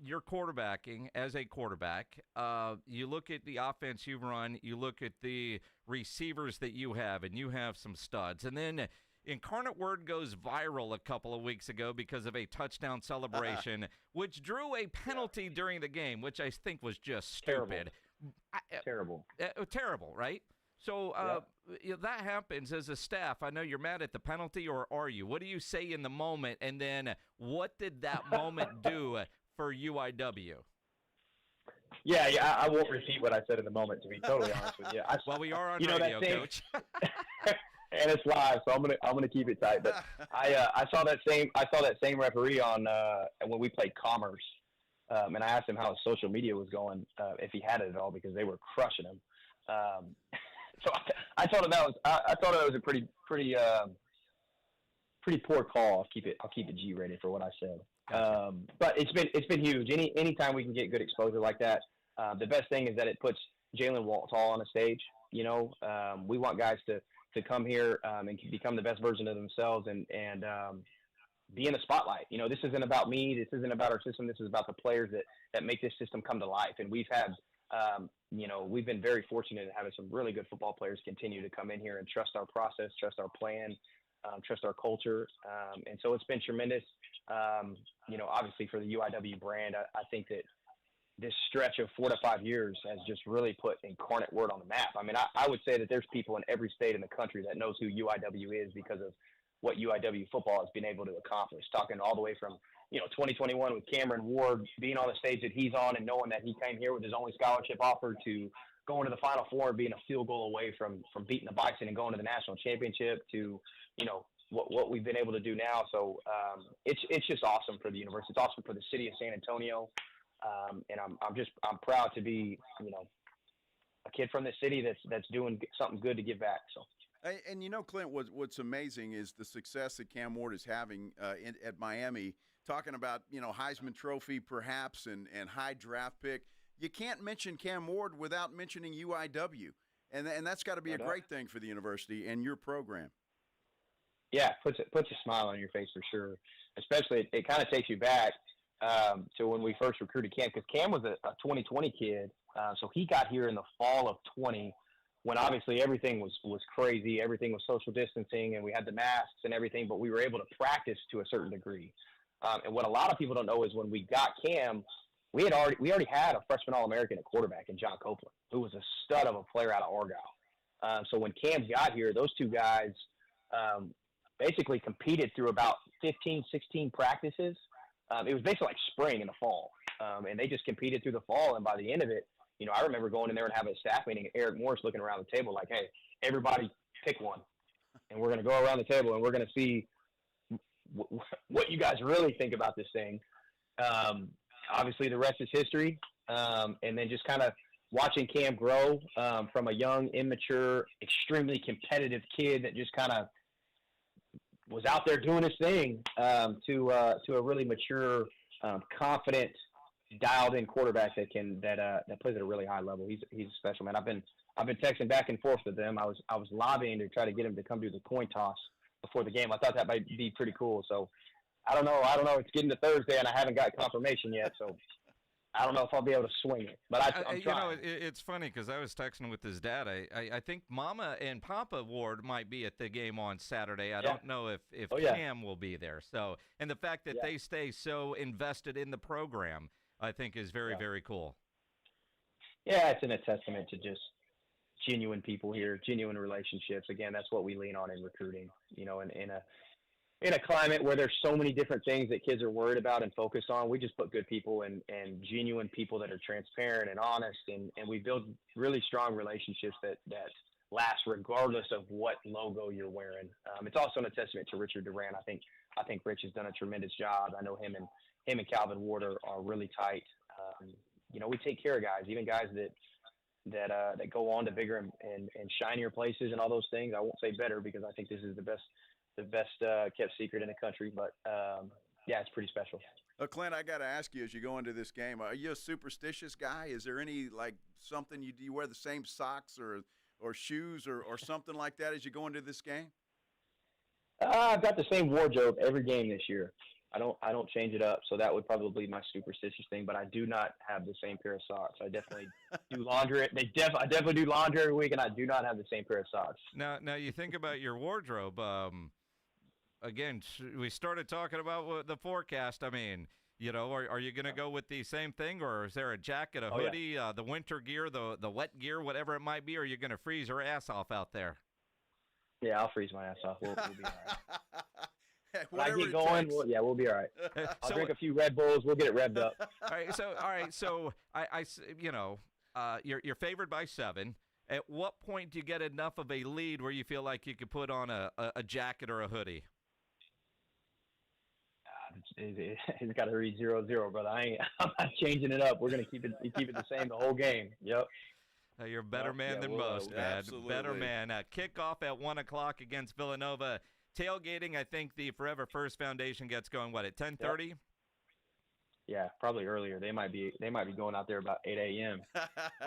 your quarterbacking as a quarterback. You look at the offense you run. You look at the receivers that you have, and you have some studs. And then Incarnate Word goes viral a couple of weeks ago because of a touchdown celebration, which drew a penalty during the game, which I think was just stupid. Terrible. Terrible, right? So that happens as a staff. I know you're mad at the penalty, or are you? What do you say in the moment, and then what did that moment do for UIW? Yeah, I won't repeat what I said in the moment, to be totally honest with you. Well, we are on radio, Coach. And it's live, so I'm gonna keep it tight. But I saw that same referee on when we played Commerce, and I asked him how his social media was going, if he had it at all, because they were crushing him. So I told him I thought it was a pretty poor call. I'll keep it G-rated for what I said. But it's been huge. Anytime we can get good exposure like that, the best thing is that it puts Jalen Waltall on a stage. We want guys to come here and become the best version of themselves and be in the spotlight. This isn't about me. This isn't about our system. This is about the players that make this system come to life. And we've had, we've been very fortunate in having some really good football players continue to come in here and trust our process, trust our plan, trust our culture. And so it's been tremendous. Obviously for the UIW brand, I think that this stretch of 4 to 5 years has just really put Incarnate Word on the map. I mean, I would say that there's people in every state in the country that knows who UIW is because of what UIW football has been able to accomplish. Talking all the way from, 2021 with Cameron Ward being on the stage that he's on and knowing that he came here with his only scholarship offer, to going to the Final Four and being a field goal away from beating the Bison and going to the national championship, to, what we've been able to do now. So it's just awesome for the university. It's awesome for the city of San Antonio. And I'm proud to be, a kid from the city that's doing something good to give back. So. And Clint, what's amazing is the success that Cam Ward is having at Miami. Talking about Heisman Trophy perhaps and high draft pick. You can't mention Cam Ward without mentioning UIW, and that's got to be a great thing for the university and your program. Yeah, puts a smile on your face for sure. Especially it kind of takes you back to when we first recruited Cam, because Cam was a 2020 kid, so he got here in the fall of 20, when obviously everything was crazy, everything was social distancing, and we had the masks and everything, but we were able to practice to a certain degree. And what a lot of people don't know is when we got Cam, we already had a freshman All-American at quarterback in John Copeland, who was a stud of a player out of Argyle. So when Cam got here, those two guys basically competed through about 15, 16 practices. It was basically like spring in the fall, and they just competed through the fall. And by the end of it, I remember going in there and having a staff meeting, and Eric Morris looking around the table like, hey, everybody pick one, and we're going to go around the table, and we're going to see what you guys really think about this thing. Obviously, the rest is history, and then just kind of watching Cam grow from a young, immature, extremely competitive kid that just kind of was out there doing his thing to a really mature, confident, dialed-in quarterback that plays at a really high level. He's a special man. I've been texting back and forth with them. I was lobbying to try to get him to come do the coin toss before the game. I thought that might be pretty cool. So I don't know. It's getting to Thursday, and I haven't got confirmation yet. So I don't know if I'll be able to swing it. But I'm trying. It's funny because I was texting with his dad. I think Mama and Papa Ward might be at the game on Saturday. I don't know if Cam will be there. So, and the fact that they stay so invested in the program, I think is very, very cool. Yeah, it's a testament to just genuine people here, genuine relationships. Again, that's what we lean on in recruiting, in a climate where there's so many different things that kids are worried about and focused on. We just put good people and genuine people that are transparent and honest. And we build really strong relationships that last regardless of what logo you're wearing. It's also a testament to Richard Durant. I think Rich has done a tremendous job. I know him and Calvin Ward are really tight. We take care of guys, even guys that go on to bigger and shinier places and all those things. I won't say better because I think this is the best kept secret in the country. But it's pretty special. Clint, I got to ask you as you go into this game, are you a superstitious guy? Is there any something do you wear the same socks or shoes or something like that as you go into this game? I've got the same wardrobe every game this year. I don't change it up, so that would probably be my superstitious thing. But I do not have the same pair of socks. I definitely do laundry. I definitely do laundry every week, and I do not have the same pair of socks. Now you think about your wardrobe. Again, we started talking about the forecast. I mean, are you going to go with the same thing, or is there a jacket, a hoodie, the winter gear, the wet gear, whatever it might be, or are you going to freeze your ass off out there? Yeah, I'll freeze my ass off. We'll be all right. When I Whatever get it going, takes. we'll be all right. I'll drink a few Red Bulls. We'll get it revved up. All right. So you're favored by 7. At what point do you get enough of a lead where you feel like you could put on a jacket or a hoodie? It's got to read 0-0, brother. I'm not changing it up. We're gonna keep it the same the whole game. Yep. You're a better man than most, man. Absolutely. Better man. Kickoff at 1:00 against Villanova. Tailgating, I think the Forever First Foundation gets going, at 10:30? Yep. Yeah, probably earlier. They might be going out there about 8 a.m.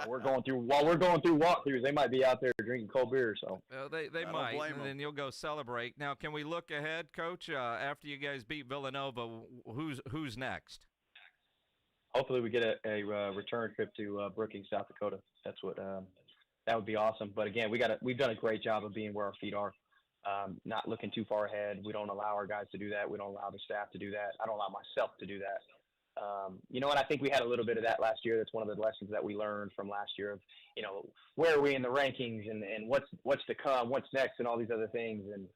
While we're going through walkthroughs, they might be out there drinking cold beer. So they might, and then you'll go celebrate. Now, can we look ahead, Coach? After you guys beat Villanova, who's next? Hopefully, we get a return trip to Brookings, South Dakota. That's what that would be awesome. But again, we've done a great job of being where our feet are. Not looking too far ahead. We don't allow our guys to do that. We don't allow the staff to do that. I don't allow myself to do that. And I think we had a little bit of that last year. That's one of the lessons that we learned from last year of, where are we in the rankings and what's to come, what's next, and all these other things. And,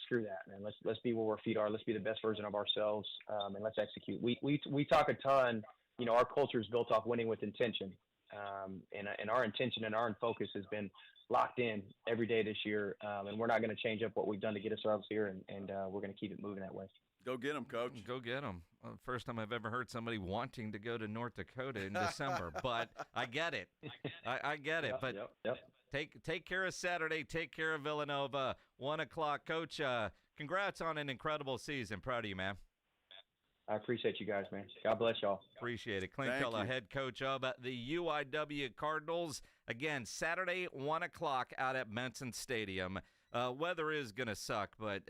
screw that, man. Let's be where our feet are. Let's be the best version of ourselves, and let's execute. We talk a ton. Our culture is built off winning with intention, and our intention and our focus has been locked in every day this year, and we're not going to change up what we've done to get ourselves here, and we're going to keep it moving that way. Go get them, Coach. Go get them. First time I've ever heard somebody wanting to go to North Dakota in December, but I get it. I get it. Yep. Take care of Saturday. Take care of Villanova. 1:00, Coach. Congrats on an incredible season. Proud of you, man. I appreciate you guys, man. God bless y'all. Appreciate it. Clint Killough, head coach of the UIW Cardinals. Again, Saturday, 1:00 out at Benson Stadium. Weather is going to suck, but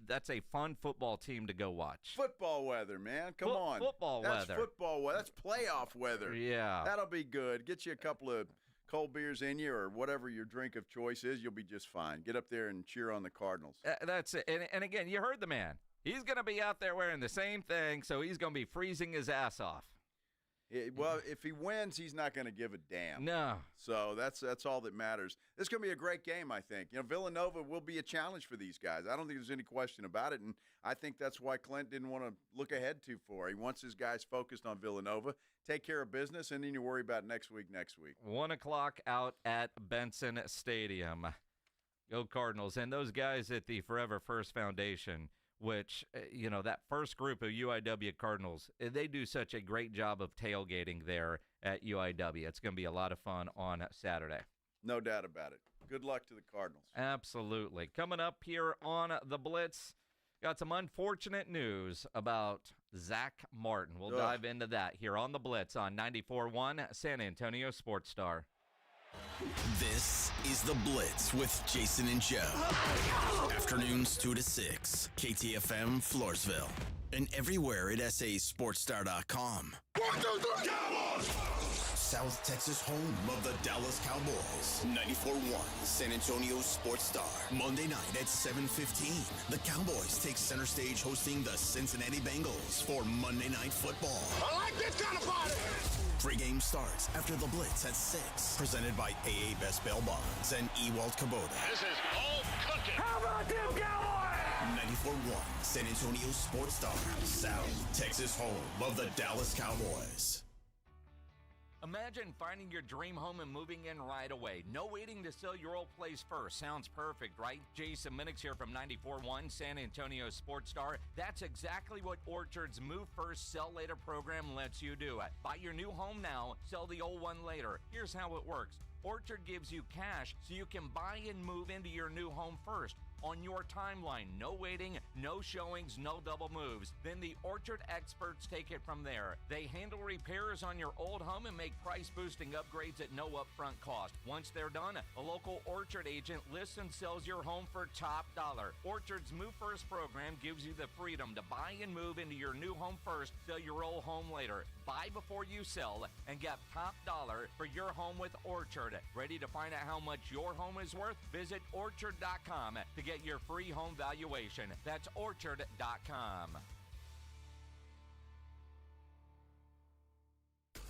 that's a fun football team to go watch. Football weather, man. Come on. Football weather. That's football weather. That's playoff weather. Yeah. That'll be good. Get you a couple of cold beers in you or whatever your drink of choice is. You'll be just fine. Get up there and cheer on the Cardinals. That's it. And again, you heard the man. He's going to be out there wearing the same thing, so he's going to be freezing his ass off. Well, if he wins, he's not going to give a damn. No. So that's all that matters. This is going to be a great game, I think. Villanova will be a challenge for these guys. I don't think there's any question about it, and I think that's why Clint didn't want to look ahead too far. He wants his guys focused on Villanova, take care of business, and then you worry about next week. 1:00 out at Benson Stadium. Go Cardinals. And those guys at the Forever First Foundation, which, that first group of UIW Cardinals, they do such a great job of tailgating there at UIW. It's going to be a lot of fun on Saturday. No doubt about it. Good luck to the Cardinals. Absolutely. Coming up here on the Blitz, got some unfortunate news about Zack Martin. We'll dive into that here on the Blitz on 94.1 San Antonio Sports Star. This is The Blitz with Jason and Joe. Afternoons 2 to 6, KTFM Floresville. And everywhere at sasportstar.com. 1, 2, 3, Cowboys! South Texas home of the Dallas Cowboys. Cowboys. 94.1 San Antonio Sports Star. Monday night at 7:15. The Cowboys take center stage hosting the Cincinnati Bengals for Monday Night Football. I like this kind of party! Pre-game starts after the Blitz at 6. Presented by AA Best Bail Bonds and Ewald Kubota. This is all cooking. How about them Cowboys? 94.1 San Antonio Sports Star. South Texas home of the Dallas Cowboys. Imagine finding your dream home and moving in right away. No waiting to sell your old place first. Sounds perfect, right? Jason Minix here from 94.1 San Antonio Sports Star. That's exactly what Orchard's Move First, Sell Later program lets you do. Buy your new home now, sell the old one later. Here's how it works. Orchard gives you cash so you can buy and move into your new home first. On your timeline, no waiting, no showings, no double moves. Then the Orchard experts take it from there. They handle repairs on your old home and make price-boosting upgrades at no upfront cost. Once they're done, a local Orchard agent lists and sells your home for top dollar. Orchard's Move First program gives you the freedom to buy and move into your new home first, sell your old home later. Buy before you sell and get top dollar for your home with Orchard. Ready to find out how much your home is worth? Visit Orchard.com to get your free home valuation. That's Orchard.com.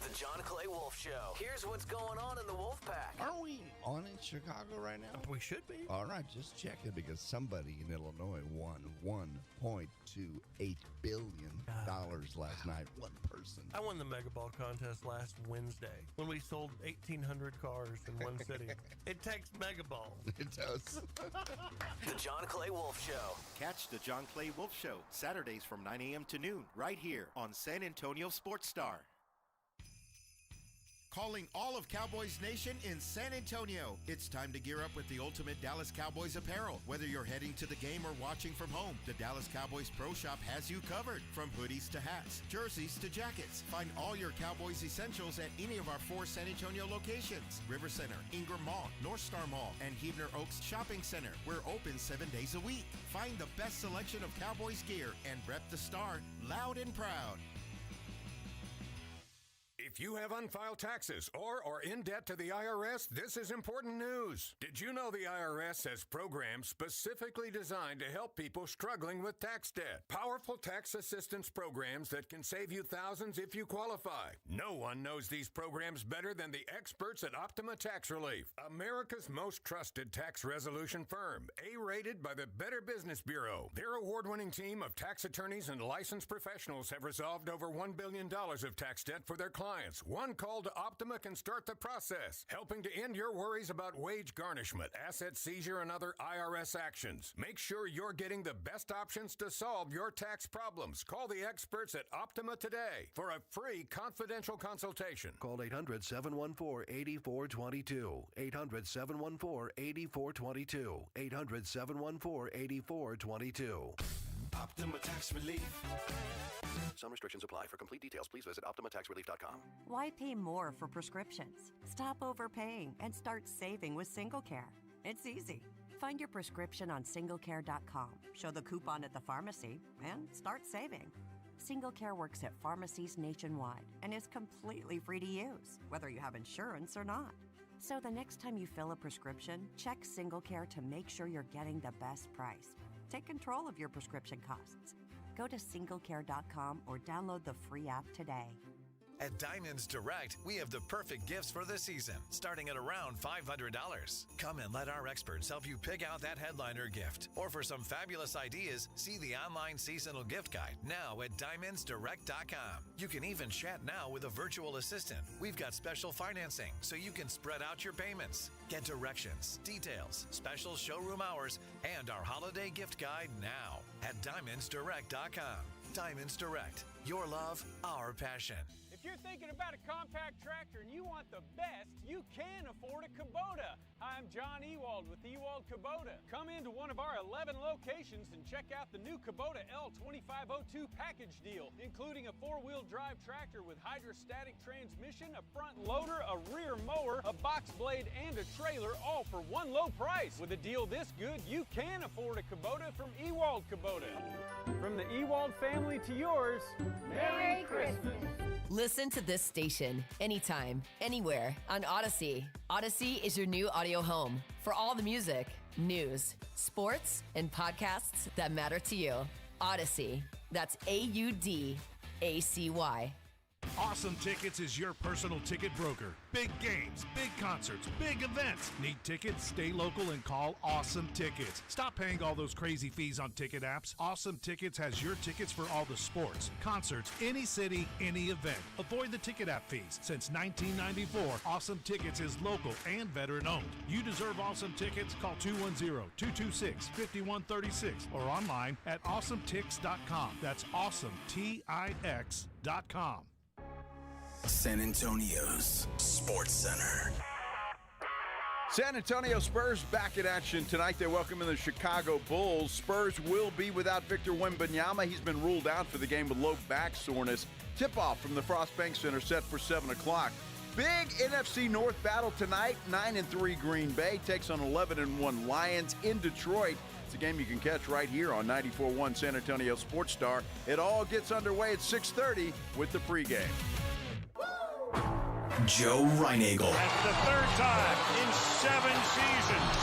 The John Clay Wolf Show. Here's what's going on in the Wolf Pack. Are we on in Chicago right now? We should be. All right, just checking because somebody in Illinois won $1.28 billion last night. One person. I won the Mega Ball contest last Wednesday when we sold 1,800 cars in one city. It takes Mega Ball. It does. The John Clay Wolf Show. Catch the John Clay Wolf Show Saturdays from 9 a.m. to noon right here on San Antonio Sports Star. Calling all of Cowboys Nation in San Antonio. It's time to gear up with the ultimate Dallas Cowboys apparel. Whether you're heading to the game or watching from home, the Dallas Cowboys Pro Shop has you covered. From hoodies to hats, jerseys to jackets. Find all your Cowboys essentials at any of our 4 San Antonio locations. River Center, Ingram Mall, North Star Mall, and Huebner Oaks Shopping Center. We're open 7 days a week. Find the best selection of Cowboys gear and rep the Star loud and proud. If you have unfiled taxes or are in debt to the IRS, this is important news. Did you know the IRS has programs specifically designed to help people struggling with tax debt? Powerful tax assistance programs that can save you thousands if you qualify. No one knows these programs better than the experts at Optima Tax Relief, America's most trusted tax resolution firm, A-rated by the Better Business Bureau. Their award-winning team of tax attorneys and licensed professionals have resolved over $1 billion of tax debt for their clients. One call to Optima can start the process, helping to end your worries about wage garnishment, asset seizure, and other IRS actions. Make sure you're getting the best options to solve your tax problems. Call the experts at Optima today for a free confidential consultation. Call 800-714-8422. 800-714-8422. 800-714-8422. Optima Tax Relief. Some restrictions apply. For complete details, please visit OptimaTaxRelief.com. Why pay more for prescriptions? Stop overpaying and start saving with SingleCare. It's easy. Find your prescription on SingleCare.com. Show the coupon at the pharmacy and start saving. SingleCare works at pharmacies nationwide and is completely free to use, whether you have insurance or not. So the next time you fill a prescription, check SingleCare to make sure you're getting the best price. Take control of your prescription costs. Go to SingleCare.com or download the free app today. At Diamonds Direct, we have the perfect gifts for the season, starting at around $500. Come and let our experts help you pick out that headliner gift. Or for some fabulous ideas, see the online seasonal gift guide now at DiamondsDirect.com. You can even chat now with a virtual assistant. We've got special financing, so you can spread out your payments. Get directions, details, special showroom hours, and our holiday gift guide now at DiamondsDirect.com. Diamonds Direct. Your love, our passion. If you're thinking about a compact tractor and you want the best, you can afford a Kubota. Hi, I'm John Ewald with Ewald Kubota. Come into one of our 11 locations and check out the new Kubota L2502 package deal, including a 4-wheel drive tractor with hydrostatic transmission, a front loader, a rear mower, a box blade, and a trailer, all for one low price. With a deal this good, you can afford a Kubota from Ewald Kubota. From the Ewald family to yours, Merry Christmas. Listen to this station anytime, anywhere on Odyssey. Odyssey is your new audio home for all the music, news, sports, and podcasts that matter to you. Odyssey. That's AUDACY. Awesome Tickets is your personal ticket broker. Big games, big concerts, big events. Need tickets? Stay local and call Awesome Tickets. Stop paying all those crazy fees on ticket apps. Awesome Tickets has your tickets for all the sports, concerts, any city, any event. Avoid the ticket app fees. Since 1994, Awesome Tickets is local and veteran owned. You deserve Awesome Tickets. Call 210-226-5136 or online at awesometix.com. That's awesometix.com. San Antonio's Sports Center. San Antonio Spurs back in action tonight. They welcome in the Chicago Bulls. Spurs will be without Victor Wembanyama. He's been ruled out for the game with low back soreness. Tip-off from the Frost Bank Center set for 7 o'clock. Big NFC North battle tonight. 9-3 Green Bay takes on 11-1 Lions in Detroit. It's a game you can catch right here on 94.1 San Antonio Sports Star. It all gets underway at 6:30 with the pregame. Joe Reinagel. That's the third time in 7 seasons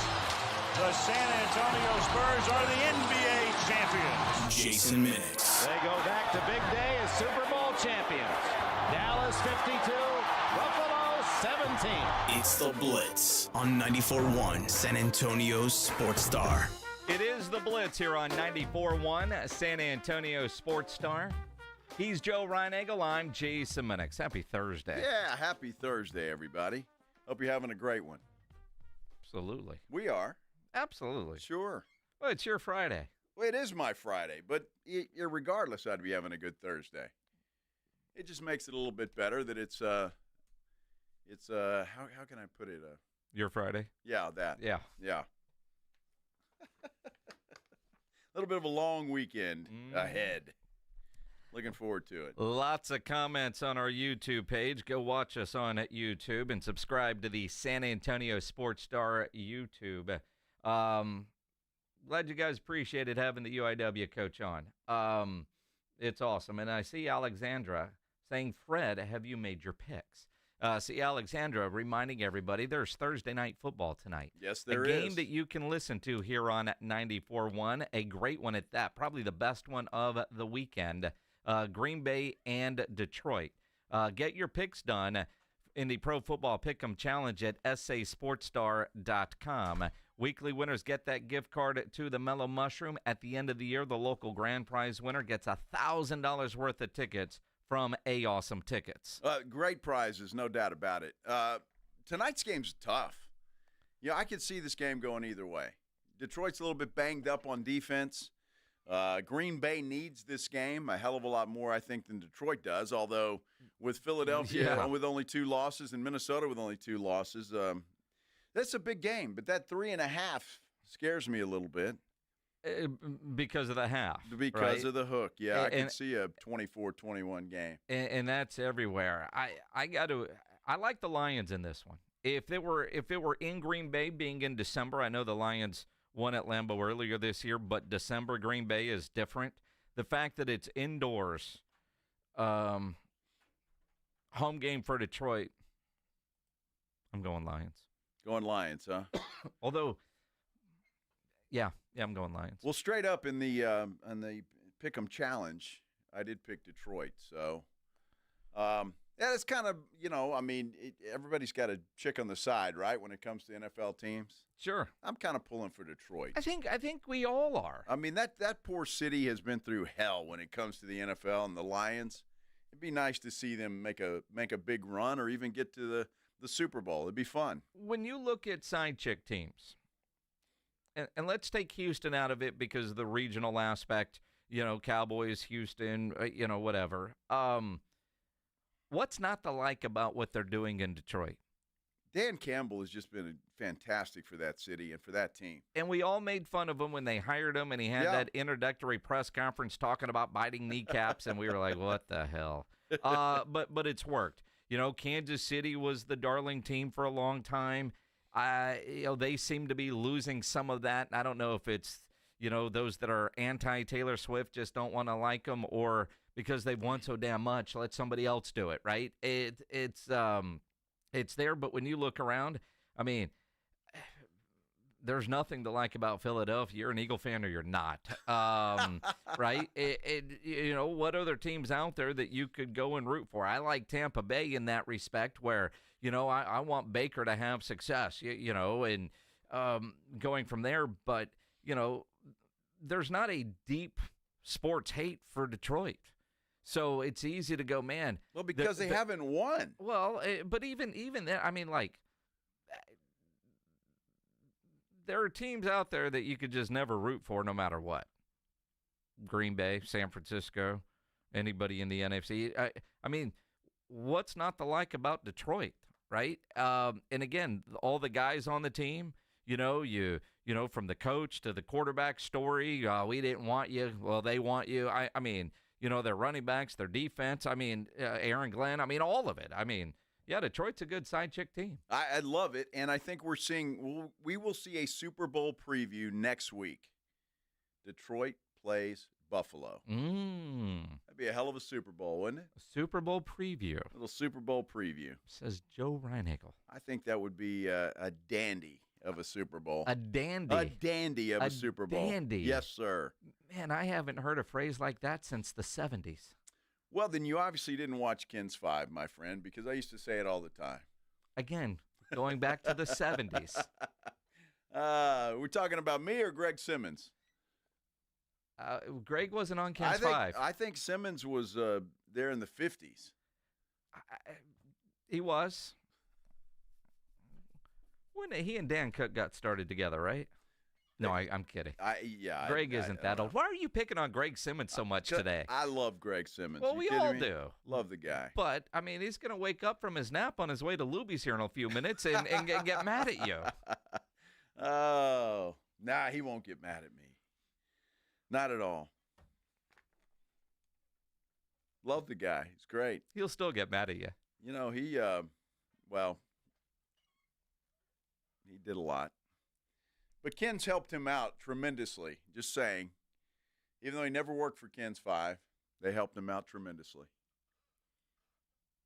the San Antonio Spurs are the NBA champions. Jason Minix. They go back to big day as Super Bowl champions. Dallas 52, Buffalo 17. It's the Blitz on 94.1 San Antonio's Sports Star. It is the Blitz here on 94.1 San Antonio Sports Star. He's Joe Reinagel. I'm Jason Minix. Happy Thursday. Yeah, happy Thursday, everybody. Hope you're having a great one. Absolutely. We are. Absolutely. Sure. Well, it's your Friday. Well, it is my Friday, but regardless, I'd be having a good Thursday. It just makes it a little bit better that it's how can I put it? Your Friday? Yeah, that. Yeah. Yeah. A little bit of a long weekend ahead. Looking forward to it. Lots of comments on our YouTube page. Go watch us on YouTube and subscribe to the San Antonio Sports Star YouTube. Glad you guys appreciated having the UIW coach on. It's awesome. And I see Alexandra saying, Fred, have you made your picks? See, Alexandra reminding everybody there's Thursday night football tonight. Yes, there is. A game is. that you can listen to here on 94.1. A great one at that. Probably the best one of the weekend. Green Bay and Detroit. Get your picks done in the Pro Football Pick'em Challenge at sasportstar.com. Weekly winners get that gift card to the Mellow Mushroom. At the end of the year, the local grand prize winner gets $1,000 worth of tickets from Awesome Tickets. Great prizes, no doubt about it. Tonight's game's tough. Yeah, I could see this game going either way. Detroit's a little bit banged up on defense. Green Bay needs this game a hell of a lot more, I think, than Detroit does, although with Philadelphia with only 2 losses and Minnesota with only 2 losses, that's a big game. But that 3.5 scares me a little bit. Because of the half. Because of the hook, yeah. I can see a 24-21 game. And that's everywhere. I like the Lions in this one. If it were in Green Bay, being in December, I know the Lions won at Lambeau earlier this year, but December Green Bay is different. The fact that it's indoors, home game for Detroit, I'm going Lions. Going Lions, huh? Although, yeah, I'm going Lions. Well, straight up in the Pick'em Challenge, I did pick Detroit. So, yeah, it's kind of, everybody's got a chick on the side, right, when it comes to NFL teams? Sure. I'm kind of pulling for Detroit. I think we all are. I mean, that poor city has been through hell when it comes to the NFL and the Lions. It'd be nice to see them make a big run or even get to the Super Bowl. It'd be fun. When you look at side chick teams, and let's take Houston out of it because of the regional aspect, Cowboys, Houston, whatever. What's not to like about what they're doing in Detroit? Dan Campbell has just been fantastic for that city and for that team. And we all made fun of him when they hired him, and he had that introductory press conference talking about biting kneecaps, and we were like, what the hell? But it's worked. Kansas City was the darling team for a long time. They seem to be losing some of that. I don't know if it's, those that are anti-Taylor Swift just don't want to like them, or because they've won so damn much, let somebody else do it, right? It's there, but when you look around, I mean, there's nothing to like about Philadelphia. You're an Eagle fan or you're not, right? What other teams out there that you could go and root for? I like Tampa Bay in that respect where, I want Baker to have success, and going from there. But, there's not a deep sports hate for Detroit. So it's easy to go, man. Well, because they haven't won. Well, but even that, I mean, like, there are teams out there that you could just never root for no matter what. Green Bay, San Francisco, anybody in the NFC. I mean, what's not to like about Detroit, right? And again, all the guys on the team, from the coach to the quarterback story, we didn't want you. Well, they want you. I mean, their running backs, their defense. I mean, Aaron Glenn. I mean, all of it. I mean, yeah, Detroit's a good side chick team. I love it, and I think we will see a Super Bowl preview next week. Detroit plays Buffalo. That'd be a hell of a Super Bowl, wouldn't it? A Super Bowl preview. A little Super Bowl preview. Says Joe Reinagel. I think that would be a dandy of a Super Bowl. A dandy. A dandy of a Super Bowl. Dandy. Yes, sir. Man, I haven't heard a phrase like that since the 70s. Well, then you obviously didn't watch Ken's 5, my friend, because I used to say it all the time. Again, going back to the 70s. We're talking about me or Greg Simmons? Greg wasn't on Ken's 5. I think Simmons was there in the 50s. He was. When he and Dan Cook got started together, right? No, I'm kidding. Greg isn't that old. Why are you picking on Greg Simmons so much today? I love Greg Simmons. Well, we all do. Love the guy. But, I mean, he's going to wake up from his nap on his way to Luby's here in a few minutes and get mad at you. Oh, nah, he won't get mad at me. Not at all. Love the guy. He's great. He'll still get mad at you. He did a lot. But Ken's helped him out tremendously, just saying. Even though he never worked for Ken's 5, they helped him out tremendously.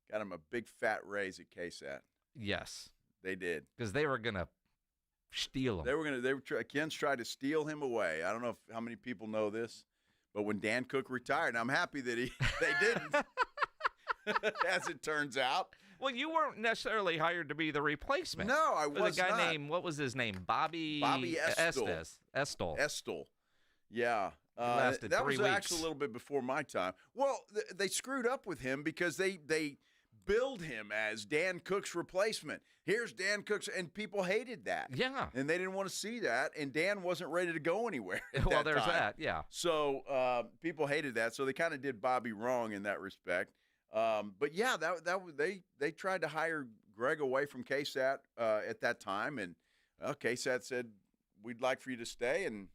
Got him a big fat raise at KSAT. Yes. They did. Because they were going to steal him. Ken's tried to steal him away. I don't know how many people know this, but when Dan Cook retired, I'm happy that they didn't, as it turns out. Well, you weren't necessarily hired to be the replacement. No, I was not. A guy not. named, what was his name? Bobby Estel. Yeah. Lasted that 3 was weeks. Actually a little bit before my time. Well, they screwed up with him because they billed him as Dan Cook's replacement. Here's Dan Cook's, and people hated that. Yeah. And they didn't want to see that, and Dan wasn't ready to go anywhere at well, that there's time. that, yeah. So people hated that, so they kind of did Bobby wrong in that respect. But yeah, they tried to hire Greg away from KSAT at that time, and KSAT said, we'd like for you to stay, and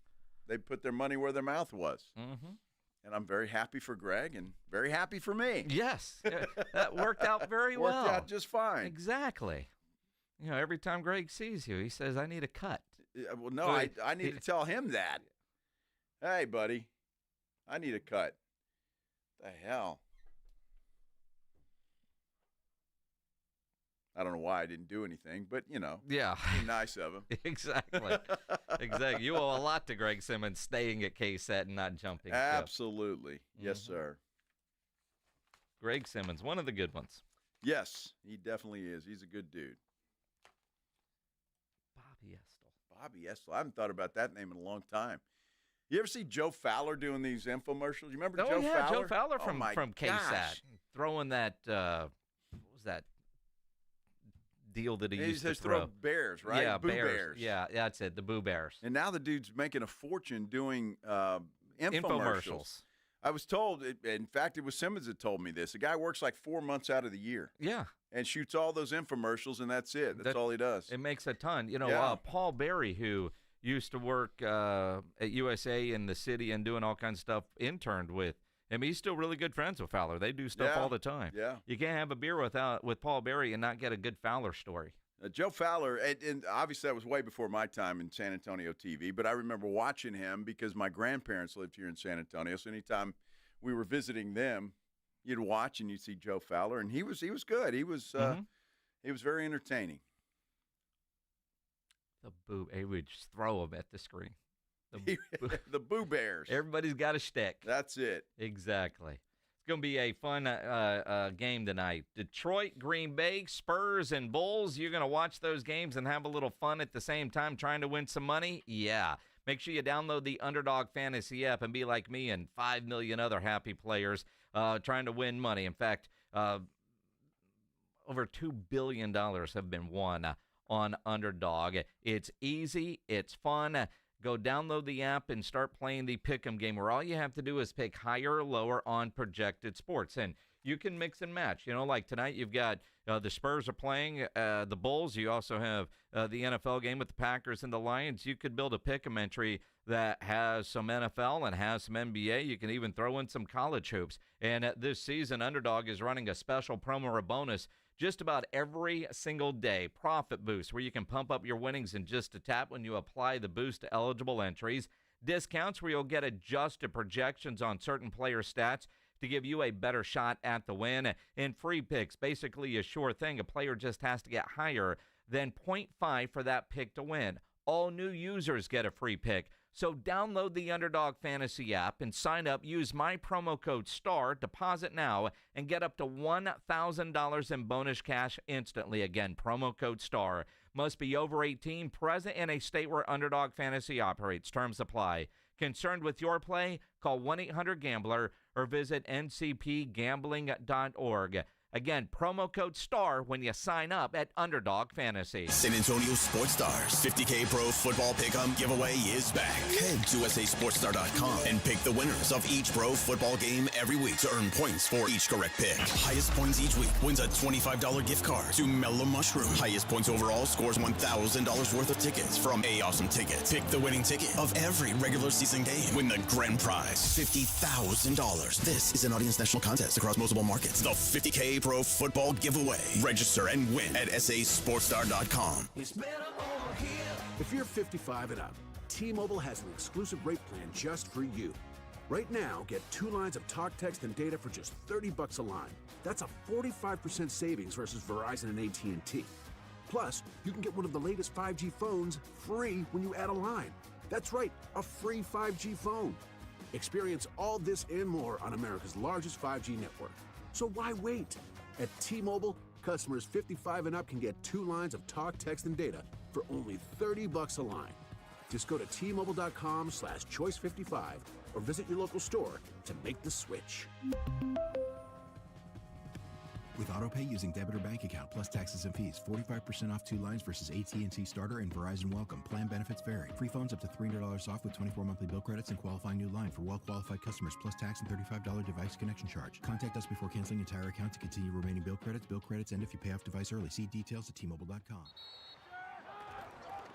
they put their money where their mouth was. Mm-hmm. And I'm very happy for Greg and very happy for me. Yes, that worked out very well. Worked out just fine. Exactly. Every time Greg sees you, he says, I need a cut. Well, no, I need to tell him that. Hey, buddy, I need a cut. The hell? I don't know why I didn't do anything, but, yeah, be nice of him. Exactly. Exactly. You owe a lot to Greg Simmons staying at KSAT and not jumping. Absolutely. Mm-hmm. Yes, sir. Greg Simmons, one of the good ones. Yes, he definitely is. He's a good dude. Bobby Estel. I haven't thought about that name in a long time. You ever see Joe Fowler doing these infomercials? You remember Joe Fowler? Joe Fowler from KSAT. Throwing that, what was that deal that he used to throw? Bears, right? Yeah, Boo Bears. Yeah, that's it, the Boo Bears. And now the dude's making a fortune doing infomercials. I was told, in fact, it was Simmons that told me this. The guy works like 4 months out of the year. Yeah. And shoots all those infomercials, and that's it. That's all he does. It makes a ton. Yeah. Paul Berry, who used to work at USA in the city and doing all kinds of stuff, interned with him. He's still really good friends with Fowler. They do stuff all the time. Yeah. You can't have a beer with Paul Berry and not get a good Fowler story. Joe Fowler, and obviously that was way before my time in San Antonio TV, but I remember watching him because my grandparents lived here in San Antonio, so anytime we were visiting them, you'd watch and you'd see Joe Fowler, and he was good. He was very entertaining. The Boo, he would just throw them at the screen. The Boo Bears. Everybody's got a shtick. That's it. Exactly. It's going to be a fun game tonight. Detroit, Green Bay, Spurs, and Bulls. You're going to watch those games and have a little fun at the same time trying to win some money? Yeah. Make sure you download the Underdog Fantasy app and be like me and 5 million other happy players trying to win money. In fact, over $2 billion have been won on Underdog. It's easy. It's fun. Go download the app and start playing the Pick'em game, where all you have to do is pick higher or lower on projected sports. And you can mix and match. Like tonight you've got the Spurs are playing the Bulls. You also have the NFL game with the Packers and the Lions. You could build a Pick'em entry that has some NFL and has some NBA. You can even throw in some college hoops. And this season, Underdog is running a special promo or bonus just about every single day. Profit Boost, where you can pump up your winnings in just a tap when you apply the boost to eligible entries. Discounts, where you'll get adjusted projections on certain player stats to give you a better shot at the win. And free picks, basically a sure thing. A player just has to get higher than 0.5 for that pick to win. All new users get a free pick. So download the Underdog Fantasy app and sign up. Use my promo code STAR, deposit now, and get up to $1,000 in bonus cash instantly. Again, promo code STAR. Must be over 18, present in a state where Underdog Fantasy operates. Terms apply. Concerned with your play? Call 1-800-GAMBLER or visit ncpgambling.org. Again, promo code STAR when you sign up at Underdog Fantasy. San Antonio Sports Stars 50K Pro Football Pick'em giveaway is back. Head to USASportsStar.com and pick the winners of each pro football game every week to earn points for each correct pick. Highest points each week wins a $25 gift card to Mellow Mushroom. Highest points overall scores $1,000 worth of tickets from A Awesome Tickets. Pick the winning ticket of every regular season game. Win the grand prize, $50,000. This is an Audience National contest across multiple markets. The 50K Pro Football Giveaway. Register and win at SASportsStar.com. If you're 55 and up, T-Mobile has an exclusive rate plan just for you. Right now, get 2 lines of talk, text, and data for just $30 a line. That's a 45% savings versus Verizon and AT&T. Plus, you can get one of the latest 5G phones free when you add a line. That's right, a free 5G phone. Experience all this and more on America's largest 5G network. So why wait? At T-Mobile, customers 55 and up can get 2 lines of talk, text, and data for only $30 a line. Just go to T-Mobile.com/choice55 or visit your local store to make the switch. With AutoPay using debit or bank account plus taxes and fees, 45% off 2 lines versus AT&T Starter and Verizon Welcome. Plan benefits vary. Free phones up to $300 off with 24 monthly bill credits and qualifying new line for well-qualified customers plus tax and $35 device connection charge. Contact us before canceling entire account to continue remaining bill credits. Bill credits end if you pay off device early. See details at T-Mobile.com.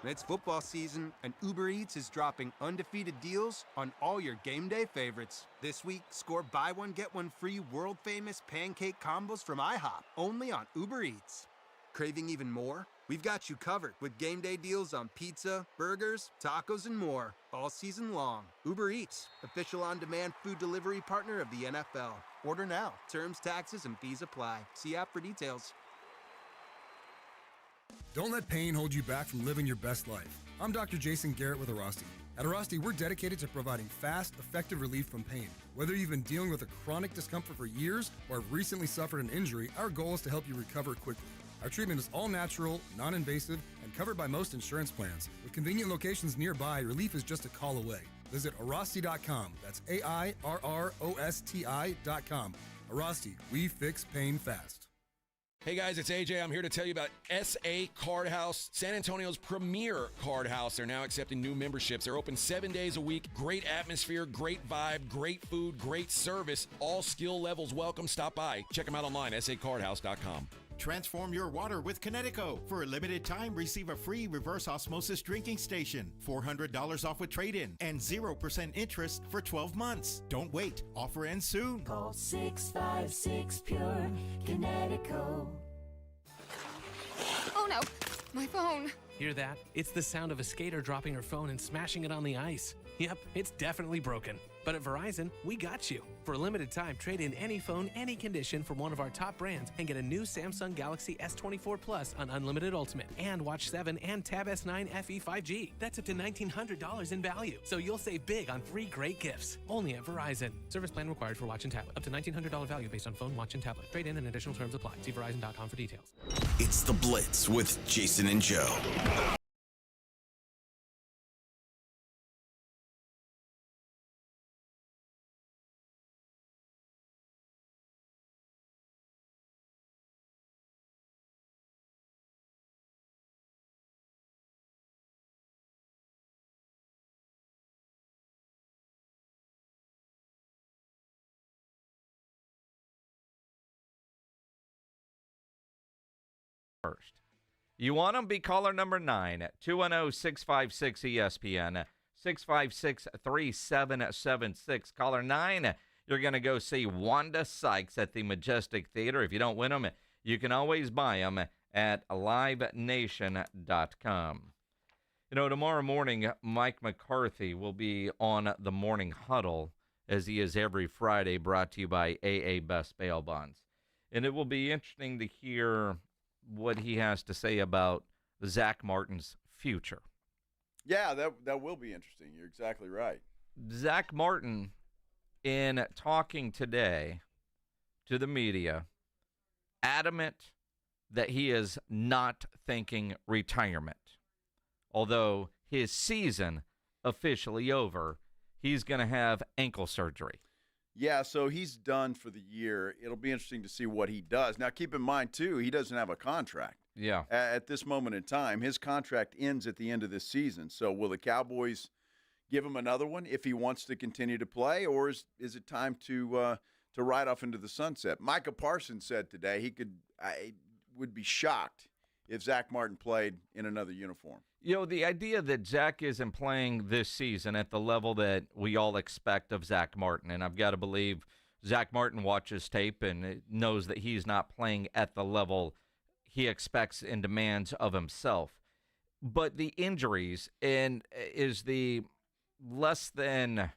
It's football season, and Uber Eats is dropping undefeated deals on all your game day favorites. This week, score buy one, get one free world-famous pancake combos from IHOP, only on Uber Eats. Craving even more? We've got you covered with game day deals on pizza, burgers, tacos, and more, all season long. Uber Eats, official on-demand food delivery partner of the NFL. Order now. Terms, taxes, and fees apply. See app for details. Don't let pain hold you back from living your best life. I'm Dr. Jason Garrett with Arasti. At Arasti, we're dedicated to providing fast, effective relief from pain. Whether you've been dealing with a chronic discomfort for years or have recently suffered an injury, our goal is to help you recover quickly. Our treatment is all natural, non-invasive, and covered by most insurance plans. With convenient locations nearby, relief is just a call away. Visit Arasti.com. That's AIRROSTI.com. Arasti, we fix pain fast. Hey guys, it's AJ. I'm here to tell you about SA Card House, San Antonio's premier card house. They're now accepting new memberships. They're open 7 days a week. Great atmosphere, great vibe, great food, great service. All skill levels welcome. Stop by. Check them out online, sacardhouse.com. Transform your water with Connecticut. For a limited time, receive a free reverse osmosis drinking station, $400 off with trade-in, and 0% interest for 12 months. Don't wait. Offer ends soon. Call 656-PURE, Connecticut. Oh no, my phone. Hear that? It's the sound of a skater dropping her phone and smashing it on the ice. Yep, it's definitely broken. But at Verizon, we got you. For a limited time, trade in any phone, any condition from one of our top brands and get a new Samsung Galaxy S24 Plus on Unlimited Ultimate and Watch 7 and Tab S9 FE 5G. That's up to $1,900 in value. So you'll save big on 3 great gifts. Only at Verizon. Service plan required for watch and tablet. Up to $1,900 value based on phone, watch, and tablet. Trade in and additional terms apply. See Verizon.com for details. It's The Blitz with Jason and Joe. First. You want them? Be caller number 9 at 210-656-ESPN, 656-3776. Caller 9, you're going to go see Wanda Sykes at the Majestic Theater. If you don't win them, you can always buy them at livenation.com. You know, tomorrow morning, Mike McCarthy will be on the Morning Huddle, as he is every Friday, brought to you by AA Best Bail Bonds. And it will be interesting to hear what he has to say about Zack Martin's future. Yeah, that will be interesting. You're exactly right. Zack Martin, in talking today to the media, adamant that he is not thinking retirement. Although his season officially over, he's going to have ankle surgery. Yeah, so he's done for the year. It'll be interesting to see what he does. Now, keep in mind, too, he doesn't have a contract. Yeah. At this moment in time, his contract ends at the end of this season. So will the Cowboys give him another one if he wants to continue to play, or is it time to ride off into the sunset? Micah Parsons said today I would be shocked if Zack Martin played in another uniform. You know, the idea that Zack isn't playing this season at the level that we all expect of Zack Martin, and I've got to believe Zack Martin watches tape and knows that he's not playing at the level he expects and demands of himself. But the injuries is the less than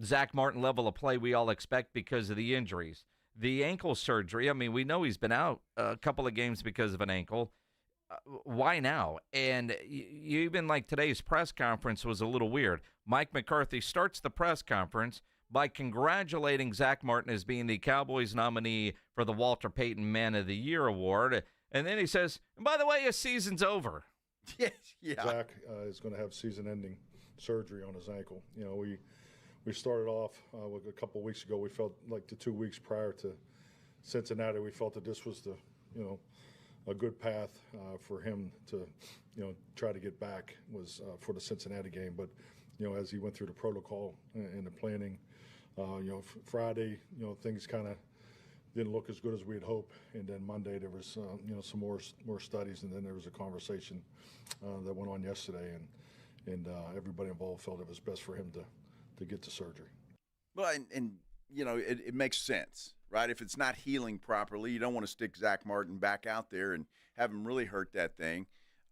Zack Martin level of play we all expect because of the injuries. The ankle surgery, I mean, we know he's been out a couple of games because of an ankle. Why now? And you even like today's press conference was a little weird. Mike McCarthy starts the press conference by congratulating Zack Martin as being the Cowboys nominee for the Walter Payton Man of the Year award. And then he says, and by the way, his season's over. Yeah. Zack is going to have season-ending surgery on his ankle. You know, we started off a couple of weeks ago. We felt like the 2 weeks prior to Cincinnati, we felt that this was a good path for him to, try to get back was for the Cincinnati game. But, as he went through the protocol and the planning, Friday, things kind of didn't look as good as we had hoped. And then Monday there was, some more studies, and then there was a conversation that went on yesterday, and everybody involved felt it was best for him to get the surgery. Well, and it makes sense, right? If it's not healing properly, you don't want to stick Zack Martin back out there and have him really hurt that thing.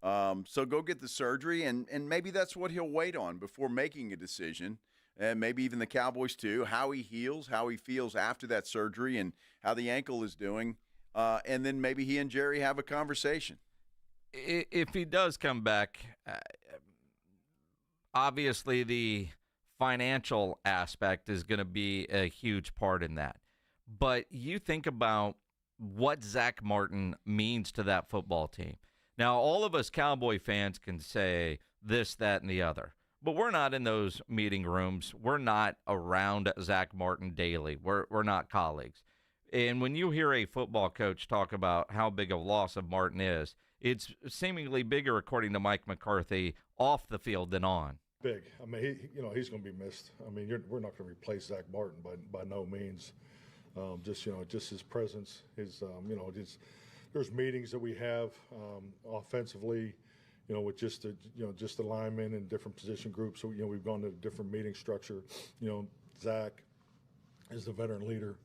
So go get the surgery, and maybe that's what he'll wait on before making a decision, and maybe even the Cowboys too, how he heals, how he feels after that surgery, and how the ankle is doing. And then maybe he and Jerry have a conversation. If he does come back, obviously the financial aspect is going to be a huge part in that. But you think about what Zack Martin means to that football team. Now, all of us Cowboy fans can say this, that, and the other. But we're not in those meeting rooms. We're not around Zack Martin daily. We're not colleagues. And when you hear a football coach talk about how big a loss of Martin is, it's seemingly bigger, according to Mike McCarthy, off the field than on. Big. I mean, he's going to be missed. I mean, we're not going to replace Zack Martin by no means. Just his presence, there's meetings that we have offensively, with just the linemen and different position groups. So, we've gone to a different meeting structure. Zack is the veteran leader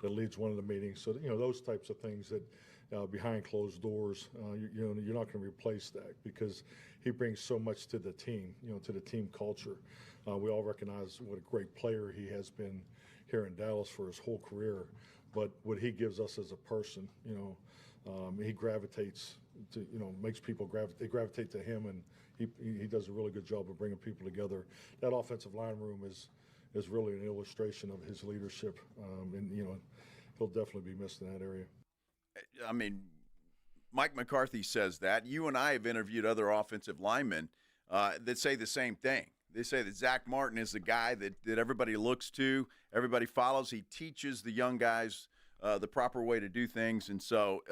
that leads one of the meetings. So, those types of things that behind closed doors, you're not going to replace that because he brings so much to the team, to the team culture. We all recognize what a great player he has been here in Dallas for his whole career, but what he gives us as a person, he gravitates to, makes people gravitate to him, and he does a really good job of bringing people together. That offensive line room is really an illustration of his leadership, and he'll definitely be missed in that area. I mean, Mike McCarthy says that. You and I have interviewed other offensive linemen that say the same thing. They say that Zack Martin is the guy that everybody looks to, everybody follows. He teaches the young guys the proper way to do things. And so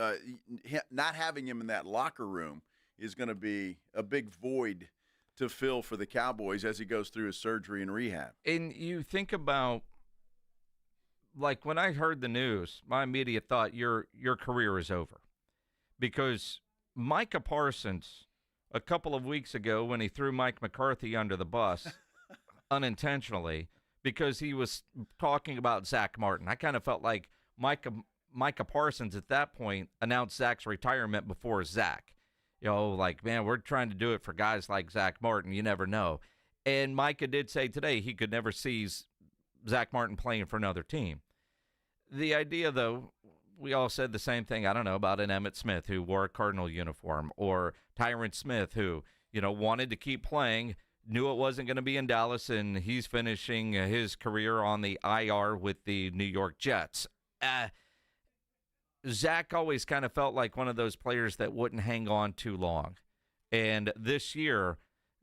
not having him in that locker room is going to be a big void to fill for the Cowboys as he goes through his surgery and rehab. And you think about, like, when I heard the news, my immediate thought, your career is over. Because Micah Parsons, a couple of weeks ago when he threw Mike McCarthy under the bus unintentionally because he was talking about Zack Martin, I kind of felt like Micah Parsons at that point announced Zack's retirement before Zack. Like, man, we're trying to do it for guys like Zack Martin. You never know. And Micah did say today he could never see Zack Martin playing for another team. The idea, though, we all said the same thing, I don't know, about an Emmitt Smith who wore a Cardinal uniform, or Tyron Smith who, wanted to keep playing, knew it wasn't going to be in Dallas, and he's finishing his career on the IR with the New York Jets. Zack always kind of felt like one of those players that wouldn't hang on too long. And this year,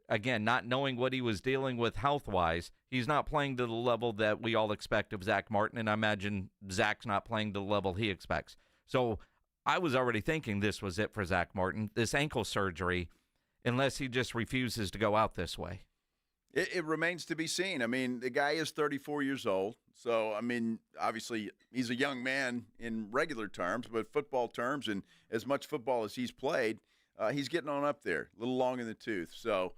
again, not knowing what he was dealing with health-wise, he's not playing to the level that we all expect of Zack Martin, and I imagine Zack's not playing to the level he expects. So I was already thinking this was it for Zack Martin, this ankle surgery, unless he just refuses to go out this way. It remains to be seen. I mean, the guy is 34 years old. So, I mean, obviously he's a young man in regular terms, but football terms, and as much football as he's played, he's getting on up there, a little long in the tooth. So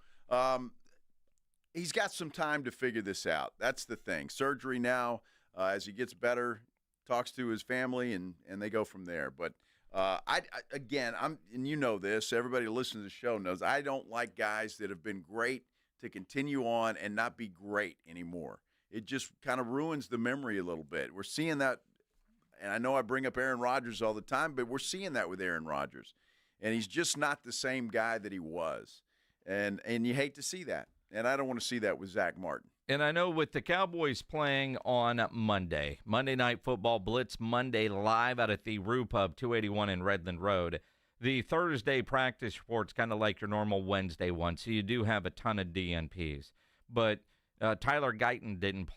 he's got some time to figure this out. That's the thing. Surgery now, as he gets better, talks to his family, and they go from there. But and you know this, everybody who listens to the show knows, I don't like guys that have been great to continue on and not be great anymore. It just kind of ruins the memory a little bit. We're seeing that, and I know I bring up Aaron Rodgers all the time, but we're seeing that with Aaron Rodgers. And he's just not the same guy that he was. And you hate to see that. And I don't want to see that with Zack Martin. And I know with the Cowboys playing on Monday Night Football, Blitz Monday live out at the Rue Pub, 281 in Redland Road, the Thursday practice report's kind of like your normal Wednesday one, so you do have a ton of DNPs. But Tyler Guyton didn't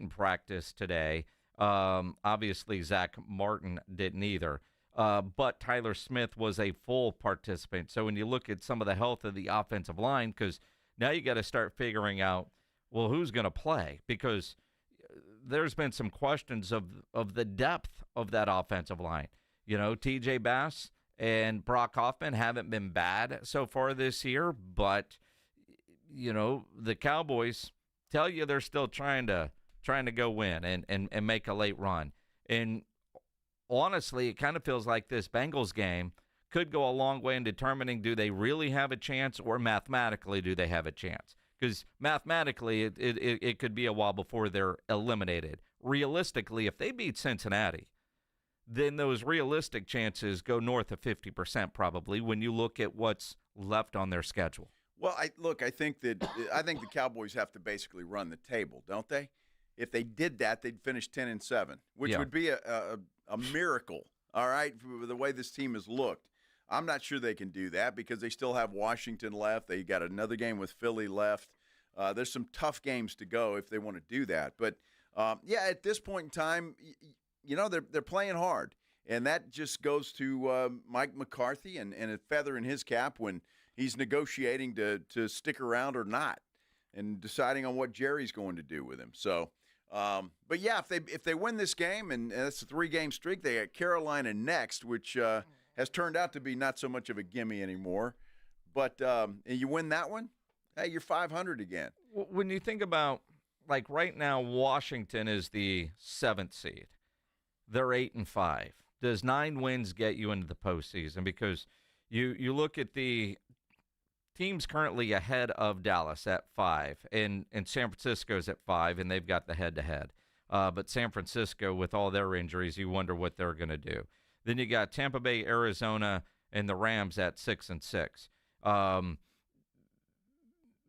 practice today. Obviously, Zack Martin didn't either. But Tyler Smith was a full participant. So when you look at some of the health of the offensive line, because now you got to start figuring out, well, who's going to play? Because there's been some questions of the depth of that offensive line. T.J. Bass and Brock Hoffman haven't been bad so far this year, but the Cowboys tell you they're still trying to go win and make a late run. And honestly, it kind of feels like this Bengals game could go a long way in determining, do they really have a chance, or mathematically do they have a chance? Because mathematically, it could be a while before they're eliminated. Realistically, if they beat Cincinnati, then those realistic chances go north of 50% probably when you look at what's left on their schedule. Well, I think the Cowboys have to basically run the table, don't they? If they did that, they'd finish 10-7, which would be a miracle, all right, for the way this team has looked. I'm not sure they can do that because they still have Washington left. They got another game with Philly left. There's some tough games to go if they want to do that. But, at this point in time, they're playing hard. And that just goes to Mike McCarthy and a feather in his cap when he's negotiating to stick around or not and deciding on what Jerry's going to do with him. So, but yeah, if they win this game, and it's a 3-game streak, they got Carolina next, which has turned out to be not so much of a gimme anymore. But and you win that one, hey, you're 500 again. When you think about, like right now, Washington is the 7th seed. They're 8-5. Does 9 wins get you into the postseason? Because you look at the teams currently ahead of Dallas at 5, and San Francisco's at 5, and they've got the head-to-head. But San Francisco, with all their injuries, you wonder what they're going to do. Then you got Tampa Bay, Arizona, and the Rams at 6-6.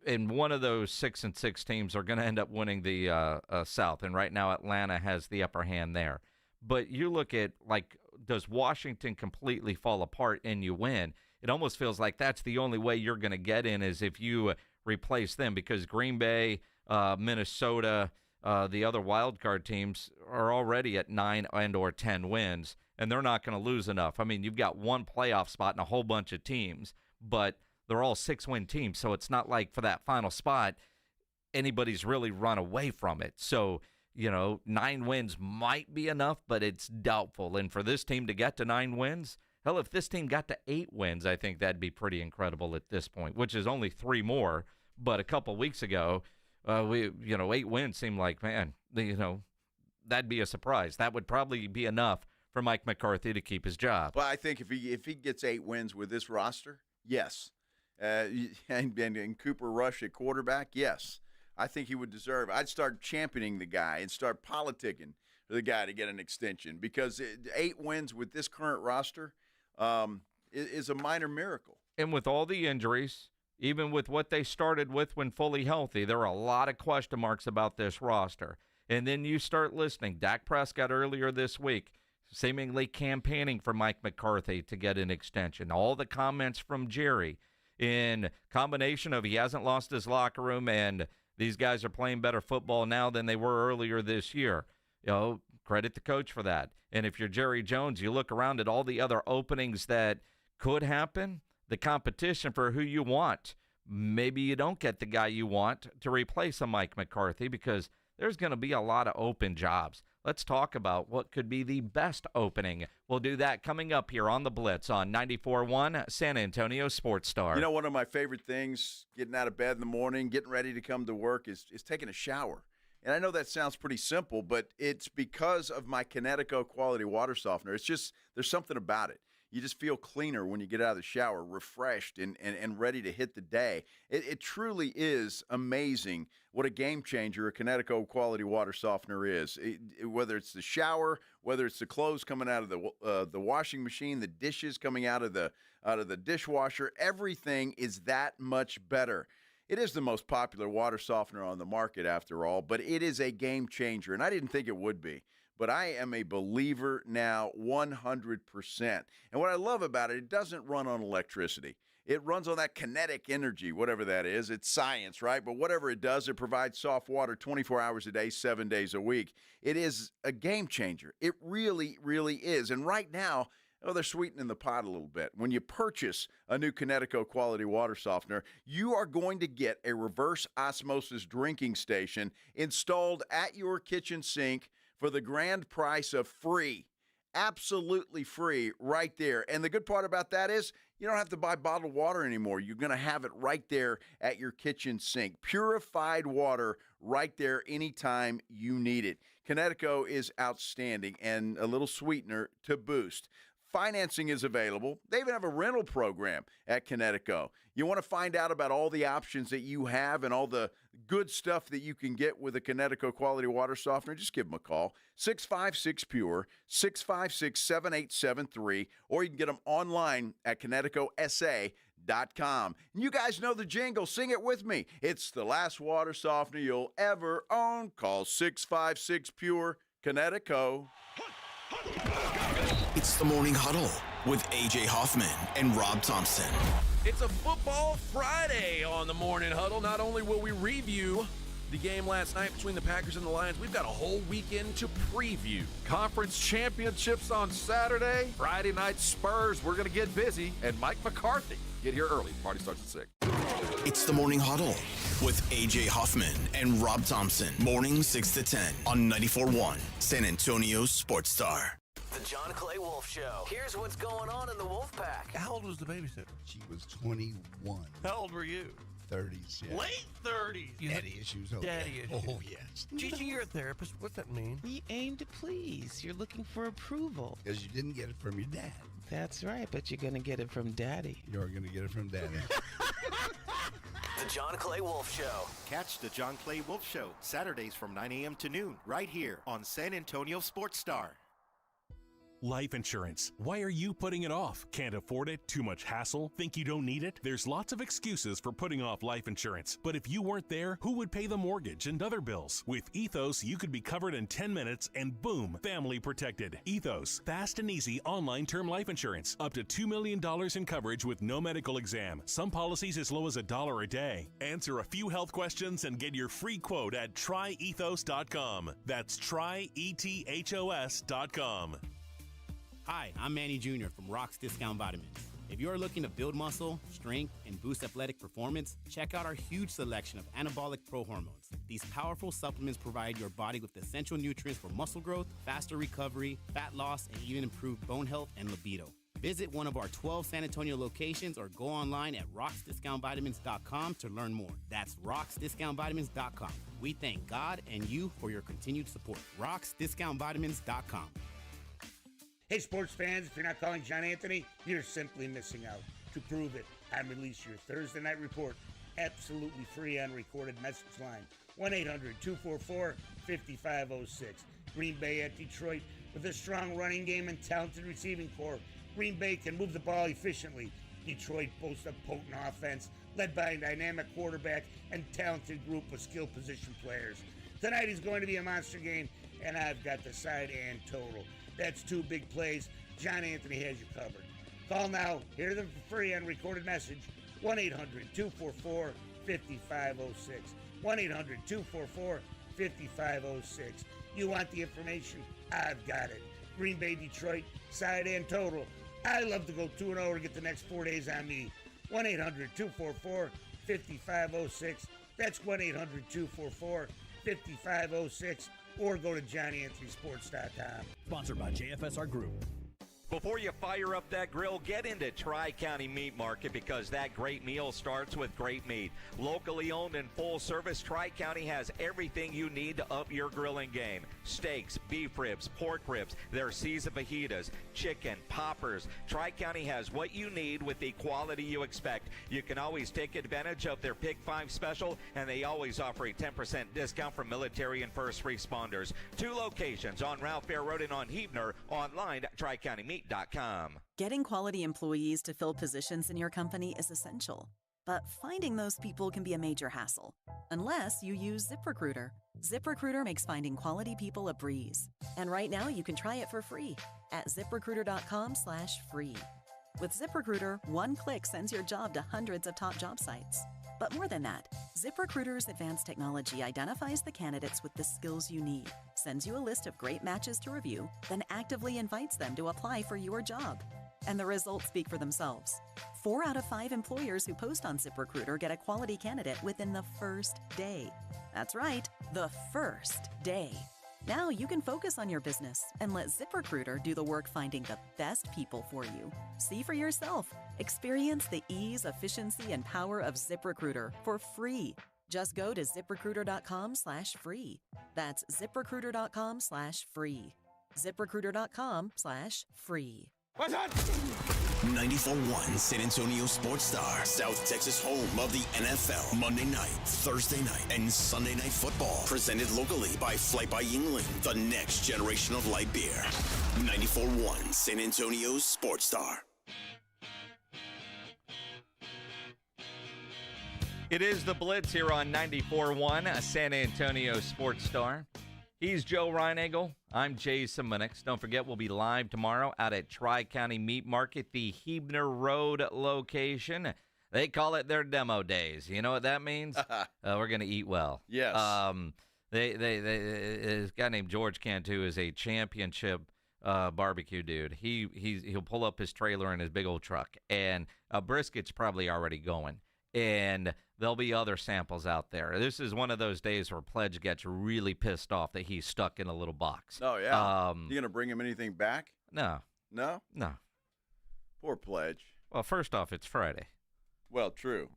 And one of those 6-6 teams are going to end up winning the South, and right now Atlanta has the upper hand there. But you look at, like, does Washington completely fall apart and you win? It almost feels like that's the only way you're going to get in is if you replace them, because Green Bay, Minnesota, the other wild card teams are already at 9 and or 10 wins, and they're not going to lose enough. I mean, you've got one playoff spot and a whole bunch of teams, but they're all 6-win teams, so it's not like for that final spot anybody's really run away from it. So, 9 wins might be enough, but it's doubtful. And for this team to get to 9 wins, hell, if this team got to 8 wins, I think that'd be pretty incredible at this point, which is only 3 more. But a couple weeks ago, 8 wins seemed like, man, that'd be a surprise. That would probably be enough for Mike McCarthy to keep his job. Well, I think if he gets 8 wins with this roster, yes. And Cooper Rush at quarterback, yes. I think he would deserve. I'd start championing the guy and start politicking for the guy to get an extension, because 8 wins with this current roster is a minor miracle. And with all the injuries, even with what they started with when fully healthy, there are a lot of question marks about this roster. And then you start listening. Dak Prescott earlier this week seemingly campaigning for Mike McCarthy to get an extension. All the comments from Jerry in combination of he hasn't lost his locker room and these guys are playing better football now than they were earlier this year. Credit the coach for that. And if you're Jerry Jones, you look around at all the other openings that could happen, the competition for who you want. Maybe you don't get the guy you want to replace a Mike McCarthy, because there's going to be a lot of open jobs. Let's talk about what could be the best opening. We'll do that coming up here on The Blitz on 94.1 San Antonio Sports Star. One of my favorite things, getting out of bed in the morning, getting ready to come to work, is taking a shower. And I know that sounds pretty simple, but it's because of my Kinetico quality water softener. It's just, there's something about it. You just feel cleaner when you get out of the shower, refreshed and ready to hit the day. It truly is amazing what a game changer a Kinetico quality water softener is. Whether it's the shower, whether it's the clothes coming out of the washing machine, the dishes coming out of the dishwasher, everything is that much better. It is the most popular water softener on the market after all, but it is a game changer, and I didn't think it would be. But I am a believer now 100%. And what I love about it, it doesn't run on electricity. It runs on that kinetic energy, whatever that is. It's science, right? But whatever it does, it provides soft water 24 hours a day, 7 days a week. It is a game changer. It really, really is. And right now, they're sweetening the pot a little bit. When you purchase a new Kinetico quality water softener, you are going to get a reverse osmosis drinking station installed at your kitchen sink for the grand price of free. Absolutely free right there. And the good part about that is you don't have to buy bottled water anymore. You're going to have it right there at your kitchen sink. Purified water right there anytime you need it. Kinetico is outstanding, and a little sweetener to boost. Financing is available. They even have a rental program at Kinetico. You want to find out about all the options that you have and all the good stuff that you can get with a Kinetico quality water softener, just give them a call. 656-PURE, 656-7873, or you can get them online at KineticoSA.com. And you guys know the jingle. Sing it with me. It's the last water softener you'll ever own. Call 656-PURE, Kinetico. It's the Morning Huddle with A.J. Hoffman and Rob Thompson. It's a Football Friday on the Morning Huddle. Not only will we review the game last night between the Packers and the Lions. We've got a whole weekend to preview. Conference championships on Saturday. Friday night Spurs. We're going to get busy. And Mike McCarthy. Get here early. Party starts at 6. It's the Morning Huddle with A.J. Hoffman and Rob Thompson. Morning 6 to 10 on 94.1 San Antonio Sports Star. The John Clay Wolf Show. Here's what's going on in the Wolf Pack. How old was the babysitter? She was 21. How old were you? 30s, yeah. Late 30s. Daddy issues. Oh, Daddy yeah. issues. Oh, yes. Gigi, you're a therapist. What's that mean? We aim to please. You're looking for approval. Because you didn't get it from your dad. That's right, but you're going to get it from Daddy. You're going to get it from Daddy. The John Clay Wolf Show. Catch the John Clay Wolf Show Saturdays from 9 a.m. to noon right here on San Antonio Sports Star. Life insurance. Why are you putting it off? Can't afford it? Too much hassle? Think you don't need it? There's lots of excuses for putting off life insurance. But if you weren't there, who would pay the mortgage and other bills? With Ethos, you could be covered in 10 minutes and boom, family protected. Ethos, fast and easy online term life insurance. Up to $2 million in coverage with no medical exam. Some policies as low as $1 a day. Answer a few health questions and get your free quote at tryethos.com. That's tryethos.com. Hi, I'm Manny Jr. from Rock's Discount Vitamins. If you're looking to build muscle, strength, and boost athletic performance, check out our huge selection of anabolic pro-hormones. These powerful supplements provide your body with essential nutrients for muscle growth, faster recovery, fat loss, and even improved bone health and libido. Visit one of our 12 San Antonio locations or go online at rocksdiscountvitamins.com to learn more. That's rocksdiscountvitamins.com. We thank God and you for your continued support. rocksdiscountvitamins.com. Hey, sports fans, if you're not calling John Anthony, you're simply missing out. To prove it, I release your Thursday night report absolutely free on recorded message line. 1-800-244-5506. Green Bay at Detroit with a strong running game and talented receiving corps. Green Bay can move the ball efficiently. Detroit boasts a potent offense led by a dynamic quarterback and talented group of skilled position players. Tonight is going to be a monster game, and I've got the side and total. That's two big plays. John Anthony has you covered. Call now. Hear them for free on recorded message. 1-800-244-5506. 1-800-244-5506. You want the information? I've got it. Green Bay, Detroit, side and total. I love to go 2-0 to get the next 4 days on me. 1-800-244-5506. That's 1-800-244-5506. Or go to JohnnyAnthonySports.com. Sponsored by JFSR Group. Before you fire up that grill, get into Tri-County Meat Market because that great meal starts with great meat. Locally owned and full service, Tri-County has everything you need to up your grilling game. Steaks, beef ribs, pork ribs, their seasoned fajitas, chicken, poppers. Tri-County has what you need with the quality you expect. You can always take advantage of their Pick 5 special, and they always offer a 10% discount for military and first responders. 2 locations on Ralph Fair Road and on Huebner, online at TriCountyMeat.com. Getting quality employees to fill positions in your company is essential, but finding those people can be a major hassle, unless you use ZipRecruiter. ZipRecruiter makes finding quality people a breeze. And right now you can try it for free at ZipRecruiter.com/free. With ZipRecruiter, one click sends your job to hundreds of top job sites. But more than that, ZipRecruiter's advanced technology identifies the candidates with the skills you need, sends you a list of great matches to review, then actively invites them to apply for your job. And the results speak for themselves. 4 out of 5 employers who post on ZipRecruiter get a quality candidate within the first day. That's right, the first day. Now you can focus on your business and let ZipRecruiter do the work finding the best people for you. See for yourself. Experience the ease, efficiency, and power of ZipRecruiter for free. Just go to ZipRecruiter.com/free. That's ZipRecruiter.com/free. ZipRecruiter.com/free. What's up? 94.1 San Antonio Sports Star, South Texas home of the NFL. Monday night, Thursday night, and Sunday night football. Presented locally by Flight by Yingling, the next generation of light beer. 94.1 San Antonio Sports Star. It is the Blitz here on 94.1 San Antonio Sports Star. He's Joe Reinagel. I'm Jason Minix. Don't forget, we'll be live tomorrow out at Tri-County Meat Market, the Huebner Road location. They call it their demo days. You know what that means? We're going to eat well. Yes. This guy named George Cantu is a championship barbecue dude. He'll pull up his trailer in his big old truck, and a brisket's probably already going. And there'll be other samples out there. This is one of those days where Pledge gets really pissed off that he's stuck in a little box. Oh, yeah. You going to bring him anything back? No. No? No. Poor Pledge. Well, first off, it's Friday. Well, true.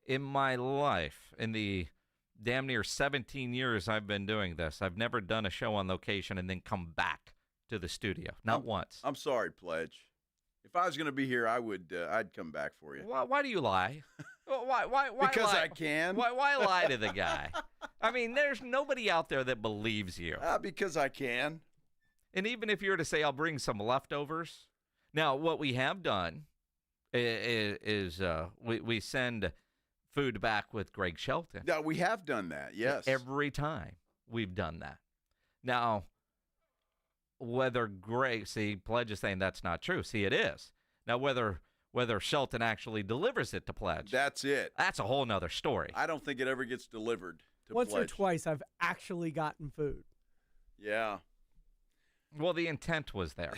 In my life, in the damn near 17 years I've been doing this, I've never done a show on location and then come back to the studio. Not once. I'm sorry, Pledge. If I was going to be here, I'd come back for you. Why do you lie? Why because lie? I can. Why lie to the guy? I mean, there's nobody out there that believes you. Because I can. And even if you were to say, I'll bring some leftovers. Now, what we have done is we send food back with Greg Shelton. Yeah, we have done that, yes. Every time we've done that. Now, whether Pledge is saying that's not true. See, it is. Now, whether Shelton actually delivers it to Pledge. That's it. That's a whole nother story. I don't think it ever gets delivered to Once Pledge. or twice I've actually gotten food. Yeah. Well, the intent was there.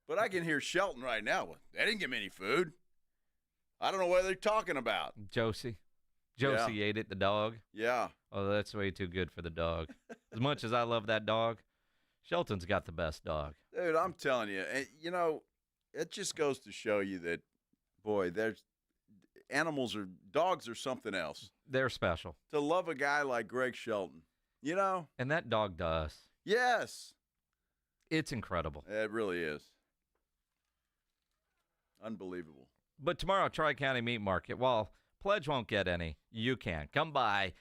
But I can hear Shelton right now. They didn't give me any food. I don't know what they're talking about. Josie ate it, the dog. Yeah. Oh, that's way too good for the dog. As much as I love that dog, Shelton's got the best dog. Dude, I'm telling you, it just goes to show you that, boy, dogs are something else. They're special. To love a guy like Greg Shelton, And that dog does. Yes. It's incredible. It really is. Unbelievable. But tomorrow, Tri-County Meat Market, while Pledge won't get any, you can. Come by,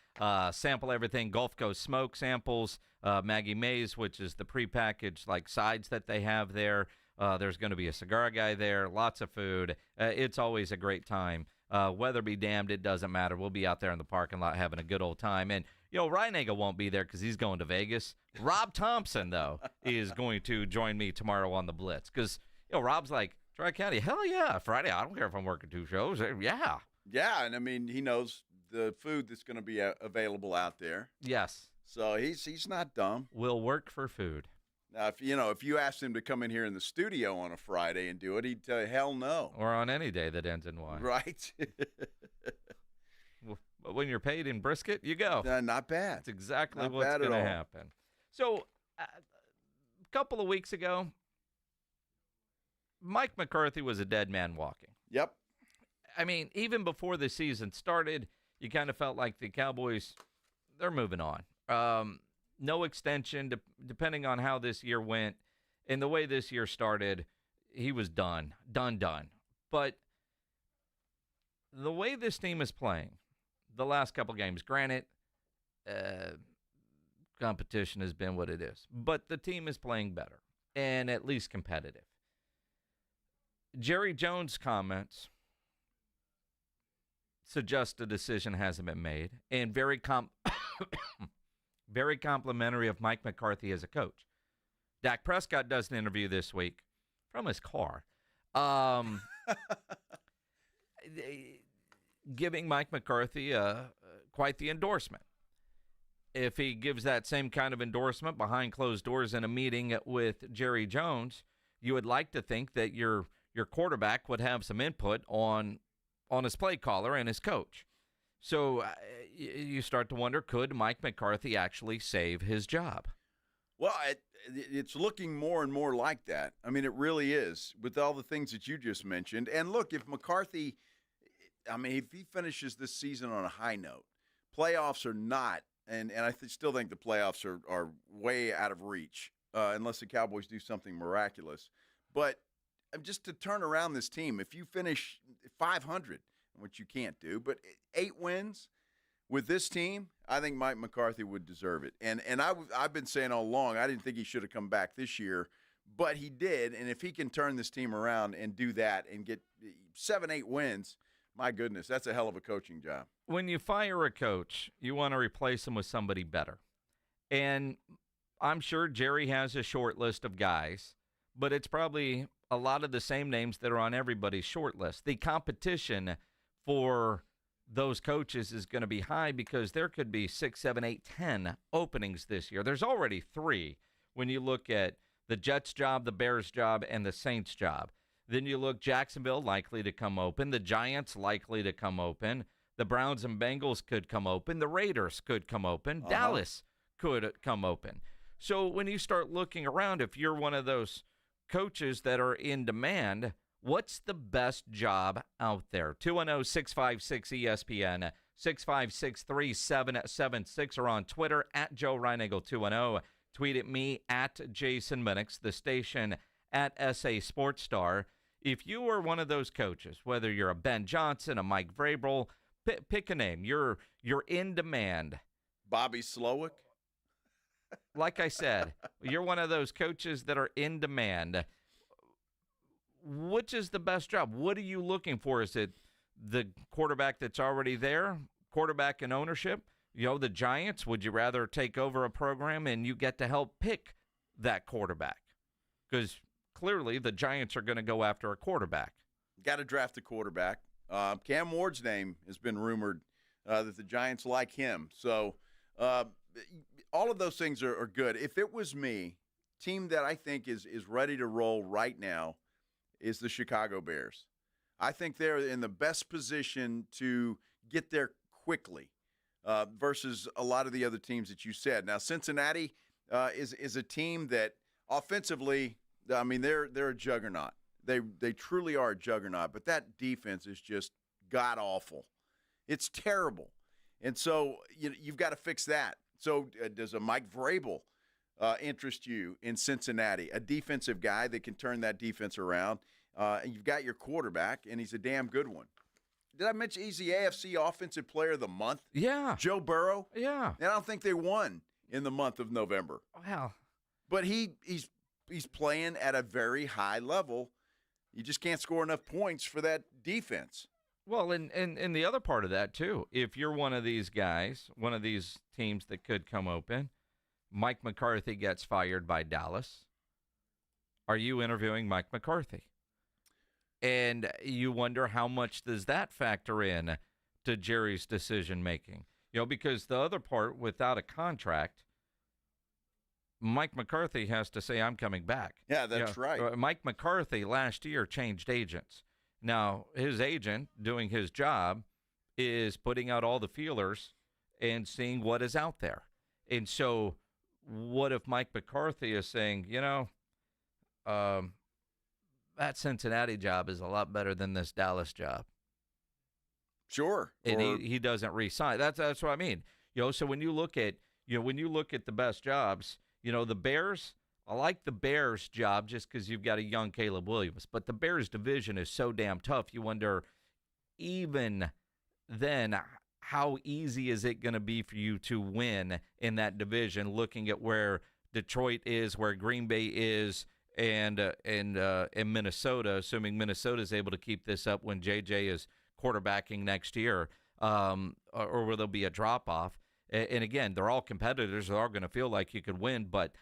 sample everything. Gulf Coast smoke samples, Maggie Mays, which is the prepackaged sides that they have there. There's going to be a cigar guy there, lots of food. It's always a great time. Weather be damned, it doesn't matter. We'll be out there in the parking lot having a good old time. And, Reinega won't be there because he's going to Vegas. Rob Thompson, though, is going to join me tomorrow on the Blitz because, Rob's like, Tri-County, hell yeah, Friday, I don't care if I'm working 2 shows. Yeah. Yeah, and I mean, he knows the food that's going to be available out there. Yes. So he's not dumb. We'll work for food. Now, if you asked him to come in here in the studio on a Friday and do it, he'd tell you, hell no. Or on any day that ends in Y. Right. But when you're paid in brisket, you go. Not bad. That's exactly not what's going to all. happen. So, a couple of weeks ago, Mike McCarthy was a dead man walking. Yep. I mean, even before the season started, you kind of felt like the Cowboys, they're moving on. No extension, depending on how this year went. And the way this year started, he was done. But the way this team is playing, the last couple games, granted, competition has been what it is. But the team is playing better and at least competitive. Jerry Jones' comments suggest a decision hasn't been made, and very complimentary of Mike McCarthy as a coach. Dak Prescott does an interview this week from his car, giving Mike McCarthy quite the endorsement. If he gives that same kind of endorsement behind closed doors in a meeting with Jerry Jones, you would like to think that your quarterback would have some input on his play caller and his coach. So you start to wonder, could Mike McCarthy actually save his job? Well, it's looking more and more like that. I mean, it really is, with all the things that you just mentioned. And look, if McCarthy, if he finishes this season on a high note, playoffs are not, and I still think the playoffs are way out of reach unless the Cowboys do something miraculous. But just to turn around this team, if you finish 500, which you can't do, but 8 wins with this team, I think Mike McCarthy would deserve it. And I've been saying all along, I didn't think he should have come back this year, but he did. And if he can turn this team around and do that and get 7-8 wins, my goodness, that's a hell of a coaching job. When you fire a coach, you want to replace him with somebody better. And I'm sure Jerry has a short list of guys, but it's probably a lot of the same names that are on everybody's short list. The competition for those coaches is going to be high because there could be 6, 7, 8, 10 openings this year. There's already 3 when you look at the Jets job, the Bears job, and the Saints job. Then you look Jacksonville likely to come open, the Giants likely to come open, the Browns and Bengals could come open, the Raiders could come open, Dallas could come open. So when you start looking around, if you're one of those coaches that are in demand, what's the best job out there? 210-656-ESPN, 656-3776, or on Twitter at Joe Reinagle 210. Tweet at me at Jason Minix, the station at SA Sports Star. If you are one of those coaches, whether you're a Ben Johnson, a Mike Vrabel, pick a name. You're in demand. Bobby Slowick? Like I said, you're one of those coaches that are in demand. Which is the best job? What are you looking for? Is it the quarterback that's already there, quarterback and ownership? The Giants, would you rather take over a program and you get to help pick that quarterback? Because clearly the Giants are going to go after a quarterback. Got to draft a quarterback. Cam Ward's name has been rumored that the Giants like him. So all of those things are good. If it was me, team that I think is ready to roll right now is the Chicago Bears. I think they're in the best position to get there quickly versus a lot of the other teams that you said. Now, Cincinnati is a team that offensively, I mean, they're a juggernaut. They truly are a juggernaut, but that defense is just god-awful. It's terrible. And so you've got to fix that. So does a Mike Vrabel interest you in Cincinnati, a defensive guy that can turn that defense around? And you've got your quarterback, and he's a damn good one. Did I mention he's the AFC Offensive Player of the Month? Yeah. Joe Burrow? Yeah. And I don't think they won in the month of November. Wow. But he's playing at a very high level. You just can't score enough points for that defense. Well, and the other part of that, too, if you're one of these guys, one of these teams that could come open, Mike McCarthy gets fired by Dallas. Are you interviewing Mike McCarthy? And you wonder how much does that factor in to Jerry's decision-making? Because the other part, without a contract, Mike McCarthy has to say, I'm coming back. Yeah, that's right. Mike McCarthy last year changed agents. Now, his agent doing his job is putting out all the feelers and seeing what is out there. And so what if Mike McCarthy is saying, that Cincinnati job is a lot better than this Dallas job? Sure. And he doesn't re-sign. That's what I mean. So when you look at the best jobs, the Bears, I like the Bears job just because you've got a young Caleb Williams. But the Bears division is so damn tough. You wonder, even then, how easy is it going to be for you to win in that division, looking at where Detroit is, where Green Bay is, and Minnesota, assuming Minnesota is able to keep this up when JJ is quarterbacking next year, or will there be a drop-off? And again, they're all competitors. They're all going to feel like you could win. But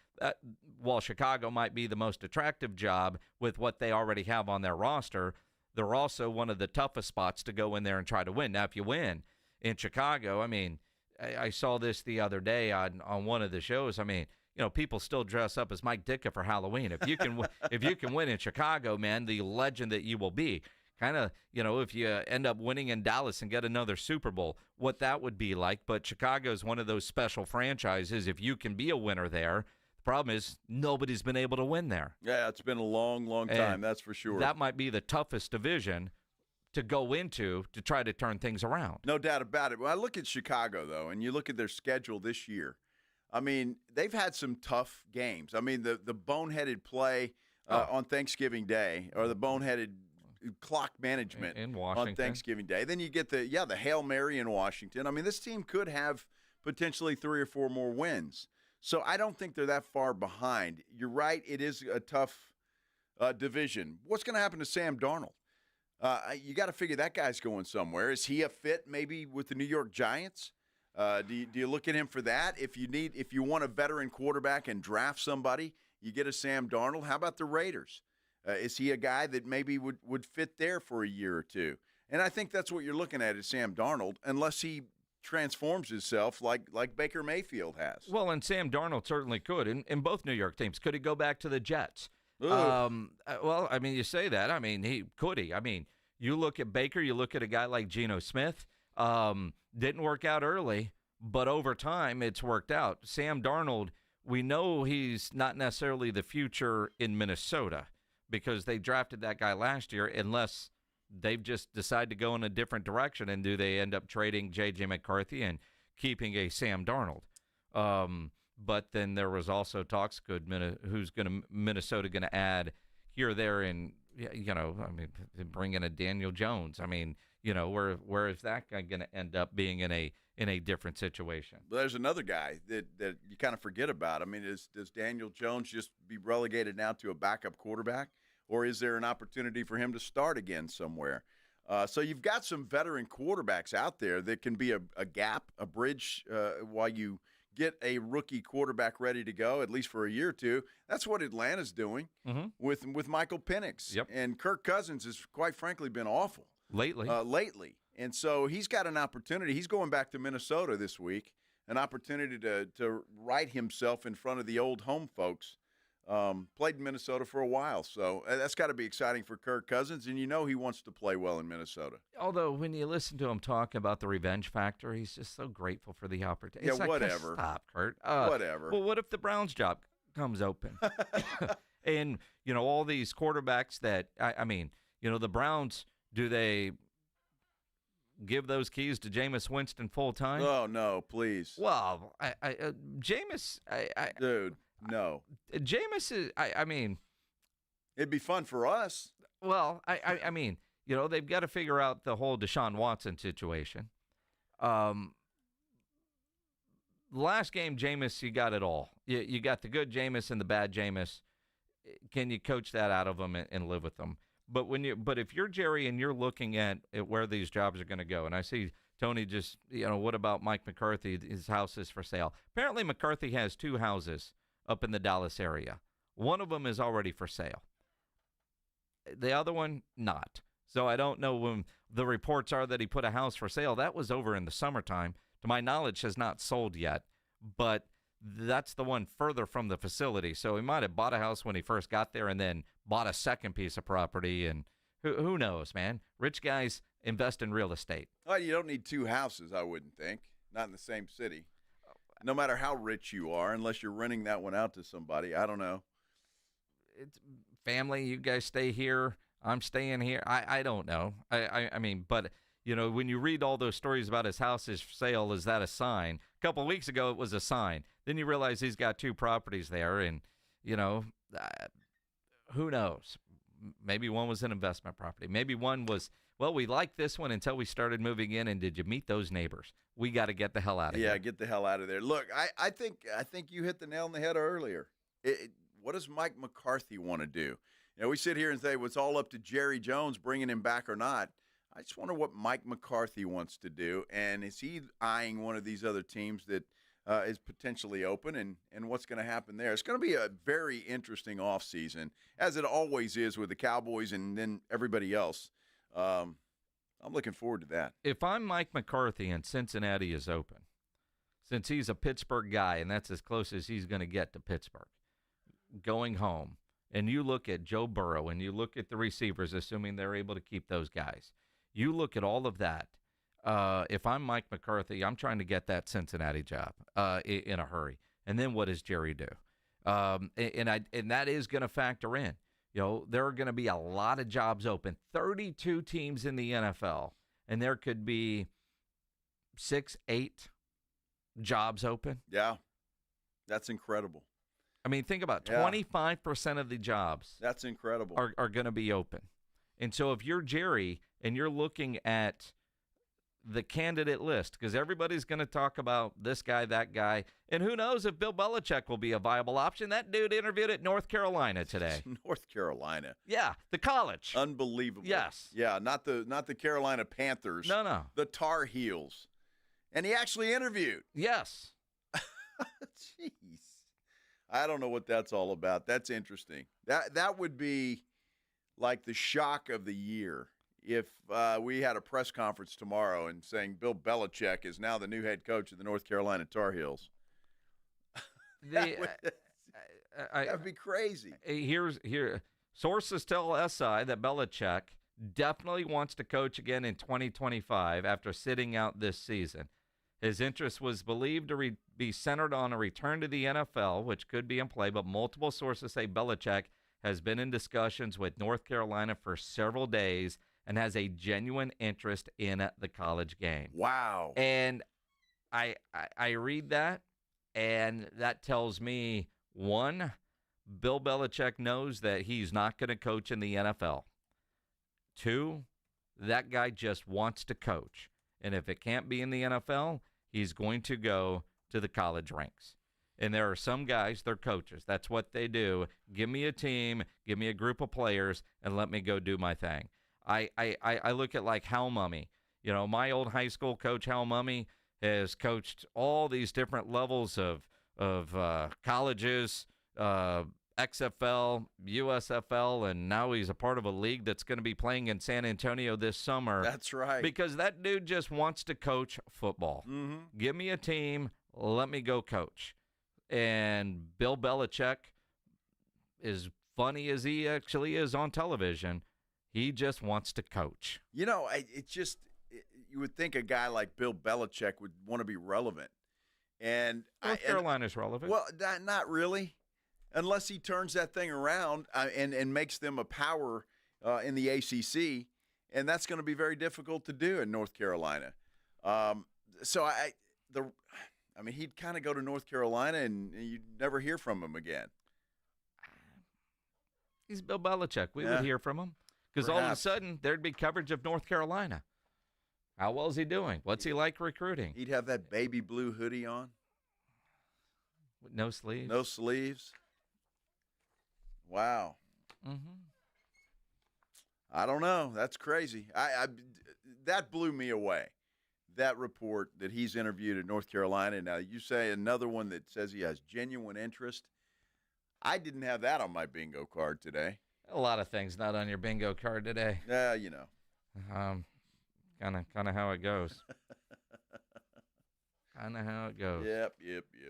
while Chicago might be the most attractive job with what they already have on their roster, they're also one of the toughest spots to go in there and try to win. Now, if you win in Chicago, I mean, I saw this the other day on one of the shows. I mean, people still dress up as Mike Ditka for Halloween. If you can win in Chicago, man, the legend that you will be. Kind of, if you end up winning in Dallas and get another Super Bowl, what that would be like. But Chicago is one of those special franchises. If you can be a winner there, the problem is nobody's been able to win there. Yeah, it's been a long, long time, And that's for sure. That might be the toughest division to go into to try to turn things around. No doubt about it. When I look at Chicago, though, and you look at their schedule this year, I mean, they've had some tough games. I mean, the boneheaded play on Thanksgiving Day, or the boneheaded clock management in Washington on Thanksgiving Day. Then you get the Hail Mary in Washington. I mean, this team could have potentially 3 or 4 more wins. So I don't think they're that far behind. You're right. It is a tough division. What's going to happen to Sam Darnold? You got to figure that guy's going somewhere. Is he a fit maybe with the New York Giants? Do you look at him for that? If you want a veteran quarterback and draft somebody, you get a Sam Darnold. How about the Raiders? Is he a guy that maybe would fit there for a year or two? And I think that's what you're looking at is Sam Darnold, unless he transforms himself like Baker Mayfield has. Well, and Sam Darnold certainly could in both New York teams. Could he go back to the Jets? Well, I mean, you say that. I mean, could he? I mean, you look at Baker, you look at a guy like Geno Smith. Didn't work out early, but over time it's worked out. Sam Darnold, we know he's not necessarily the future in Minnesota because they drafted that guy last year unless they've just decided to go in a different direction, and do they end up trading J.J. McCarthy and keeping a Sam Darnold? But then there was also talks, who's Minnesota going to add here, there, and, I mean, bring in a Daniel Jones. I mean, where is that guy going to end up being in a different situation? But there's another guy that you kind of forget about. I mean, does Daniel Jones just be relegated now to a backup quarterback, or is there an opportunity for him to start again somewhere? So you've got some veteran quarterbacks out there that can be a gap, a bridge, while you get a rookie quarterback ready to go, at least for a year or two. That's what Atlanta's doing with Michael Penix. Yep. And Kirk Cousins has, quite frankly, been awful. Lately. And so he's got an opportunity. He's going back to Minnesota this week, an opportunity to right himself in front of the old home folks. Played in Minnesota for a while, so that's got to be exciting for Kirk Cousins, and he wants to play well in Minnesota. Although when you listen to him talk about the revenge factor, he's just so grateful for the opportunity. Yeah, whatever. Stop, Kurt. Whatever. Well, what if the Browns job comes open? And, all these quarterbacks that, I mean, the Browns, do they give those keys to Jameis Winston full time? Oh, no, please. Well, Jameis, dude. No. Jameis is, I mean. It'd be fun for us. Well, I mean, they've got to figure out the whole Deshaun Watson situation. Last game, Jameis, you got it all. You got the good Jameis and the bad Jameis. Can you coach that out of them and live with them? But if you're Jerry and you're looking at where these jobs are going to go, and I see Tony just, what about Mike McCarthy? His house is for sale. Apparently McCarthy has 2 houses up in the Dallas area. One of them is already for sale. The other one, not. So I don't know when the reports are that he put a house for sale. That was over in the summertime. To my knowledge, has not sold yet, but that's the one further from the facility. So he might have bought a house when he first got there and then bought a second piece of property. And who knows, man? Rich guys invest in real estate. Well, you don't need 2 houses, I wouldn't think. Not in the same city. No matter how rich you are, unless you're renting that one out to somebody. I don't know. It's family, you guys stay here. I'm staying here. I don't know. I mean, but, when you read all those stories about his house is for sale, is that a sign? A couple of weeks ago, it was a sign. Then you realize he's got 2 properties there, and, who knows? Maybe one was an investment property. Maybe one was, well, we liked this one until we started moving in, and did you meet those neighbors? We got to get the hell out of here. Yeah, get the hell out of there. Look, I think you hit the nail on the head earlier. What does Mike McCarthy want to do? We sit here and say, well, it's all up to Jerry Jones bringing him back or not. I just wonder what Mike McCarthy wants to do, and is he eyeing one of these other teams that is potentially open, and what's going to happen there? It's going to be a very interesting offseason, as it always is with the Cowboys and then everybody else. I'm looking forward to that. If I'm Mike McCarthy and Cincinnati is open, since he's a Pittsburgh guy and that's as close as he's going to get to Pittsburgh, going home, and you look at Joe Burrow and you look at the receivers, assuming they're able to keep those guys, you look at all of that. If I'm Mike McCarthy, I'm trying to get that Cincinnati job in a hurry. And then what does Jerry do? And that is going to factor in. There are going to be a lot of jobs open. 32 teams in the NFL, and there could be 6, 8 jobs open. Yeah, that's incredible. I mean, think about it. 25% of the jobs. That's incredible. Are going to be open. And so if you're Jerry and you're looking at the candidate list, because everybody's going to talk about this guy, that guy, and who knows if Bill Belichick will be a viable option. That dude interviewed at North Carolina today. North Carolina. Yeah, the college. Unbelievable. Yes. Yeah, not the Carolina Panthers. No. The Tar Heels. And he actually interviewed. Yes. Jeez. I don't know what that's all about. That's interesting. That would be like the shock of the year if we had a press conference tomorrow and saying Bill Belichick is now the new head coach of the North Carolina Tar Heels. That would be crazy. Here, sources tell SI that Belichick definitely wants to coach again in 2025 after sitting out this season. His interest was believed to be centered on a return to the NFL, which could be in play, but multiple sources say Belichick has been in discussions with North Carolina for several days and has a genuine interest in the college game. Wow. And I read that, and that tells me, one, Bill Belichick knows that he's not going to coach in the NFL. Two, that guy just wants to coach. And if it can't be in the NFL, he's going to go to the college ranks. And there are some guys, they're coaches. That's what they do. Give me a team, give me a group of players, and let me go do my thing. I look at like Hal Mumme. You know, my old high school coach, Hal Mumme, has coached all these different levels of colleges, XFL, USFL, and now he's a part of a league that's going to be playing in San Antonio this summer. That's right. Because that dude just wants to coach football. Mm-hmm. Give me a team, let me go coach. And Bill Belichick, as funny as he actually is on television, he just wants to coach. You know, you would think a guy like Bill Belichick would want to be relevant. And North Carolina's relevant. Well, not really, unless he turns that thing around and makes them a power in the ACC, and that's going to be very difficult to do in North Carolina. So he'd kind of go to North Carolina, and you'd never hear from him again. He's Bill Belichick. We would hear from him because all of a sudden there'd be coverage of North Carolina. How well is he doing? What's he like recruiting? He'd have that baby blue hoodie on. With no sleeves? No sleeves. Wow. Mm-hmm. I don't know. That's crazy. That blew me away, that report that he's interviewed at North Carolina. Now, you say another one that says he has genuine interest. I didn't have that on my bingo card today. A lot of things not on your bingo card today. You know. Kind of how it goes. Kind of how it goes. Yep.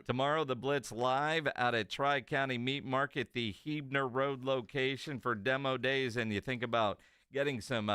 Tomorrow, the Blitz live out at Tri-County Meat Market, the Huebner Road location for demo days. And you think about getting some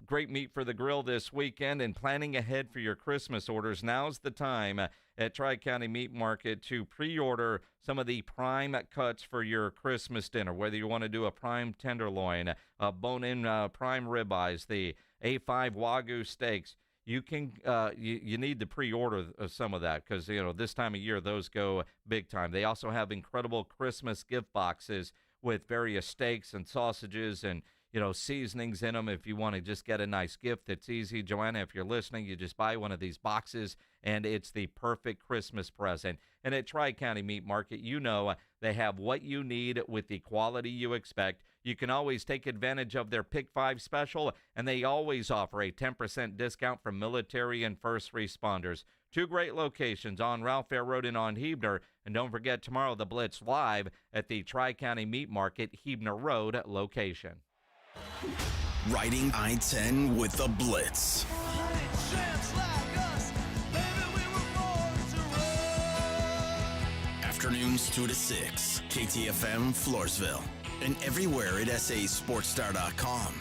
great meat for the grill this weekend and planning ahead for your Christmas orders. Now's the time at Tri-County Meat Market to pre-order some of the prime cuts for your Christmas dinner, whether you want to do a prime tenderloin, bone-in prime ribeyes, the A5 Wagyu steaks. You can you need to pre-order some of that because, you know, this time of year, those go big time. They also have incredible Christmas gift boxes with various steaks and sausages and, you know, seasonings in them. If you want to just get a nice gift, it's easy. Joanna, if you're listening, you just buy one of these boxes, and it's the perfect Christmas present. And at Tri-County Meat Market, you know they have what you need with the quality you expect. You can always take advantage of their Pick 5 special, and they always offer a 10% discount for military and first responders. Two great locations on Ralph Fair Road and on Huebner. And don't forget, tomorrow, the Blitz live at the Tri-County Meat Market, Huebner Road location. Riding I-10 with the Blitz. Afternoons 2 to 6, KTFM Floresville, and everywhere at sasportstar.com.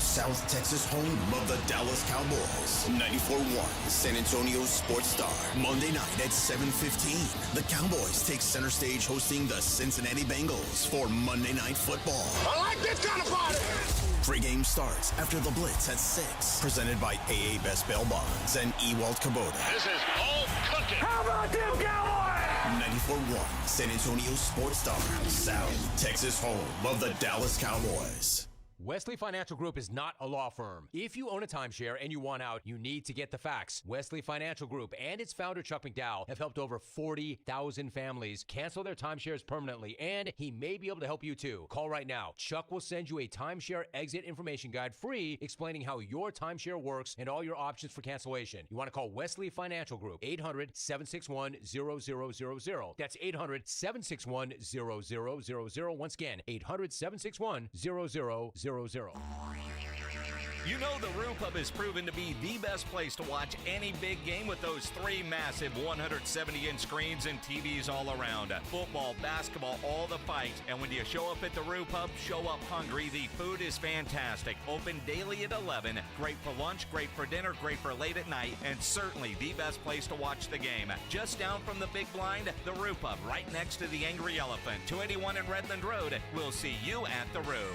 South Texas home of the Dallas Cowboys. 94.1 San Antonio Sports Star. Monday night at 7:15. The Cowboys take center stage hosting the Cincinnati Bengals for Monday Night Football. I like this kind of party. Pre-game starts after the Blitz at 6. Presented by AA Best Bail Bonds and Ewald Kubota. This is all cooking. How about them Cowboys? 94.1 San Antonio Sports Star. South Texas home of the Dallas Cowboys. Wesley Financial Group is not a law firm. If you own a timeshare and you want out, you need to get the facts. Wesley Financial Group and its founder, Chuck McDowell, have helped over 40,000 families cancel their timeshares permanently, and he may be able to help you too. Call right now. Chuck will send you a timeshare exit information guide free explaining how your timeshare works and all your options for cancellation. You want to call Wesley Financial Group, 800-761-0000. That's 800-761-0000. Once again, 800-761-0000. You know the Roo Pub is proven to be the best place to watch any big game with those 3 massive 170-inch screens and TVs all around. Football, basketball, all the fights. And when you show up at the Roo Pub, show up hungry. The food is fantastic. Open daily at 11. Great for lunch, great for dinner, great for late at night, and certainly the best place to watch the game. Just down from the big blind, the Roo Pub, right next to the Angry Elephant. 281 in Redland Road. We'll see you at the Roo.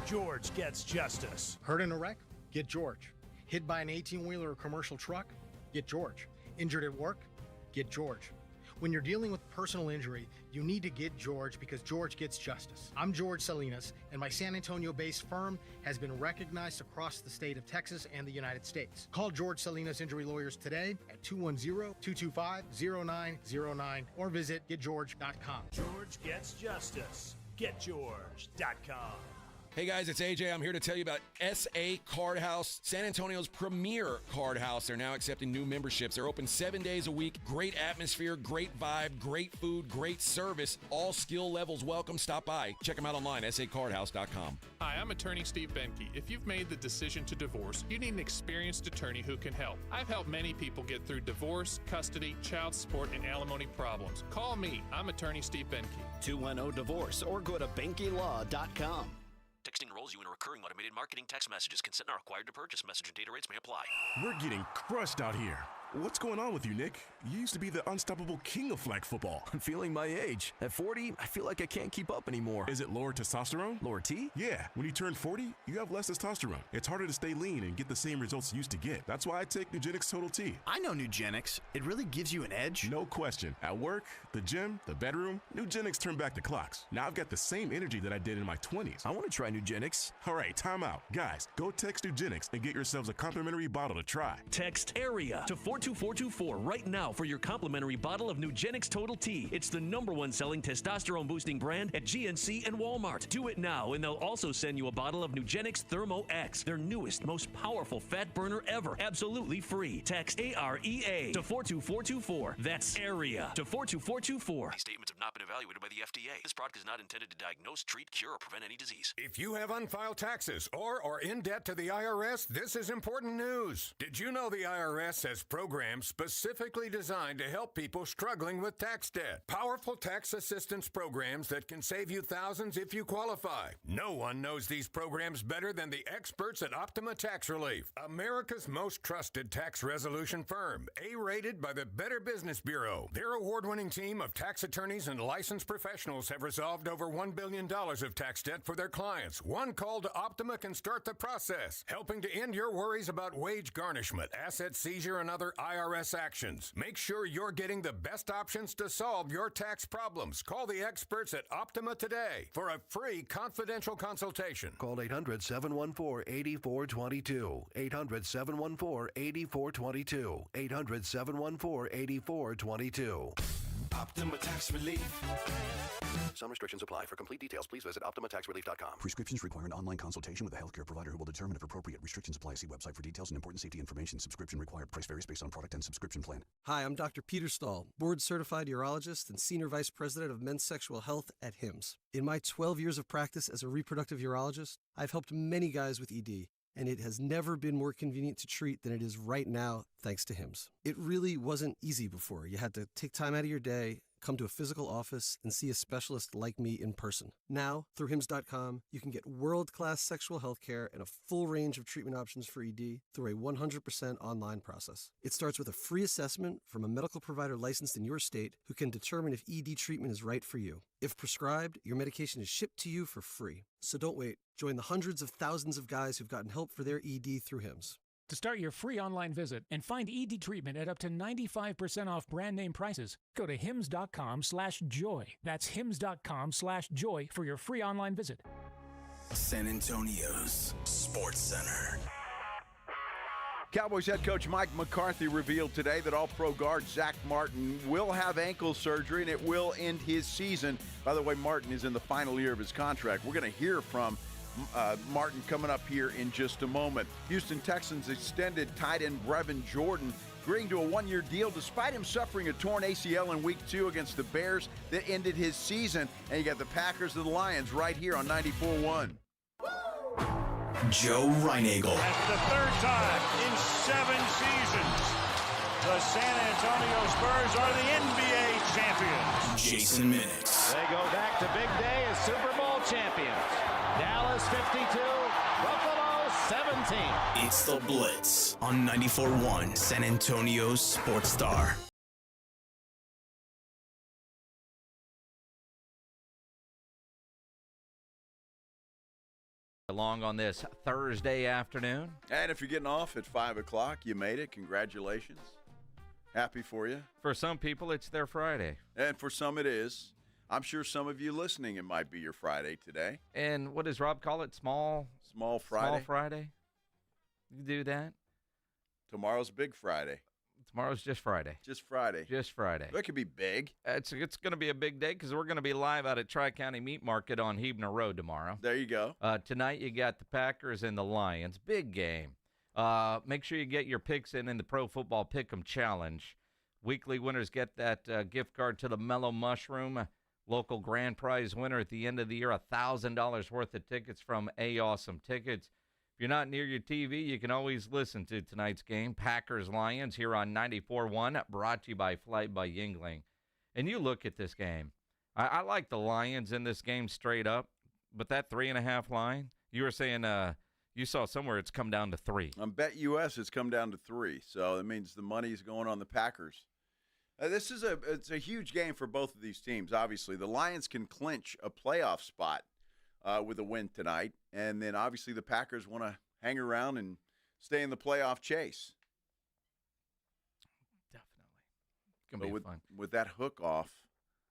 George gets justice. Hurt in a wreck? Get George. Hit by an 18-wheeler or commercial truck? Get George. Injured at work? Get George. When you're dealing with personal injury, you need to get George because George gets justice. I'm George Salinas, and my San Antonio-based firm has been recognized across the state of Texas and the United States. Call George Salinas Injury Lawyers today at 210-225-0909 or visit getgeorge.com. George gets justice. GetGeorge.com. Hey guys, it's AJ. I'm here to tell you about SA Card House, San Antonio's premier card house. They're now accepting new memberships. They're open 7 days a week. Great atmosphere, great vibe, great food, great service. All skill levels welcome. Stop by. Check them out online, sacardhouse.com. Hi, I'm attorney Steve Benke. If you've made the decision to divorce, you need an experienced attorney who can help. I've helped many people get through divorce, custody, child support, and alimony problems. Call me. I'm attorney Steve Benke. 210-DIVORCE or go to BenkeLaw.com. Texting enrolls you in recurring automated marketing text messages. Consent not required to purchase. Message and data rates may apply. We're getting crushed out here. What's going on with you, Nick? You used to be the unstoppable king of flag football. I'm feeling my age. At 40, I feel like I can't keep up anymore. Is it lower testosterone? Lower T? Yeah. When you turn 40, you have less testosterone. It's harder to stay lean and get the same results you used to get. That's why I take Nugenix Total T. I know Nugenix. It really gives you an edge. No question. At work, the gym, the bedroom, Nugenix turned back the clocks. Now I've got the same energy that I did in my 20s. I want to try Nugenix. All right, time out. Guys, go text Nugenix and get yourselves a complimentary bottle to try. Text AREA to 42424 right now for your complimentary bottle of Nugenix Total T. It's the #1 selling testosterone-boosting brand at GNC and Walmart. Do it now, and they'll also send you a bottle of Nugenix Thermo X, their newest, most powerful fat burner ever, absolutely free. Text AREA to 42424. That's AREA to 42424. These statements have not been evaluated by the FDA. This product is not intended to diagnose, treat, cure, or prevent any disease. If you have unfiled taxes or are in debt to the IRS, this is important news. Did you know the IRS has programs specifically designed to help people struggling with tax debt? Powerful tax assistance programs that can save you thousands if you qualify. No one knows these programs better than the experts at Optima Tax Relief, America's most trusted tax resolution firm, A-rated by the Better Business Bureau. Their award-winning team of tax attorneys and licensed professionals have resolved over $1 billion of tax debt for their clients. One call to Optima can start the process, helping to end your worries about wage garnishment, asset seizure, and other IRS actions. Make sure you're getting the best options to solve your tax problems. Call the experts at Optima today for a free confidential consultation. Call 800-714-8422. 800-714-8422. 800-714-8422. Optima Tax Relief. Some restrictions apply. For complete details, please visit OptimaTaxRelief.com. Prescriptions require an online consultation with a healthcare provider who will determine if appropriate. Restrictions apply. See website for details and important safety information. Subscription required. Price varies based on product and subscription plan. Hi, I'm Dr. Peter Stahl, board-certified urologist and Senior Vice President of Men's Sexual Health at HIMSS. In my 12 years of practice as a reproductive urologist, I've helped many guys with ED, and it has never been more convenient to treat than it is right now, thanks to HIMSS. It really wasn't easy before. You had to take time out of your day, come to a physical office, and see a specialist like me in person. Now, through HIMSS.com, you can get world-class sexual health care and a full range of treatment options for ED through a 100% online process. It starts with a free assessment from a medical provider licensed in your state who can determine if ED treatment is right for you. If prescribed, your medication is shipped to you for free. So don't wait. Join the hundreds of thousands of guys who've gotten help for their ED through HIMSS. To start your free online visit and find ED treatment at up to 95% off brand name prices, go to hims.com/joy. That's hims.com/joy for your free online visit. San Antonio's Sports Center. Cowboys head coach Mike McCarthy revealed today that All-Pro guard Zack Martin will have ankle surgery, and it will end his season. By the way, Martin is in the final year of his contract. We're going to hear from Martin coming up here in just a moment. Houston Texans extended tight end Brevin Jordan, agreeing to a one-year deal despite him suffering a torn ACL in Week 2 against the Bears that ended his season. And you got the Packers and the Lions right here on 94.1. Joe Reinagle. That's the third time in 7 seasons the San Antonio Spurs are the NBA champions. Jason Minix. They go back to big day as Super Bowl champions. Dallas 52, Buffalo 17. It's the Blitz on 94.1 San Antonio's Sports Star. Along on this Thursday afternoon. And if you're getting off at 5 o'clock, you made it. Congratulations. Happy for you. For some people, it's their Friday. And for some, it is. I'm sure some of you listening, it might be your Friday today. And what does Rob call it? Small Friday? Small Friday? You do that? Tomorrow's Big Friday. Tomorrow's just Friday. Just Friday. Just Friday. That could be big. It's going to be a big day because we're going to be live out at Tri-County Meat Market on Hebner Road tomorrow. There you go. Tonight you got the Packers and the Lions. Big game. Make sure you get your picks in the Pro Football Pick'em Challenge. Weekly winners get that gift card to the Mellow Mushroom. Local grand prize winner at the end of the year, $1,000 worth of tickets from A Awesome Tickets. If you're not near your TV, you can always listen to tonight's game, Packers-Lions, here on 94.1, brought to you by Flight by Yingling. And you look at this game. I like the Lions in this game straight up, but that 3.5 line, you were saying you saw somewhere it's come down to 3. On BetUS, it's come down to 3, so that means the money's going on the Packers. It's a huge game for both of these teams, obviously. The Lions can clinch a playoff spot with a win tonight. And then, obviously, the Packers want to hang around and stay in the playoff chase. Definitely. It's going to be fun. With that hook off,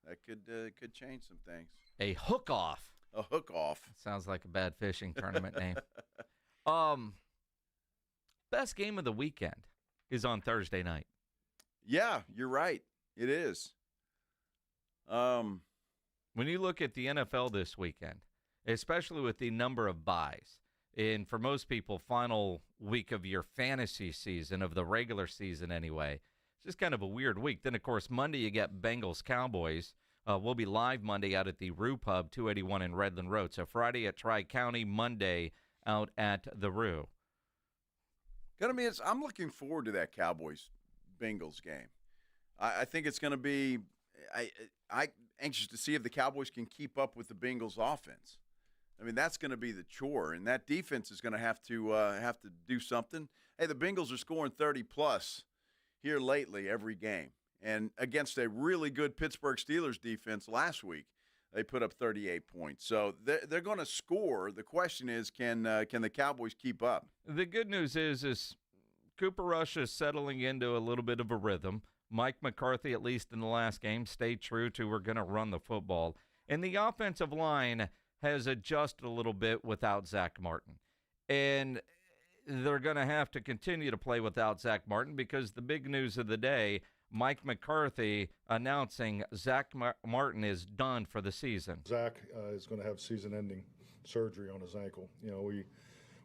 that could change some things. A hook off. A hook off. Sounds like a bad fishing tournament name. Best game of the weekend is on Thursday night. Yeah, you're right. It is. When you look at the NFL this weekend, especially with the number of buys, and for most people, final week of your fantasy season, of the regular season anyway, it's just kind of a weird week. Then, of course, Monday you get Bengals-Cowboys. We'll be live Monday out at the Rue Pub, 281 in Redland Road. So Friday at Tri-County, Monday out at the Rue. I'm looking forward to that Cowboys-Bengals game. I think it's going to be I anxious to see if the Cowboys can keep up with the Bengals offense. I mean, that's going to be the chore, and that defense is going to have to do something. Hey, the Bengals are scoring 30-plus here lately every game. And against a really good Pittsburgh Steelers defense last week, they put up 38 points. So they're going to score. The question is, can the Cowboys keep up? The good news is Cooper Rush is settling into a little bit of a rhythm. Mike McCarthy, at least in the last game, stayed true to we're going to run the football. And the offensive line has adjusted a little bit without Zack Martin. And they're going to have to continue to play without Zack Martin because the big news of the day, Mike McCarthy announcing Zack Martin is done for the season. Zack is going to have season-ending surgery on his ankle. You know,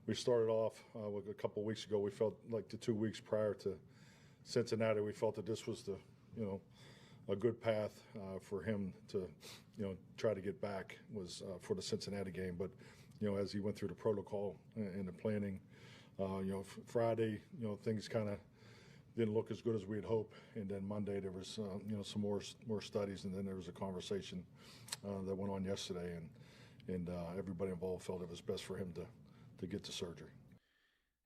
we started off a couple of weeks ago. We felt like the 2 weeks prior to Cincinnati, we felt that this was a good path for him to, try to get back was for the Cincinnati game. But, as he went through the protocol and the planning, Friday, things kind of didn't look as good as we had hoped. And then Monday there was, some more studies, and then there was a conversation that went on yesterday, and everybody involved felt it was best for him to get to surgery.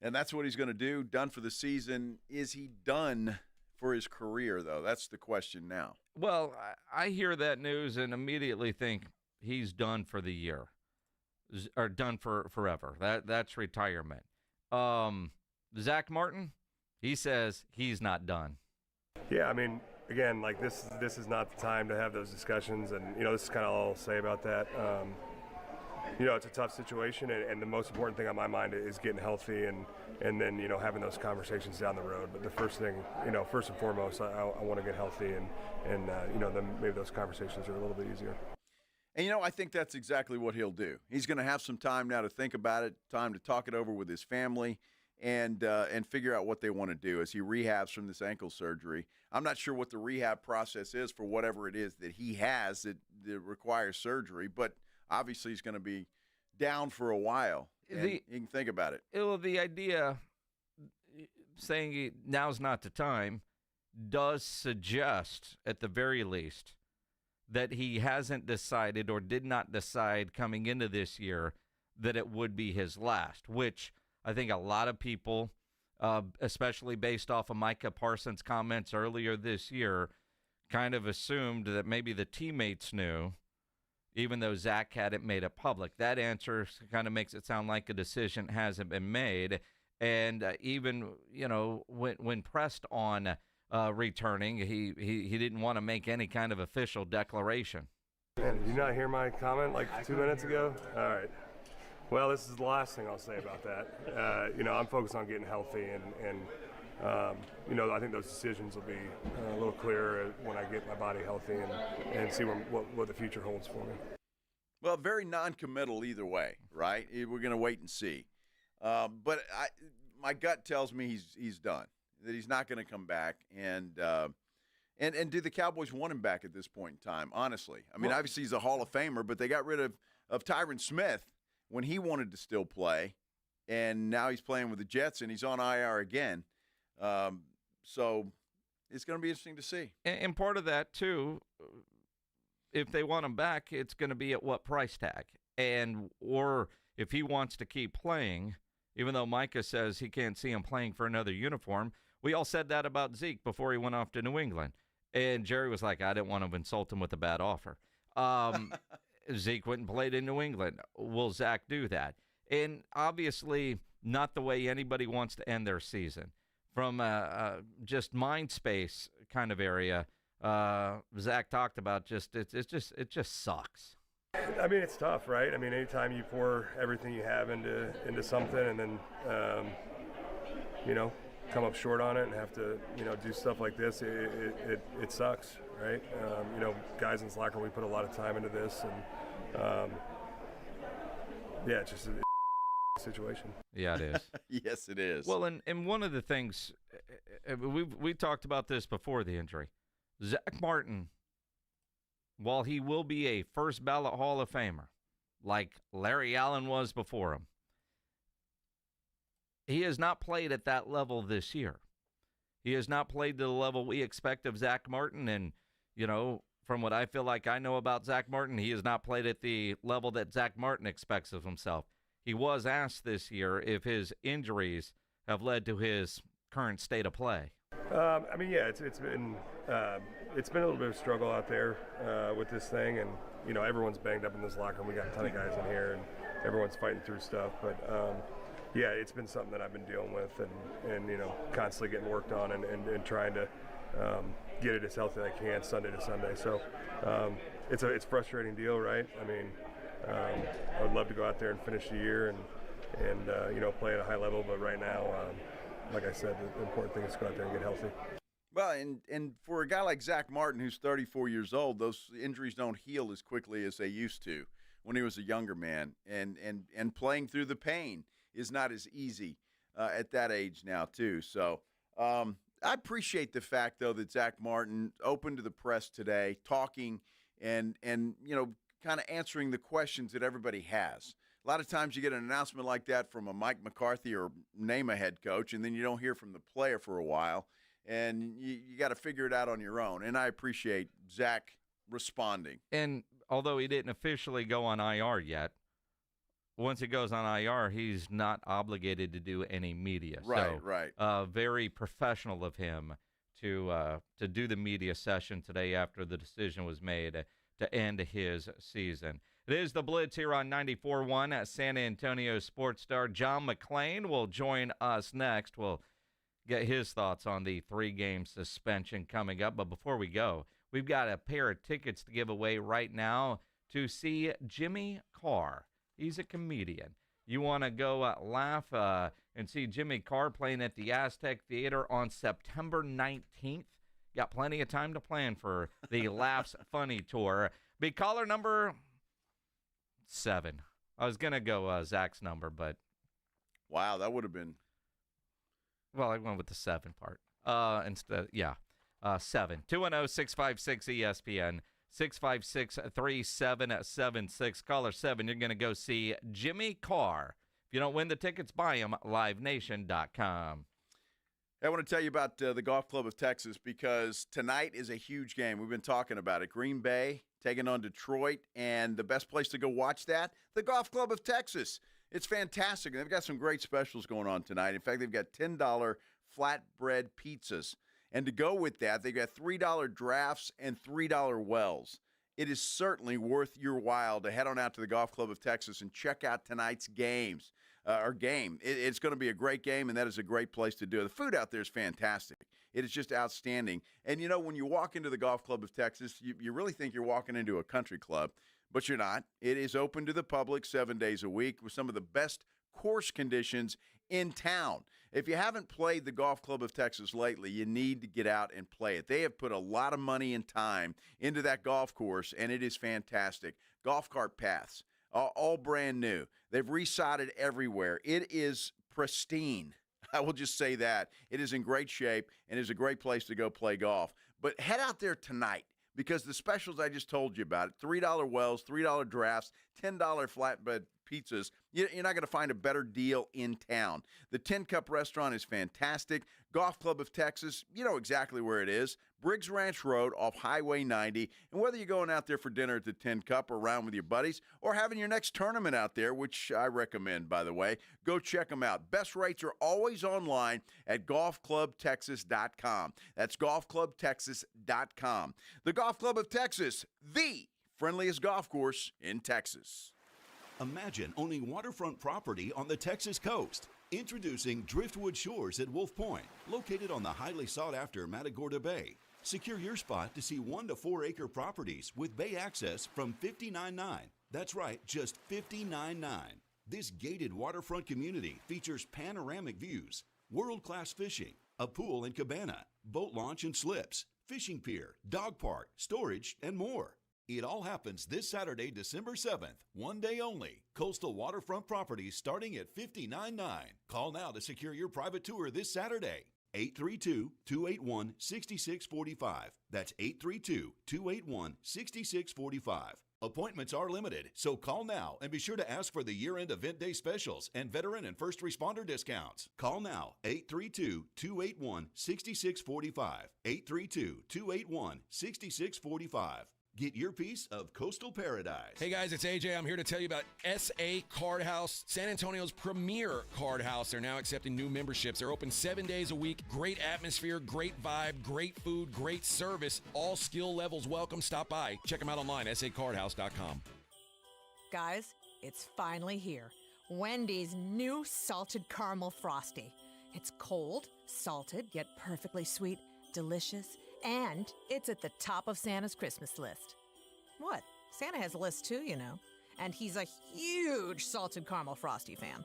And that's what he's going to do, done for the season. Is he done for his career, though? That's the question now. Well, I hear that news and immediately think he's done for the year or done for forever. That's retirement. Zack Martin, he says he's not done. Yeah, I mean, again, like this is not the time to have those discussions, and this is kind of all I'll say about that. it's a tough situation, and the most important thing on my mind is getting healthy and then, having those conversations down the road. But the first thing, first and foremost, I want to get healthy and then maybe those conversations are a little bit easier. And, I think that's exactly what he'll do. He's going to have some time now to think about it, time to talk it over with his family, and figure out what they want to do as he rehabs from this ankle surgery. I'm not sure what the rehab process is for whatever it is that he has that requires surgery, but obviously he's going to be down for a while. You can think about it. The idea saying now's not the time does suggest, at the very least, that he hasn't decided or did not decide coming into this year that it would be his last, which I think a lot of people, especially based off of Micah Parsons' comments earlier this year, kind of assumed that maybe the teammates knew, even though Zack hadn't made it public. That answer kind of makes it sound like a decision hasn't been made. And even, when pressed on returning, he didn't want to make any kind of official declaration. Man, did you not hear my comment like 2 minutes ago? All right. Well, this is the last thing I'll say about that. I'm focused on getting healthy, and I think those decisions will be a little clearer when I get my body healthy and see what the future holds for me. Well, very non-committal either way, right? We're going to wait and see. But my gut tells me he's done, that he's not going to come back. And do the Cowboys want him back at this point in time, honestly? I mean, obviously he's a Hall of Famer, but they got rid of Tyron Smith when he wanted to still play, and now he's playing with the Jets, and he's on IR again. So it's going to be interesting to see. And part of that, too, if they want him back, it's going to be at what price tag? Or if he wants to keep playing, even though Micah says he can't see him playing for another uniform. We all said that about Zeke before he went off to New England. And Jerry was like, I didn't want to insult him with a bad offer. Zeke went and played in New England. Will Zack do that? And obviously not the way anybody wants to end their season. From just mind space kind of area, Zack talked about it just sucks. I mean, it's tough, right? I mean, anytime you pour everything you have into something and then, come up short on it and have to, do stuff like this, it sucks, right? Guys in this locker room, we put a lot of time into this, and it's just a situation. Yeah, it is. Yes, it is. Well, and one of the things, we talked about this before the injury. Zack Martin, while he will be a first ballot Hall of Famer, like Larry Allen was before him, he has not played at that level this year. He has not played to the level we expect of Zack Martin. And, from what I feel like I know about Zack Martin, he has not played at the level that Zack Martin expects of himself. He was asked this year if his injuries have led to his current state of play. It's been a little bit of a struggle out there with this thing, and everyone's banged up in this locker room. We got a ton of guys in here, and everyone's fighting through stuff. But it's been something that I've been dealing with, and constantly getting worked on, and trying to get it as healthy as I can Sunday to Sunday. So it's a frustrating deal, right? I mean, I would love to go out there and finish the year and play at a high level, but right now, like I said, the important thing is to go out there and get healthy. Well, and for a guy like Zack Martin, who's 34 years old, those injuries don't heal as quickly as they used to when he was a younger man. And playing through the pain is not as easy at that age now, too. So I appreciate the fact, though, that Zack Martin opened to the press today, talking and kind of answering the questions that everybody has. A lot of times you get an announcement like that from a Mike McCarthy or name a head coach, and then you don't hear from the player for a while, and you got to figure it out on your own. And I appreciate Zack responding. And although he didn't officially go on IR yet, once he goes on IR, he's not obligated to do any media. Right. Very professional of him to do the media session today after the decision was made to end his season. It is the Blitz here on 94.1 at San Antonio sports star John McClain will join us next. We'll get his thoughts on the 3-game suspension coming up. But before we go, we've got a pair of tickets to give away right now to see Jimmy Carr He's a comedian. You want to go laugh and see Jimmy Carr playing at the Aztec Theater on September 19th. Got plenty of time to plan for the Laughs Funny Tour. Be caller number 7. I was going to go Zach's number, but... Wow, that would have been... Well, I went with the 7 part. Instead, 7. 210-656-ESPN. 656-3776. Caller 7, you're going to go see Jimmy Carr. If you don't win the tickets, buy them, livenation.com. I want to tell you about the Golf Club of Texas because tonight is a huge game. We've been talking about it. Green Bay taking on Detroit, and the best place to go watch that, the Golf Club of Texas. It's fantastic. They've got some great specials going on tonight. In fact, they've got $10 flatbread pizzas. And to go with that, they got $3 drafts and $3 wells. It is certainly worth your while to head on out to the Golf Club of Texas and check out tonight's game. It's going to be a great game, and that is a great place to do it. The food out there is fantastic. It is just outstanding. And, you know, when you walk into the Golf Club of Texas, you really think you're walking into a country club, but you're not. It is open to the public 7 days a week with some of the best course conditions in town. If you haven't played the Golf Club of Texas lately, you need to get out and play it. They have put a lot of money and time into that golf course, and it is fantastic. Golf cart paths, all brand new. They've resodded everywhere. It is pristine. I will just say that. It is in great shape and is a great place to go play golf. But head out there tonight because the specials I just told you about, $3 wells, $3 drafts, $10 flatbread pizzas, you're not going to find a better deal in town. The Tin Cup restaurant is fantastic. Golf Club of Texas, you know exactly where it is. Briggs Ranch Road off Highway 90. And whether you're going out there for dinner at the Tin Cup or around with your buddies or having your next tournament out there, which I recommend, by the way, go check them out. Best rates are always online at golfclubtexas.com. That's golfclubtexas.com. The Golf Club of Texas, the friendliest golf course in Texas. Imagine owning waterfront property on the Texas coast. Introducing Driftwood Shores at Wolf Point, located on the highly sought-after Matagorda Bay. Secure your spot to see 1 to 4 acre properties with bay access from $59.9. That's right, just $59.9. This gated waterfront community features panoramic views, world-class fishing, a pool and cabana, boat launch and slips, fishing pier, dog park, storage, and more. It all happens this Saturday, December 7th, one day only. Coastal waterfront properties starting at $59.9. Call now to secure your private tour this Saturday. 832-281-6645. That's 832-281-6645. Appointments are limited, so call now and be sure to ask for the year-end event day specials and veteran and first responder discounts. Call now, 832-281-6645. 832-281-6645. Get your piece of coastal paradise. Hey guys, it's AJ. I'm here to tell you about SA Card House, San Antonio's premier card house. They're now accepting new memberships. They're open 7 days a week. Great atmosphere, great vibe, great food, great service. All skill levels welcome. Stop by. Check them out online, sacardhouse.com. Guys, it's finally here. Wendy's new salted caramel frosty. It's cold, salted, yet perfectly sweet, delicious, and it's at the top of Santa's Christmas list. What? Santa has a list too, you know. And he's a huge salted caramel frosty fan.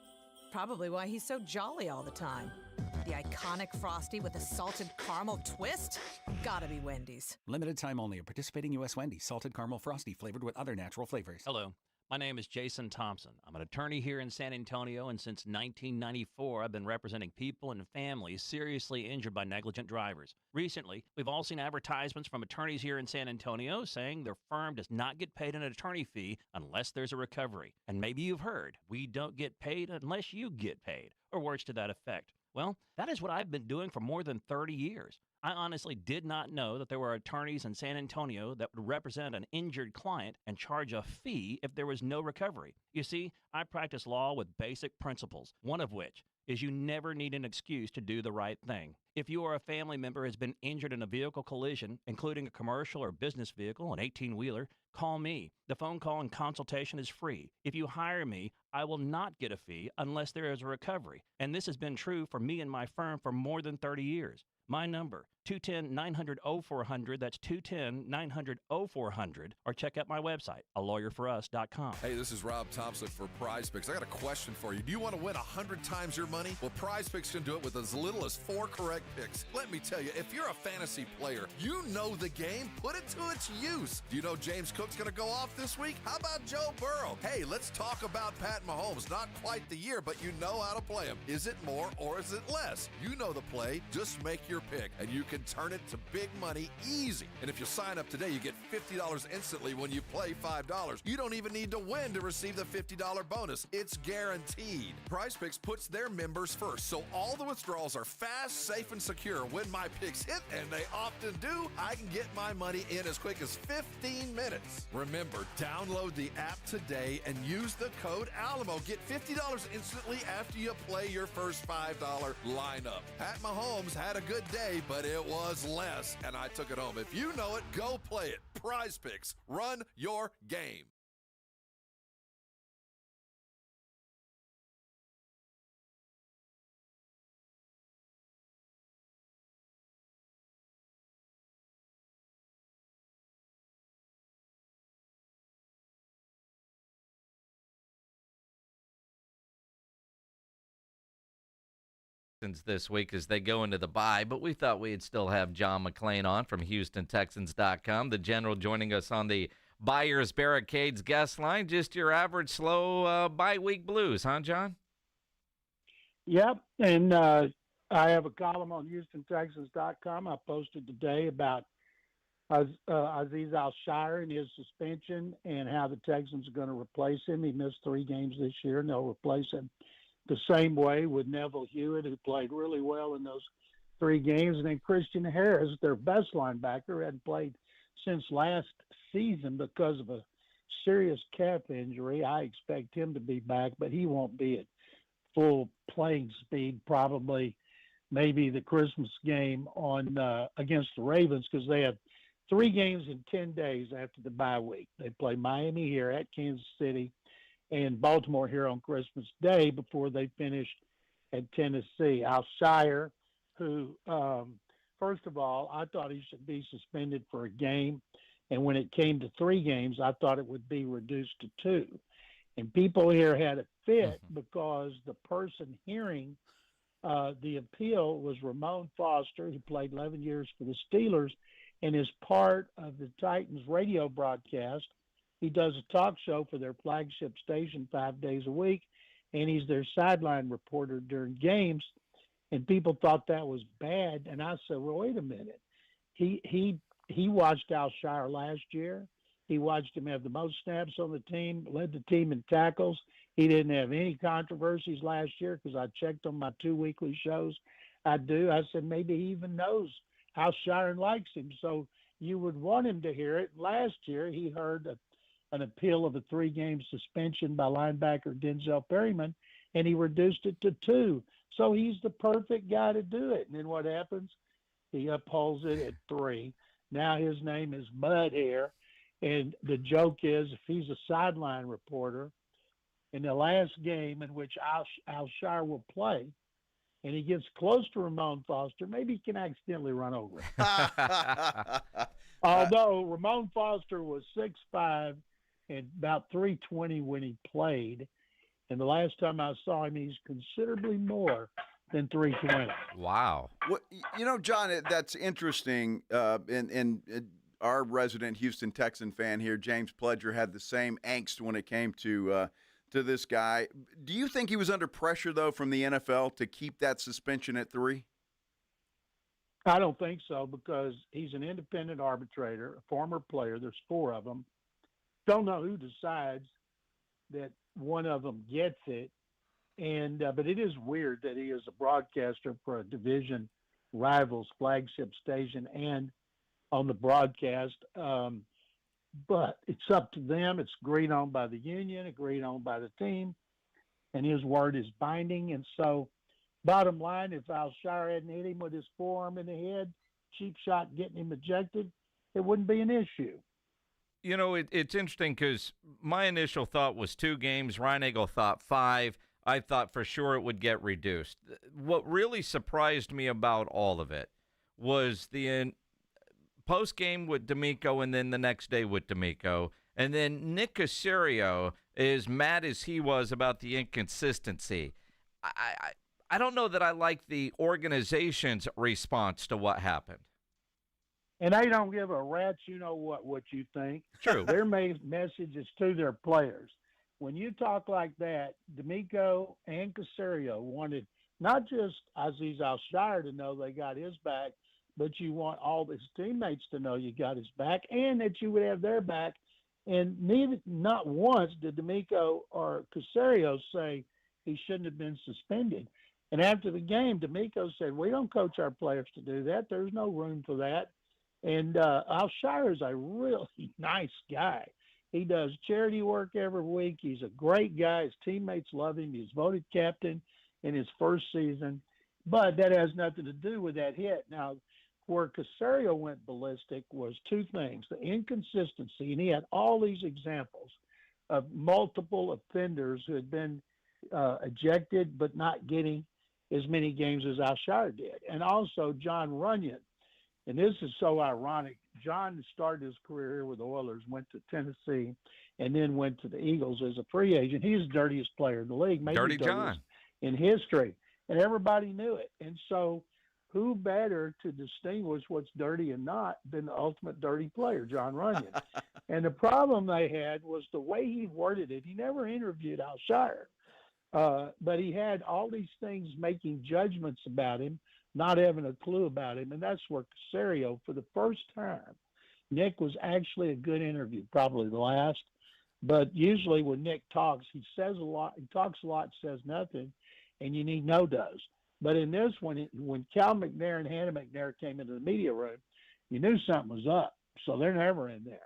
Probably why he's so jolly all the time. The iconic frosty with a salted caramel twist? Gotta be Wendy's. Limited time only at participating U.S. Wendy's. Salted caramel frosty flavored with other natural flavors. Hello. My name is Jason Thompson. I'm an attorney here in San Antonio, and since 1994, I've been representing people and families seriously injured by negligent drivers. Recently, we've all seen advertisements from attorneys here in San Antonio saying their firm does not get paid an attorney fee unless there's a recovery. And maybe you've heard, we don't get paid unless you get paid, or words to that effect. Well, that is what I've been doing for more than 30 years. I honestly did not know that there were attorneys in San Antonio that would represent an injured client and charge a fee if there was no recovery. You see, I practice law with basic principles, one of which is you never need an excuse to do the right thing. If you or a family member has been injured in a vehicle collision, including a commercial or business vehicle, an 18-wheeler, Call me. The phone call and consultation is free. If you hire me, I will not get a fee unless there is a recovery. And this has been true for me and my firm for more than 30 years. My number, 210-900-0400. That's 210-900-0400. Or check out my website, alawyerforus.com. Hey, this is Rob Thompson for Prize Picks. I got a question for you. Do you want to win 100 times your money? Well, Prize Picks can do it with as little as 4 correct picks. Let me tell you, if you're a fantasy player, you know the game. Put it to its use. Do you know James Cook's going to go off this week? How about Joe Burrow? Hey, let's talk about Pat Mahomes. Not quite the year, but you know how to play him. Is it more or is it less? You know the play. Just make your pick, and you can turn it to big money easy. And if you sign up today, you get $50 instantly when you play $5. You don't even need to win to receive the $50 bonus. It's guaranteed. PrizePicks puts their members first, so all the withdrawals are fast, safe, and secure. When my picks hit, and they often do, I can get my money in as quick as 15 minutes. Remember, download the app today and use the code Alamo. Get $50 instantly after you play your first $5 lineup. Pat Mahomes had a good day, but it was less, and I took it home. If you know it, go play it. Prize Picks. Run your game. This week as they go into the bye, but we thought we'd still have John McClain on from HoustonTexans.com, the general joining us on the Buyers Barricades guest line. Just your average slow bye week blues, huh, John? Yep, and I have a column on HoustonTexans.com I posted today about Azeez Al-Shire and his suspension and how the Texans are going to replace him. He missed 3 games this year, and they'll replace him the same way with Neville Hewitt, who played really well in those 3 games. And then Christian Harris, their best linebacker, hadn't played since last season because of a serious calf injury. I expect him to be back, but he won't be at full playing speed, probably maybe the Christmas game on against the Ravens, because they have 3 games in 10 days after the bye week. They play Miami here, at Kansas City, and Baltimore here on Christmas Day before they finish at Tennessee. Al-Shire, who, first of all, I thought he should be suspended for a game. And when it came to 3 games, I thought it would be reduced to 2. And people here had a fit because the person hearing the appeal was Ramon Foster, who played 11 years for the Steelers and is part of the Titans radio broadcast. He does a talk show for their flagship station 5 days a week, and he's their sideline reporter during games. And people thought that was bad. And I said, well, wait a minute. He watched Al-Shire last year. He watched him have the most snaps on the team, led the team in tackles. He didn't have any controversies last year because I checked on my 2 weekly shows. I said, maybe he even knows Al-Shire and likes him. So you would want him to hear it. Last year, he heard an appeal of a 3-game suspension by linebacker Denzel Perryman, and he reduced it to 2. So he's the perfect guy to do it. And then what happens? He upholds it at 3. Now his name is Mud here. And the joke is, if he's a sideline reporter, in the last game in which Al-Shire will play, and he gets close to Ramon Foster, maybe he can accidentally run over him. Although Ramon Foster was 6'5", and about 320 when he played. And the last time I saw him, he's considerably more than 320. Wow. Well, you know, John, that's interesting. And our resident Houston Texan fan here, James Pledger, had the same angst when it came to this guy. Do you think he was under pressure, though, from the NFL to keep that suspension at 3? I don't think so, because he's an independent arbitrator, a former player. There's 4 of them. Don't know who decides that one of them gets it. And but it is weird that he is a broadcaster for a division rival's flagship station and on the broadcast. But it's up to them. It's agreed on by the union, agreed on by the team, and his word is binding. And so, bottom line, if Al-Shire hadn't hit him with his forearm in the head, cheap shot getting him ejected, it wouldn't be an issue. You know, it's interesting because my initial thought was 2 games. Ryan Eagle thought 5. I thought for sure it would get reduced. What really surprised me about all of it was the post-game with D'Amico and then the next day with D'Amico. And then Nick Caserio, as mad as he was about the inconsistency, I don't know that I like the organization's response to what happened. And they don't give a rat's what you think. True. Their message is to their players. When you talk like that, D'Amico and Caserio wanted not just Azeez Al-Shire to know they got his back, but you want all his teammates to know you got his back and that you would have their back. And not once did D'Amico or Caserio say he shouldn't have been suspended. And after the game, D'Amico said, we don't coach our players to do that. There's no room for that. And Al-Shire is a really nice guy. He does charity work every week. He's a great guy. His teammates love him. He's voted captain in his first season. But that has nothing to do with that hit. Now, where Caserio went ballistic was 2 things. The inconsistency, and he had all these examples of multiple offenders who had been ejected but not getting as many games as Al-Shire did. And also John Runyon. And this is so ironic. John started his career here with the Oilers, went to Tennessee, and then went to the Eagles as a free agent. He's the dirtiest player in the league, maybe Dirty dirtiest John in history. And everybody knew it. And so who better to distinguish what's dirty and not than the ultimate dirty player, John Runyon? And the problem they had was the way he worded it. He never interviewed Al-Shire, but he had all these things making judgments about him, not having a clue about him. And that's where Caserio, for the first time, Nick was actually a good interview, probably the last. But usually when Nick talks, he says a lot, he talks a lot, says nothing, and you need no-dos. But in this one, when Cal McNair and Hannah McNair came into the media room, you knew something was up. So they're never in there.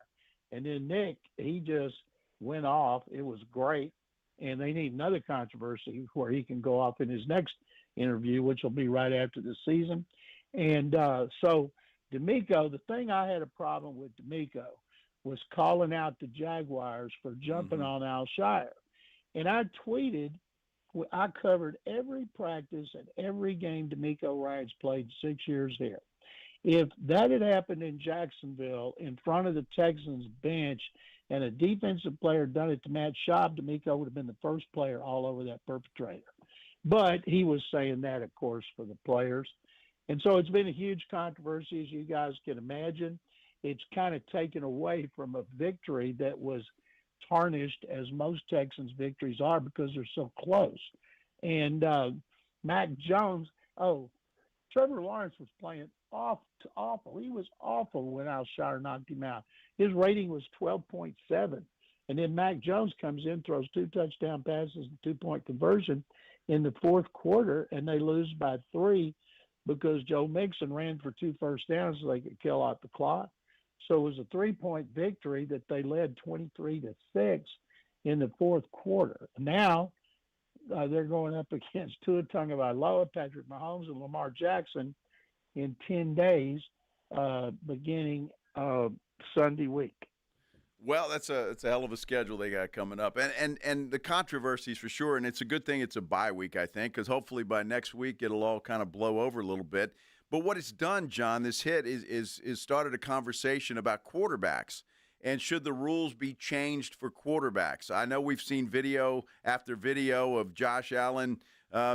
And then Nick, he just went off. It was great. And they need another controversy where he can go off in his next interview, which will be right after the season. And so D'Amico, the thing I had a problem with D'Amico was calling out the Jaguars for jumping on Al-Shire. And I tweeted, I covered every practice and every game D'Amico Ryans played 6 years here. If that had happened in Jacksonville in front of the Texans bench and a defensive player done it to Matt Schaub, D'Amico would have been the first player all over that perpetrator. But he was saying that, of course, for the players. And so it's been a huge controversy, as you guys can imagine. It's kind of taken away from a victory that was tarnished, as most Texans victories are, because they're so close. And Mac Jones, Trevor Lawrence was playing awful. He was awful when Al-Shire knocked him out. His rating was 12.7. And then Mac Jones comes in, throws 2 touchdown passes and 2-point conversion in the fourth quarter, and they lose by 3 because Joe Mixon ran for 2 first downs so they could kill out the clock. So it was a 3-point victory that they led 23-6 in the fourth quarter. Now they're going up against Tua Tagovailoa, Patrick Mahomes, and Lamar Jackson in 10 days, beginning Sunday week. Well, that's a hell of a schedule they got coming up, and the controversies for sure. And it's a good thing it's a bye week, I think, because hopefully by next week it'll all kind of blow over a little bit. But what it's done, John, this hit is started a conversation about quarterbacks, and should the rules be changed for quarterbacks? I know we've seen video after video of Josh Allen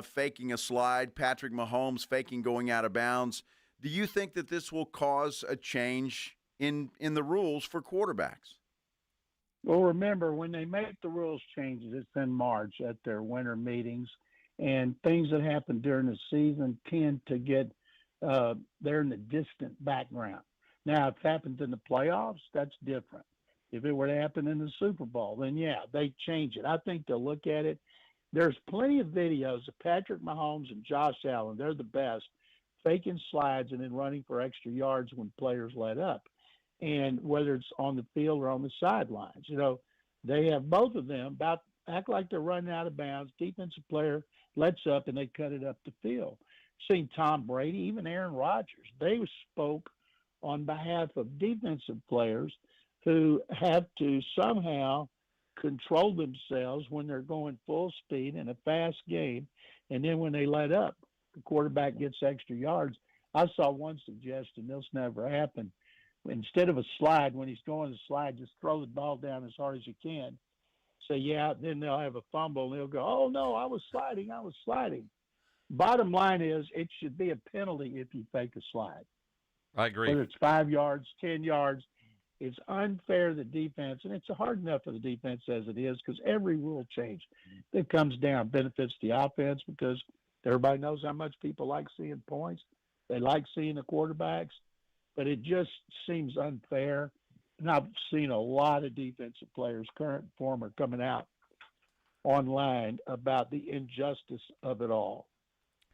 faking a slide, Patrick Mahomes faking going out of bounds. Do you think that this will cause a change in the rules for quarterbacks? Well, remember, when they make the rules changes, it's in March at their winter meetings, and things that happen during the season tend to get they're in the distant background. Now, if it happens in the playoffs, that's different. If it were to happen in the Super Bowl, then, yeah, they change it. I think they'll look at it. There's plenty of videos of Patrick Mahomes and Josh Allen. They're the best, faking slides and then running for extra yards when players let up. And whether it's on the field or on the sidelines, they have both of them act like they're running out of bounds. Defensive player lets up and they cut it up the field. Seen Tom Brady, even Aaron Rodgers. They spoke on behalf of defensive players who have to somehow control themselves when they're going full speed in a fast game. And then when they let up, the quarterback gets extra yards. I saw one suggestion, this never happened. Instead of a slide, when he's going to slide, just throw the ball down as hard as you can. So, yeah, then they'll have a fumble, and they'll go, oh, no, I was sliding. Bottom line is it should be a penalty if you fake a slide. I agree. Whether it's 5 yards, 10 yards, it's unfair to the defense, and it's hard enough for the defense as it is because every rule change that comes down benefits the offense because everybody knows how much people like seeing points. They like seeing the quarterbacks, but it just seems unfair. And I've seen a lot of defensive players, current and former, coming out online about the injustice of it all.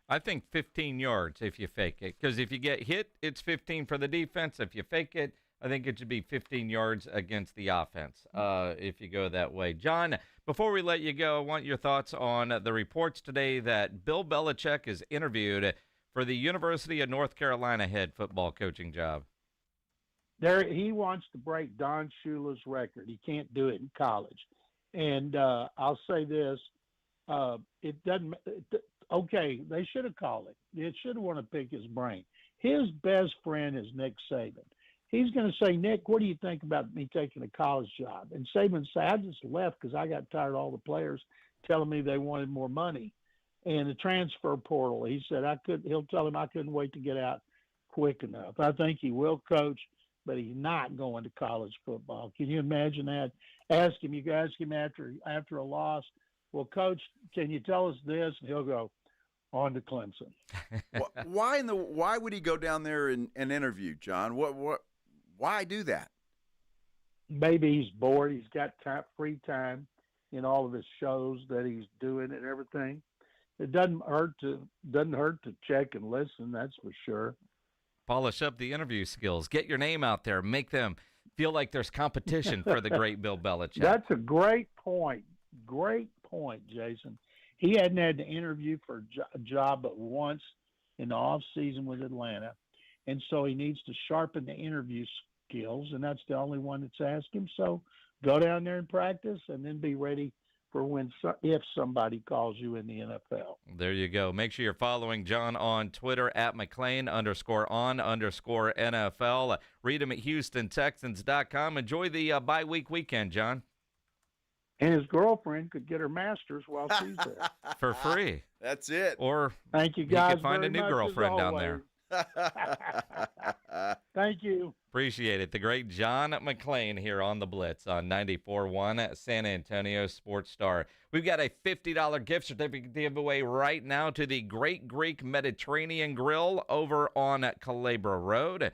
I think 15 yards if you fake it, because if you get hit, it's 15 for the defense. If you fake it, I think it should be 15 yards against the offense if you go that way. John, before we let you go, I want your thoughts on the reports today that Bill Belichick is interviewed for the University of North Carolina head football coaching job. He wants to break Don Shula's record. He can't do it in college. And I'll say this, it doesn't okay, they should have called it. They should have wanted to pick his brain. His best friend is Nick Saban. He's going to say, Nick, what do you think about me taking a college job? And Saban say, I just left because I got tired of all the players telling me they wanted more money. And the transfer portal, he said, he'll tell him I couldn't wait to get out quick enough. I think he will coach, but he's not going to college football. Can you imagine that? You can ask him after a loss, well, Coach, can you tell us this? And he'll go, on to Clemson. Why would he go down there and interview, John? Why do that? Maybe he's bored. He's got free time in all of his shows that he's doing and everything. It doesn't hurt to check and listen, that's for sure. Polish up the interview skills. Get your name out there. Make them feel like there's competition for the great Bill Belichick. That's a great point. Great point, Jason. He hadn't had to interview for a job but once in the offseason with Atlanta, and so he needs to sharpen the interview skills, and that's the only one that's asked him. So go down there and practice and then be ready for if somebody calls you in the NFL. There you go. Make sure you're following John on Twitter at McClain_on_NFL. Read him at HoustonTexans.com. Enjoy the bye-week weekend, John. And his girlfriend could get her master's while she's there. For free. That's it. Or thank you guys. You can find a new girlfriend down there. Thank you. Appreciate it. The great John McClain here on the Blitz on 94.1 San Antonio Sports Star. We've got a $50 gift certificate to give away right now to the Great Greek Mediterranean Grill over on Calabria Road.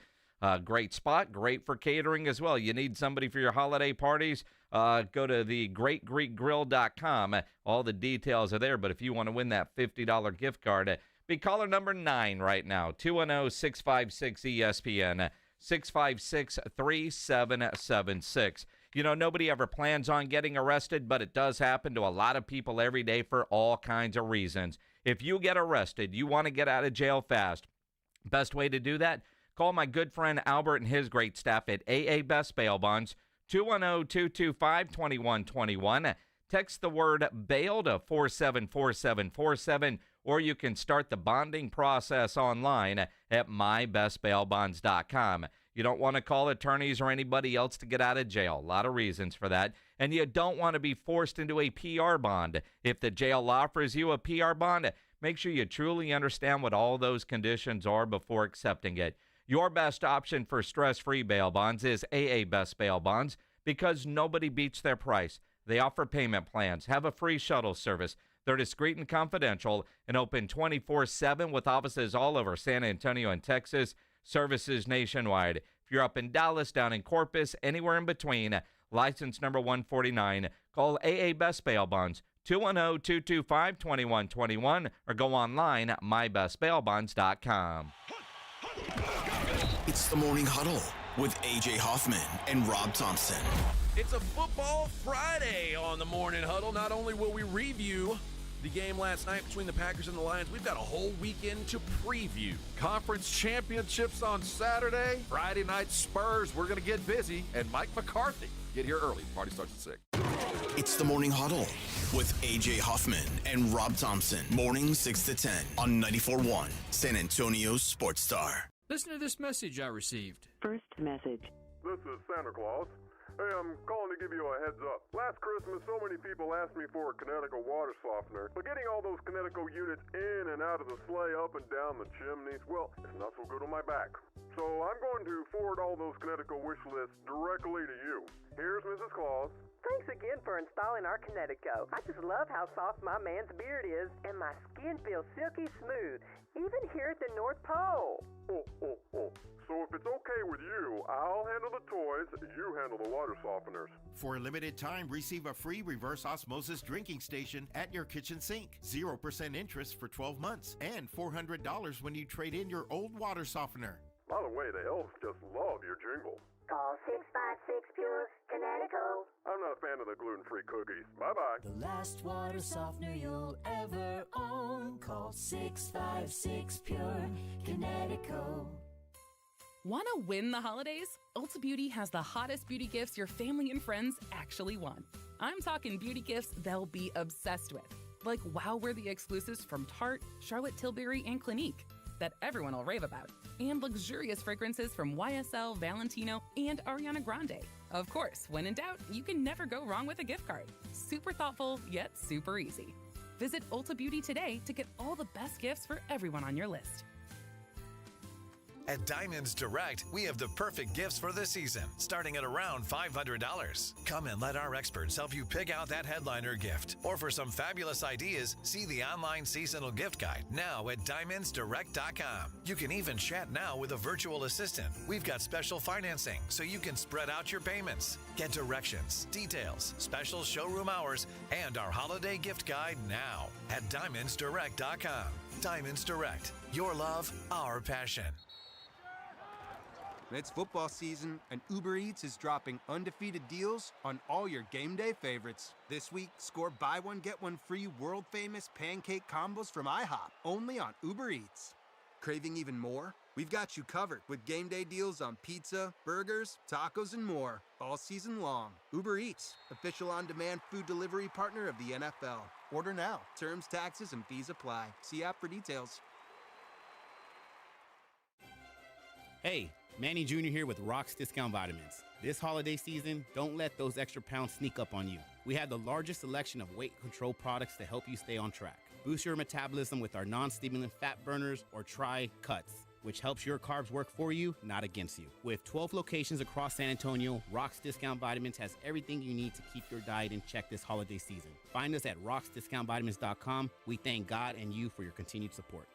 Great spot, great for catering as well. You need somebody for your holiday parties, go to the greatgreekgrill.com. All the details are there, but if you want to win that $50 gift card, be caller number 9 right now, 210-656-ESPN, 656-3776. You know, nobody ever plans on getting arrested, but it does happen to a lot of people every day for all kinds of reasons. If you get arrested, you want to get out of jail fast. Best way to do that? Call my good friend Albert and his great staff at AA Best Bail Bonds, 210-225-2121. Text the word bail to 474747, or you can start the bonding process online at mybestbailbonds.com. You don't want to call attorneys or anybody else to get out of jail. A lot of reasons for that. And you don't want to be forced into a PR bond. If the jail offers you a PR bond, make sure you truly understand what all those conditions are before accepting it. Your best option for stress-free bail bonds is AA Best Bail Bonds because nobody beats their price. They offer payment plans, have a free shuttle service. They're discreet and confidential and open 24/7 with offices all over San Antonio and Texas, services nationwide. If you're up in Dallas, down in Corpus, anywhere in between, license number 149, call AA Best Bail Bonds, 210-225-2121, or go online at mybestbailbonds.com. It's the Morning Huddle with A.J. Hoffman and Rob Thompson. It's a football Friday on the Morning Huddle. Not only will we review the game last night between the Packers and the Lions. We've got a whole weekend to preview. Conference championships on Saturday. Friday night Spurs. We're going to get busy. And Mike McCarthy. Get here early. Party starts at 6. It's the Morning Huddle with A.J. Hoffman and Rob Thompson. Morning 6 to 10 on 94.1 San Antonio's Sports Star. Listen to this message I received. First message. This is Santa Claus. Hey, I'm calling to give you a heads up. Last Christmas, so many people asked me for a Kinetico water softener, but getting all those Kinetico units in and out of the sleigh, up and down the chimneys, well, it's not so good on my back. So I'm going to forward all those Kinetico wish lists directly to you. Here's Mrs. Claus. Thanks again for installing our Kinetico. I just love how soft my man's beard is, and my skin feels silky smooth, even here at the North Pole. So if it's okay with you, I'll handle the toys, you handle the water softeners. For a limited time, receive a free reverse osmosis drinking station at your kitchen sink. 0% interest for 12 months and $400 when you trade in your old water softener. By the way, the elves just love your jingle. Call 656 Pure Kinetico. I'm not a fan of the gluten-free cookies. Bye-bye. The last water softener you'll ever own. Call 656 Pure Kinetico. Want to win the holidays? Ulta Beauty has the hottest beauty gifts your family and friends actually want. I'm talking beauty gifts they'll be obsessed with, like wow-worthy exclusives from Tarte, Charlotte Tilbury, and Clinique that everyone will rave about, and luxurious fragrances from YSL, Valentino, and Ariana Grande. Of course, when in doubt, you can never go wrong with a gift card. Super thoughtful, yet super easy. Visit Ulta Beauty today to get all the best gifts for everyone on your list. At Diamonds Direct, we have the perfect gifts for the season, starting at around $500. Come and let our experts help you pick out that headliner gift. Or for some fabulous ideas, see the online seasonal gift guide now at DiamondsDirect.com. You can even chat now with a virtual assistant. We've got special financing, so you can spread out your payments. Get directions, details, special showroom hours, and our holiday gift guide now at DiamondsDirect.com. Diamonds Direct. Your love, our passion. It's football season, and Uber Eats is dropping undefeated deals on all your game day favorites. This week, score buy one, get one free world-famous pancake combos from IHOP, only on Uber Eats. Craving even more? We've got you covered with game day deals on pizza, burgers, tacos, and more, all season long. Uber Eats, official on-demand food delivery partner of the NFL. Order now. Terms, taxes, and fees apply. See app for details. Hey, Manny Jr. here with Rock's Discount Vitamins. This holiday season, don't let those extra pounds sneak up on you. We have the largest selection of weight control products to help you stay on track. Boost your metabolism with our non-stimulant fat burners, or try Cuts, which helps your carbs work for you, not against you. With 12 locations across San Antonio, Rock's Discount Vitamins has everything you need to keep your diet in check this holiday season. Find us at rocksdiscountvitamins.com. We thank God and you for your continued support.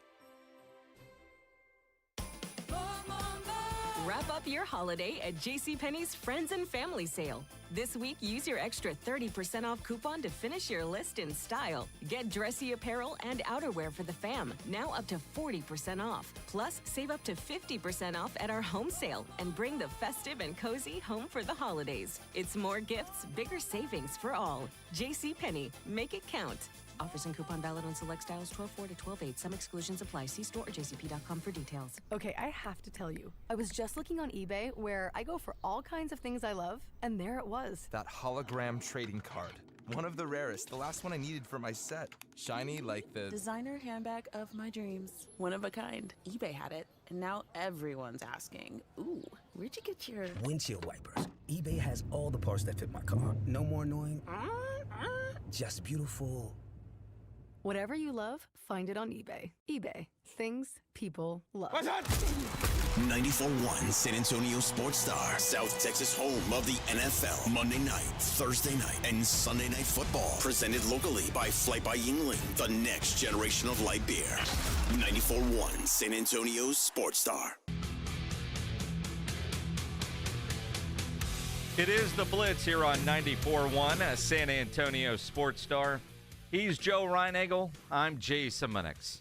Wrap up your holiday at JCPenney's Friends and Family Sale. This week, use your extra 30% off coupon to finish your list in style. Get dressy apparel and outerwear for the fam, now up to 40% off. Plus, save up to 50% off at our home sale and bring the festive and cozy home for the holidays. It's more gifts, bigger savings for all. JCPenney, make it count. Offers and coupon valid on select styles 12/4 to 12/8. Some exclusions apply. See store or jcp.com for details. Okay, I have to tell you. I was just looking on eBay where I go for all kinds of things I love, and there it was. That hologram trading card. One of the rarest. The last one I needed for my set. Shiny like the designer handbag of my dreams. One of a kind. eBay had it, and now everyone's asking, ooh, where'd you get your windshield wipers? eBay has all the parts that fit my car. No more annoying. Just beautiful. Whatever you love, find it on eBay. eBay. Things people love. 94.1 San Antonio Sports Star, South Texas home of the NFL. Monday night, Thursday night, and Sunday night football. Presented locally by Flight by Yingling, the next generation of light beer. 94.1 San Antonio Sports Star. It is the Blitz here on 94.1 San Antonio Sports Star. He's Joe Reinagel. I'm Jason Minix.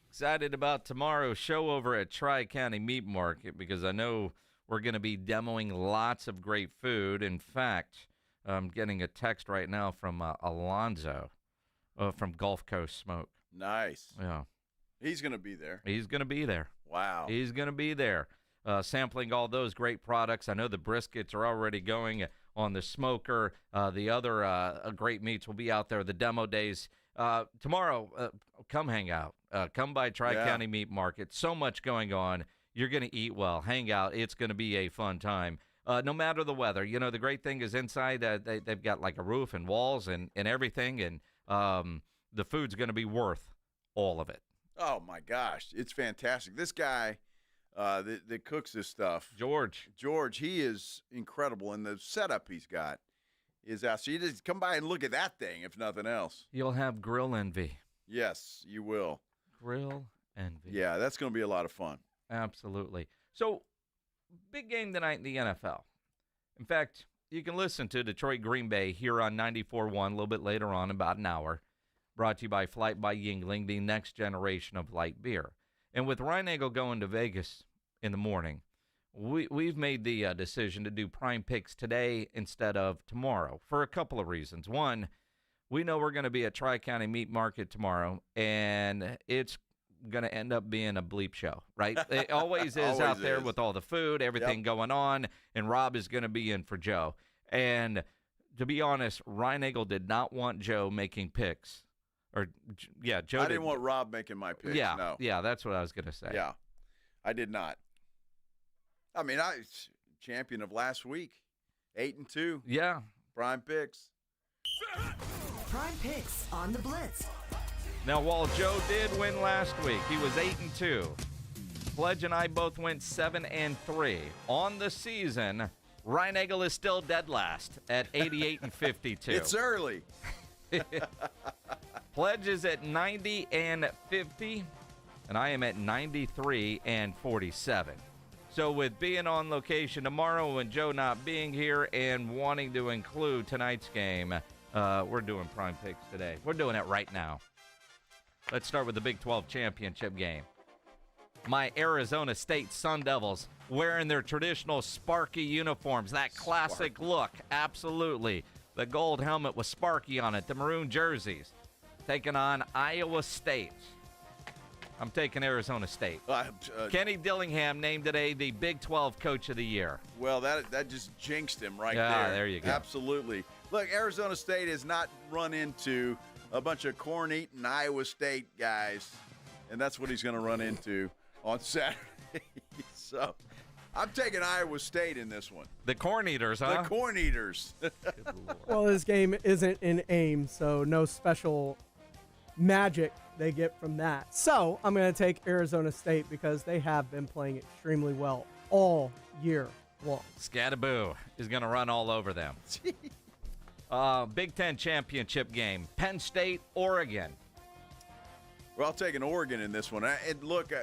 Excited about tomorrow's show over at Tri-County Meat Market because I know we're going to be demoing lots of great food. In fact, I'm getting a text right now from Alonzo from Gulf Coast Smoke. Nice. Yeah. He's going to be there. He's going to be there. Wow. He's going to be there sampling all those great products. I know the briskets are already going on the smoker. The other great meats will be out there, the demo days. Tomorrow, come hang out. Come by Tri-County Meat Market. So much going on. You're going to eat well. Hang out. It's going to be a fun time. No matter the weather. You know, the great thing is inside they've got like a roof and walls and everything, and the food's going to be worth all of it. Oh, my gosh. It's fantastic. This guy that cooks this stuff, George, he is incredible, and the setup he's got is out. So you just come by and look at that thing, if nothing else. You'll have grill envy. Yes, you will. Grill envy. Yeah, that's going to be a lot of fun. Absolutely. So, big game tonight in the NFL. In fact, you can listen to Detroit Green Bay here on 94.1 a little bit later on, about an hour. Brought to you by Flight by Yingling, the next generation of light beer. And with Ryan Eagle going to Vegas in the morning, we've made the decision to do prime picks today instead of tomorrow for a couple of reasons. One, we know we're going to be at Tri-County Meat Market tomorrow, and it's going to end up being a bleep show, right? It always is out there with all the food, everything going on, and Rob is going to be in for Joe. And to be honest, Ryan Eagle did not want Joe making picks. Joe. I didn't want Rob making my picks. No. Yeah, that's what I was going to say. Yeah, I did not. I mean, I was champion of last week, 8-2. Yeah, prime picks. Prime picks on the Blitz. Now, while Joe did win last week, he was 8-2. Pledge and I both went 7-3 on the season. Ryan Eagle is still dead last at 88-52. It's early. Pledge is at 90-50, and I am at 93-47. So with being on location tomorrow and Joe not being here and wanting to include tonight's game, we're doing prime picks today. We're doing it right now. Let's start with the Big 12 championship game. My Arizona State Sun Devils wearing their traditional Sparky uniforms, that classic look, absolutely. The gold helmet with Sparky on it, the maroon jerseys, taking on Iowa State. I'm taking Arizona State. Kenny Dillingham named today the Big 12 Coach of the Year. Well, that just jinxed him right there. Yeah, there you go. Absolutely. Look, Arizona State has not run into a bunch of corn-eating Iowa State guys, and that's what he's going to run into on Saturday. So I'm taking Iowa State in this one. The Corn Eaters, huh? The Corn Eaters. Well, this game isn't in Ames, so no special magic they get from that. So I'm going to take Arizona State because they have been playing extremely well all year long. Scattaboo is going to run all over them. Big Ten championship game, Penn State, Oregon. Well, I'll take an Oregon in this one. And look,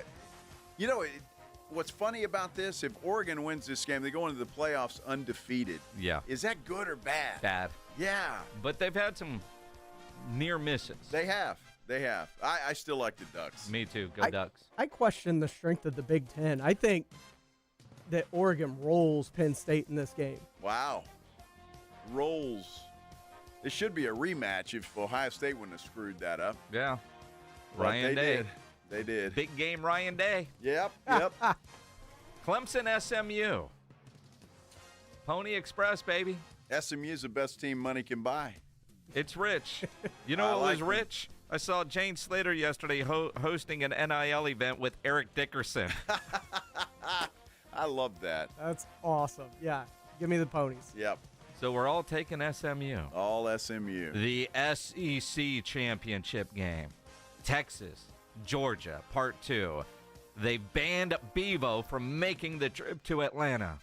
what's funny about this, if Oregon wins this game, they go into the playoffs undefeated. Yeah. Is that good or bad? Bad. Yeah. But they've had some near misses. They have. I still like the Ducks. Me too. Go Ducks. I question the strength of the Big Ten. I think that Oregon rolls Penn State in this game. Wow. Rolls. This should be a rematch if Ohio State wouldn't have screwed that up. Yeah. But Ryan Day. They did. Big game Ryan Day. Yep. Clemson, SMU. Pony Express, baby. SMU's the best team money can buy. It's rich. You know what was rich? I saw Jane Slater yesterday hosting an NIL event with Eric Dickerson. I love that. That's awesome. Yeah. Give me the ponies. Yep. So we're all taking SMU. All SMU. The SEC championship game. Texas, Georgia, part 2. They banned Bevo from making the trip to Atlanta.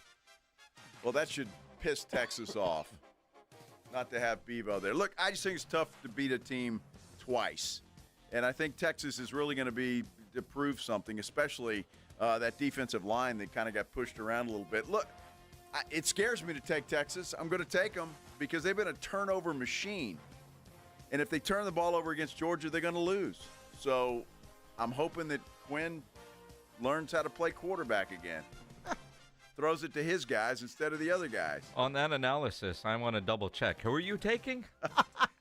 Well, that should piss Texas off, not to have Bevo there. Look, I just think it's tough to beat a team twice. And I think Texas is really going to prove something, especially that defensive line that kind of got pushed around a little bit. Look, it scares me to take Texas. I'm going to take them because they've been a turnover machine. And if they turn the ball over against Georgia, they're going to lose. So I'm hoping that Quinn learns how to play quarterback again. Throws it to his guys instead of the other guys. On that analysis, I want to double check. Who are you taking?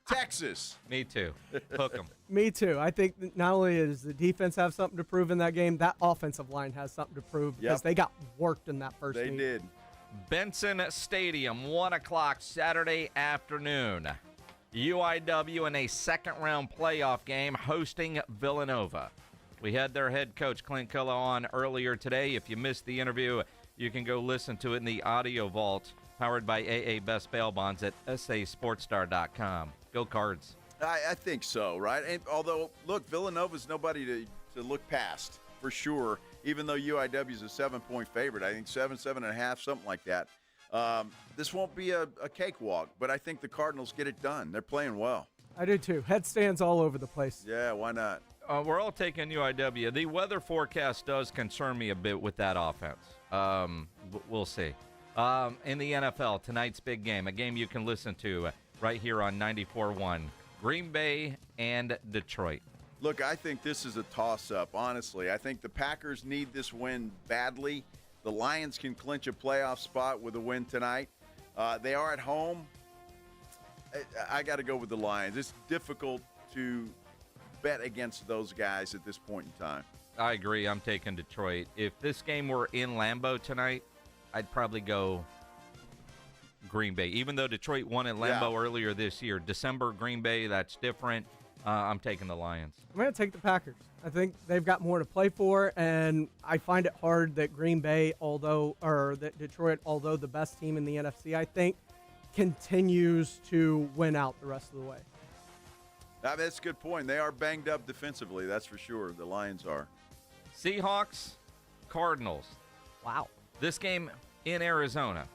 Texas. Me too. Hook 'em. Me too. I think that not only does the defense have something to prove in that game, that offensive line has something to prove because they got worked in that first game. They did. Benson Stadium, 1 o'clock Saturday afternoon. UIW in a second-round playoff game hosting Villanova. We had their head coach, Clint Killough, on earlier today. If you missed the interview, you can go listen to it in the audio vault, powered by AA Best Bail Bonds at sasportstar.com. Go Cards. I think so, right? And although, look, Villanova's nobody to look past, for sure, even though UIW is a 7-point favorite. I think 7.5, something like that. This won't be a cakewalk, but I think the Cardinals get it done. They're playing well. I do too. Headstands all over the place. Yeah, why not? We're all taking UIW. The weather forecast does concern me a bit with that offense. We'll see. In the NFL, tonight's big game, a game you can listen to right here on 94.1, Green Bay and Detroit. Look, I think this is a toss-up, honestly. I think the Packers need this win badly. The Lions can clinch a playoff spot with a win tonight. They are at home. I got to go with the Lions. It's difficult to bet against those guys at this point in time. I agree. I'm taking Detroit. If this game were in Lambeau tonight, I'd probably go Green Bay. Even though Detroit won at Lambeau earlier this year, December Green Bay, that's different. I'm taking the Lions. I'm going to take the Packers. I think they've got more to play for, and I find it hard that that Detroit, although the best team in the NFC, I think, continues to win out the rest of the way. That's a good point. They are banged up defensively, that's for sure. The Lions are. Seahawks, Cardinals. Wow. This game in Arizona.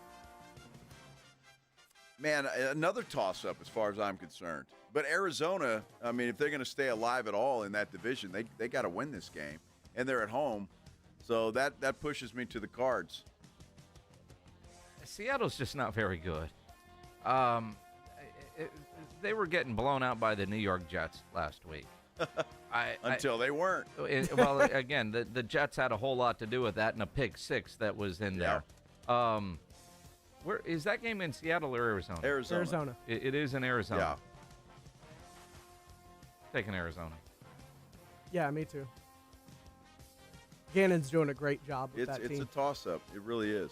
Man, another toss-up as far as I'm concerned. But Arizona, I mean, if they're going to stay alive at all in that division, they got to win this game. And they're at home. So that pushes me to the Cards. Seattle's just not very good. They were getting blown out by the New York Jets last week. Until they weren't. Well, again, the Jets had a whole lot to do with that and a pick six that was in there. Where is that game in Seattle or Arizona? Arizona. It is in Arizona. Yeah. Taking Arizona. Yeah, me too. Gannon's doing a great job with that team. It's a toss-up. It really is.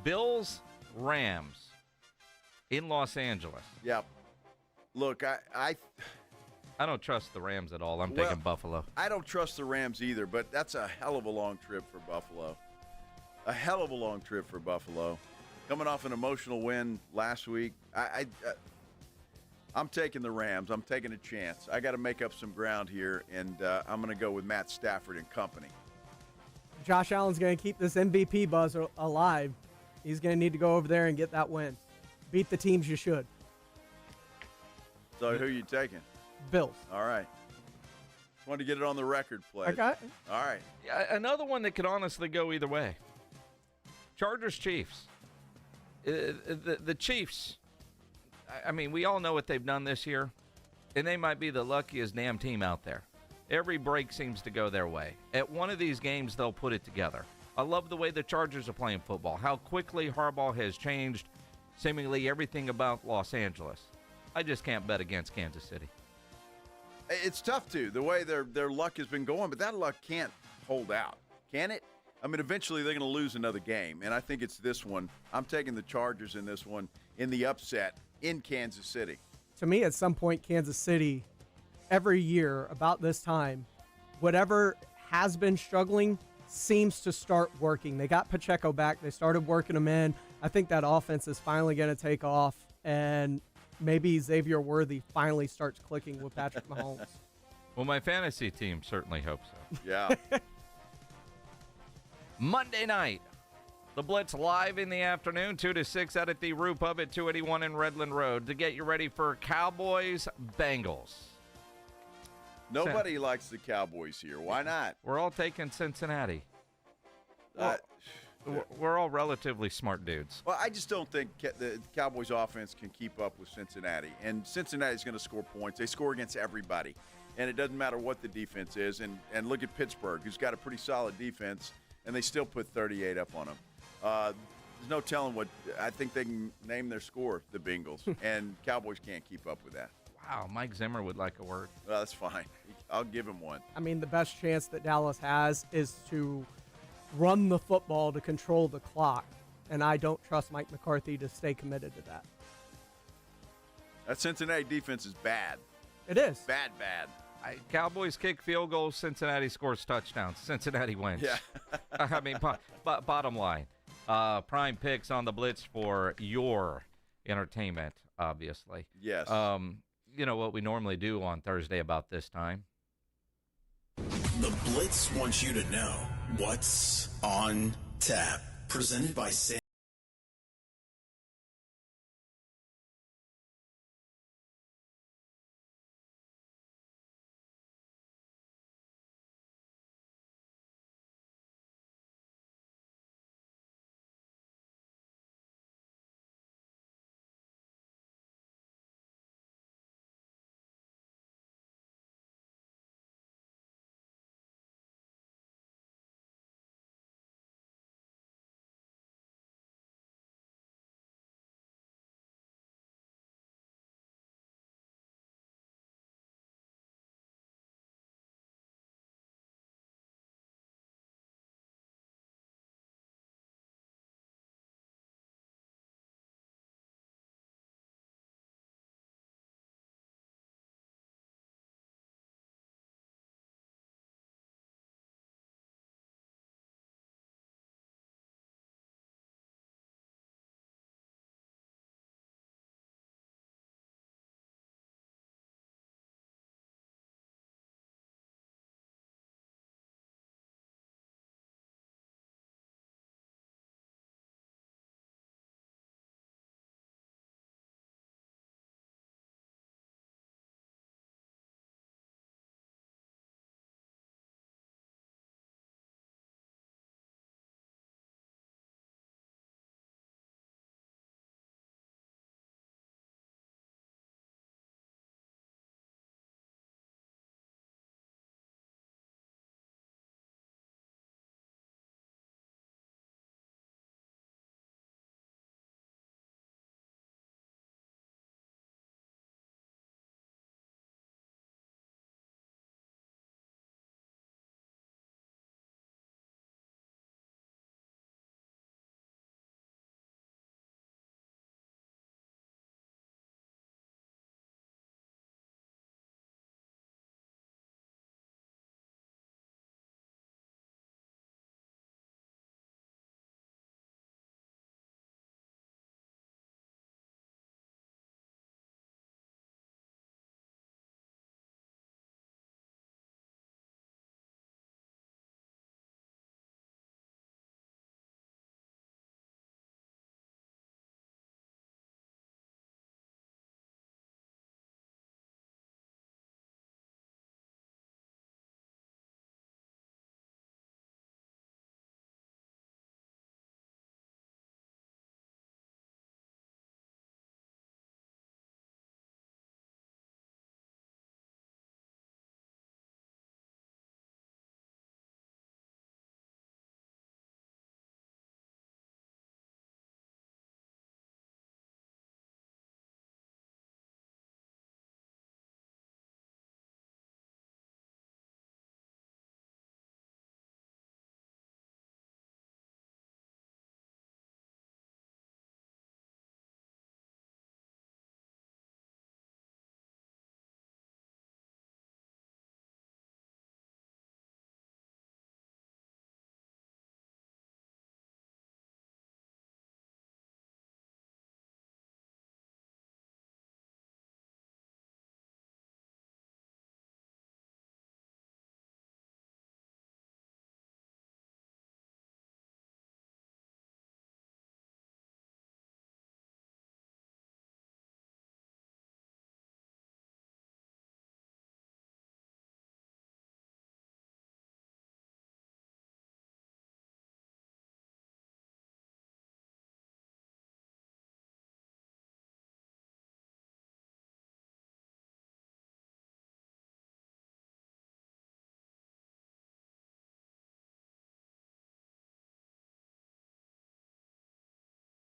Bills, Rams in Los Angeles. Yep. Look, I don't trust the Rams at all. I'm taking Buffalo. I don't trust the Rams either, but that's a hell of a long trip for Buffalo. A hell of a long trip for Buffalo. Coming off an emotional win last week, I'm taking the Rams. I'm taking a chance. I got to make up some ground here, and I'm going to go with Matt Stafford and company. Josh Allen's going to keep this MVP buzz alive. He's going to need to go over there and get that win. Beat the teams you should. So who are you taking? Bills. All right. Just wanted to get it on the record, Pledge. Okay. All right. Yeah, another one that could honestly go either way. Chargers-Chiefs. The Chiefs, I mean, we all know what they've done this year, and they might be the luckiest damn team out there. Every break seems to go their way. At one of these games, they'll put it together. I love the way the Chargers are playing football, how quickly Harbaugh has changed seemingly everything about Los Angeles. I just can't bet against Kansas City. It's tough, too, the way their luck has been going, but that luck can't hold out, can it? I mean, eventually they're going to lose another game, and I think it's this one. I'm taking the Chargers in this one in the upset in Kansas City. To me, at some point, Kansas City, every year about this time, whatever has been struggling seems to start working. They got Pacheco back. They started working him in. I think that offense is finally going to take off, and maybe Xavier Worthy finally starts clicking with Patrick Mahomes. Well, my fantasy team certainly hopes so. Yeah. Monday night, the Blitz live in the afternoon, 2 to 6 out at the Rue Pub at 281 in Redland Road to get you ready for Cowboys-Bengals. Nobody likes the Cowboys here. Why not? We're all taking Cincinnati. We're all relatively smart dudes. Well, I just don't think the Cowboys offense can keep up with Cincinnati. And Cincinnati's going to score points. They score against everybody. And it doesn't matter what the defense is. And look at Pittsburgh, who's got a pretty solid defense, and they still put 38 up on them. There's no telling what – I think they can name their score, the Bengals, and Cowboys can't keep up with that. Wow, Mike Zimmer would like a word. Well, that's fine. I'll give him one. I mean, the best chance that Dallas has is to run the football to control the clock, and I don't trust Mike McCarthy to stay committed to that. That Cincinnati defense is bad. It is. Bad. Cowboys kick field goals, Cincinnati scores touchdowns. Cincinnati wins. Yeah. I mean, bottom line, prime picks on the Blitz for your entertainment, obviously. Yes. You know what we normally do on Thursday about this time? The Blitz wants you to know what's on tap. Presented by Sam.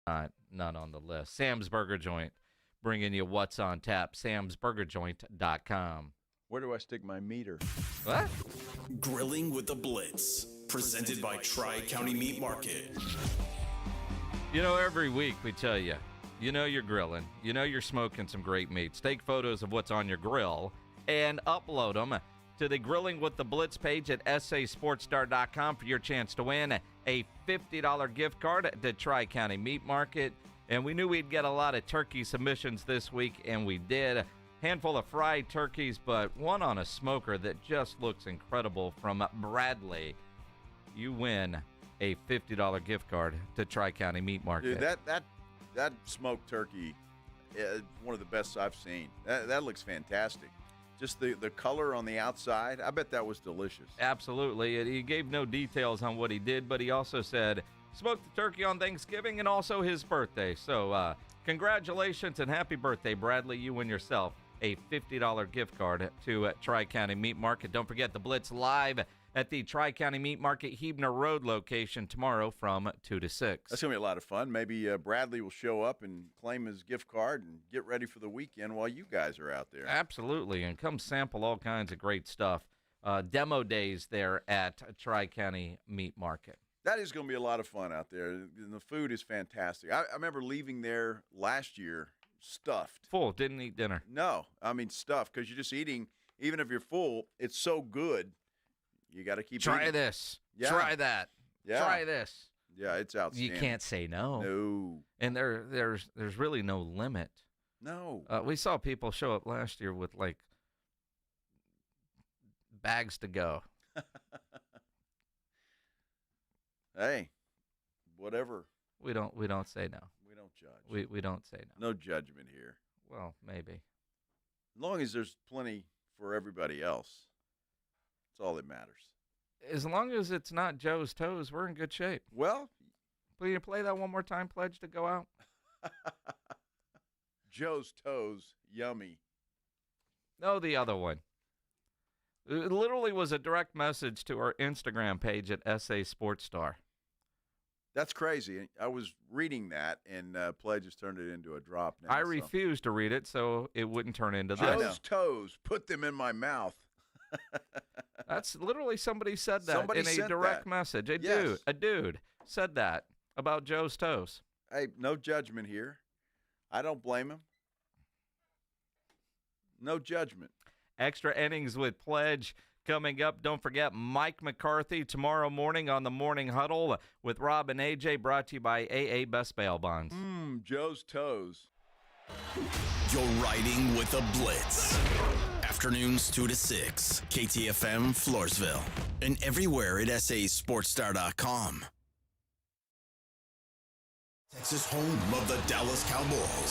Not on the list. Sam's Burger Joint, bringing you what's on tap. Sam'sBurgerJoint.com. Where do I stick my meter? What? Grilling with the Blitz, presented by Tri-County Meat Market. You know, every week we tell you, you know you're grilling, you know you're smoking some great meats. Take photos of what's on your grill and upload them to the Grilling with the Blitz page at sasportstar.com for your chance to win a $50 gift card to Tri-County Meat Market. And we knew we'd get a lot of turkey submissions this week, and we did. Handful of fried turkeys, but one on a smoker that just looks incredible from Bradley. You win a $50 gift card to Tri-County Meat Market. Dude, that smoked turkey is one of the best I've seen. That looks fantastic. Just the color on the outside, I bet that was delicious. Absolutely. He gave no details on what he did, but he also said smoked the turkey on Thanksgiving and also his birthday. So congratulations and happy birthday, Bradley. You win yourself a $50 gift card to Tri-County Meat Market. Don't forget the Blitz live at the Tri-County Meat Market Huebner Road location tomorrow from 2 to 6. That's going to be a lot of fun. Maybe Bradley will show up and claim his gift card and get ready for the weekend while you guys are out there. Absolutely, and come sample all kinds of great stuff. Demo days there at Tri-County Meat Market. That is going to be a lot of fun out there. The food is fantastic. I remember leaving there last year stuffed. Full, didn't eat dinner. No, I mean stuffed because you're just eating. Even if you're full, it's so good. You got to keep Try eating. this. Yeah. Try that. Yeah. Try this. Yeah, it's outstanding. You can't say no. No. And there's really no limit. No. We saw people show up last year with like bags to go. Hey, whatever. We don't say no. We don't judge. We don't say no. No judgment here. Well, maybe. As long as there's plenty for everybody else, that's all that matters. As long as it's not Joe's Toes, we're in good shape. Well, will you play that one more time, Pledge to go out? Joe's Toes, yummy. No, the other one. It literally was a direct message to our Instagram page at SA Sports Star. That's crazy. I was reading that, and Pledge has turned it into a drop now. I refused to read it, so it wouldn't turn into this. Joe's Toes, put them in my mouth. That's literally somebody said that Somebody in a sent direct that. message. A Yes. dude said that about Joe's Toes. Hey, no judgment here. I don't blame him. No judgment. Extra innings with Pledge coming up. Don't forget Mike McCarthy tomorrow morning on the Morning Huddle with Rob and AJ, brought to you by AA Best Bail Bonds. Joe's Toes. You're riding with the Blitz. Afternoons 2 to 6. KTFM Floresville. And everywhere at sasportstar.com. Texas home of the Dallas Cowboys.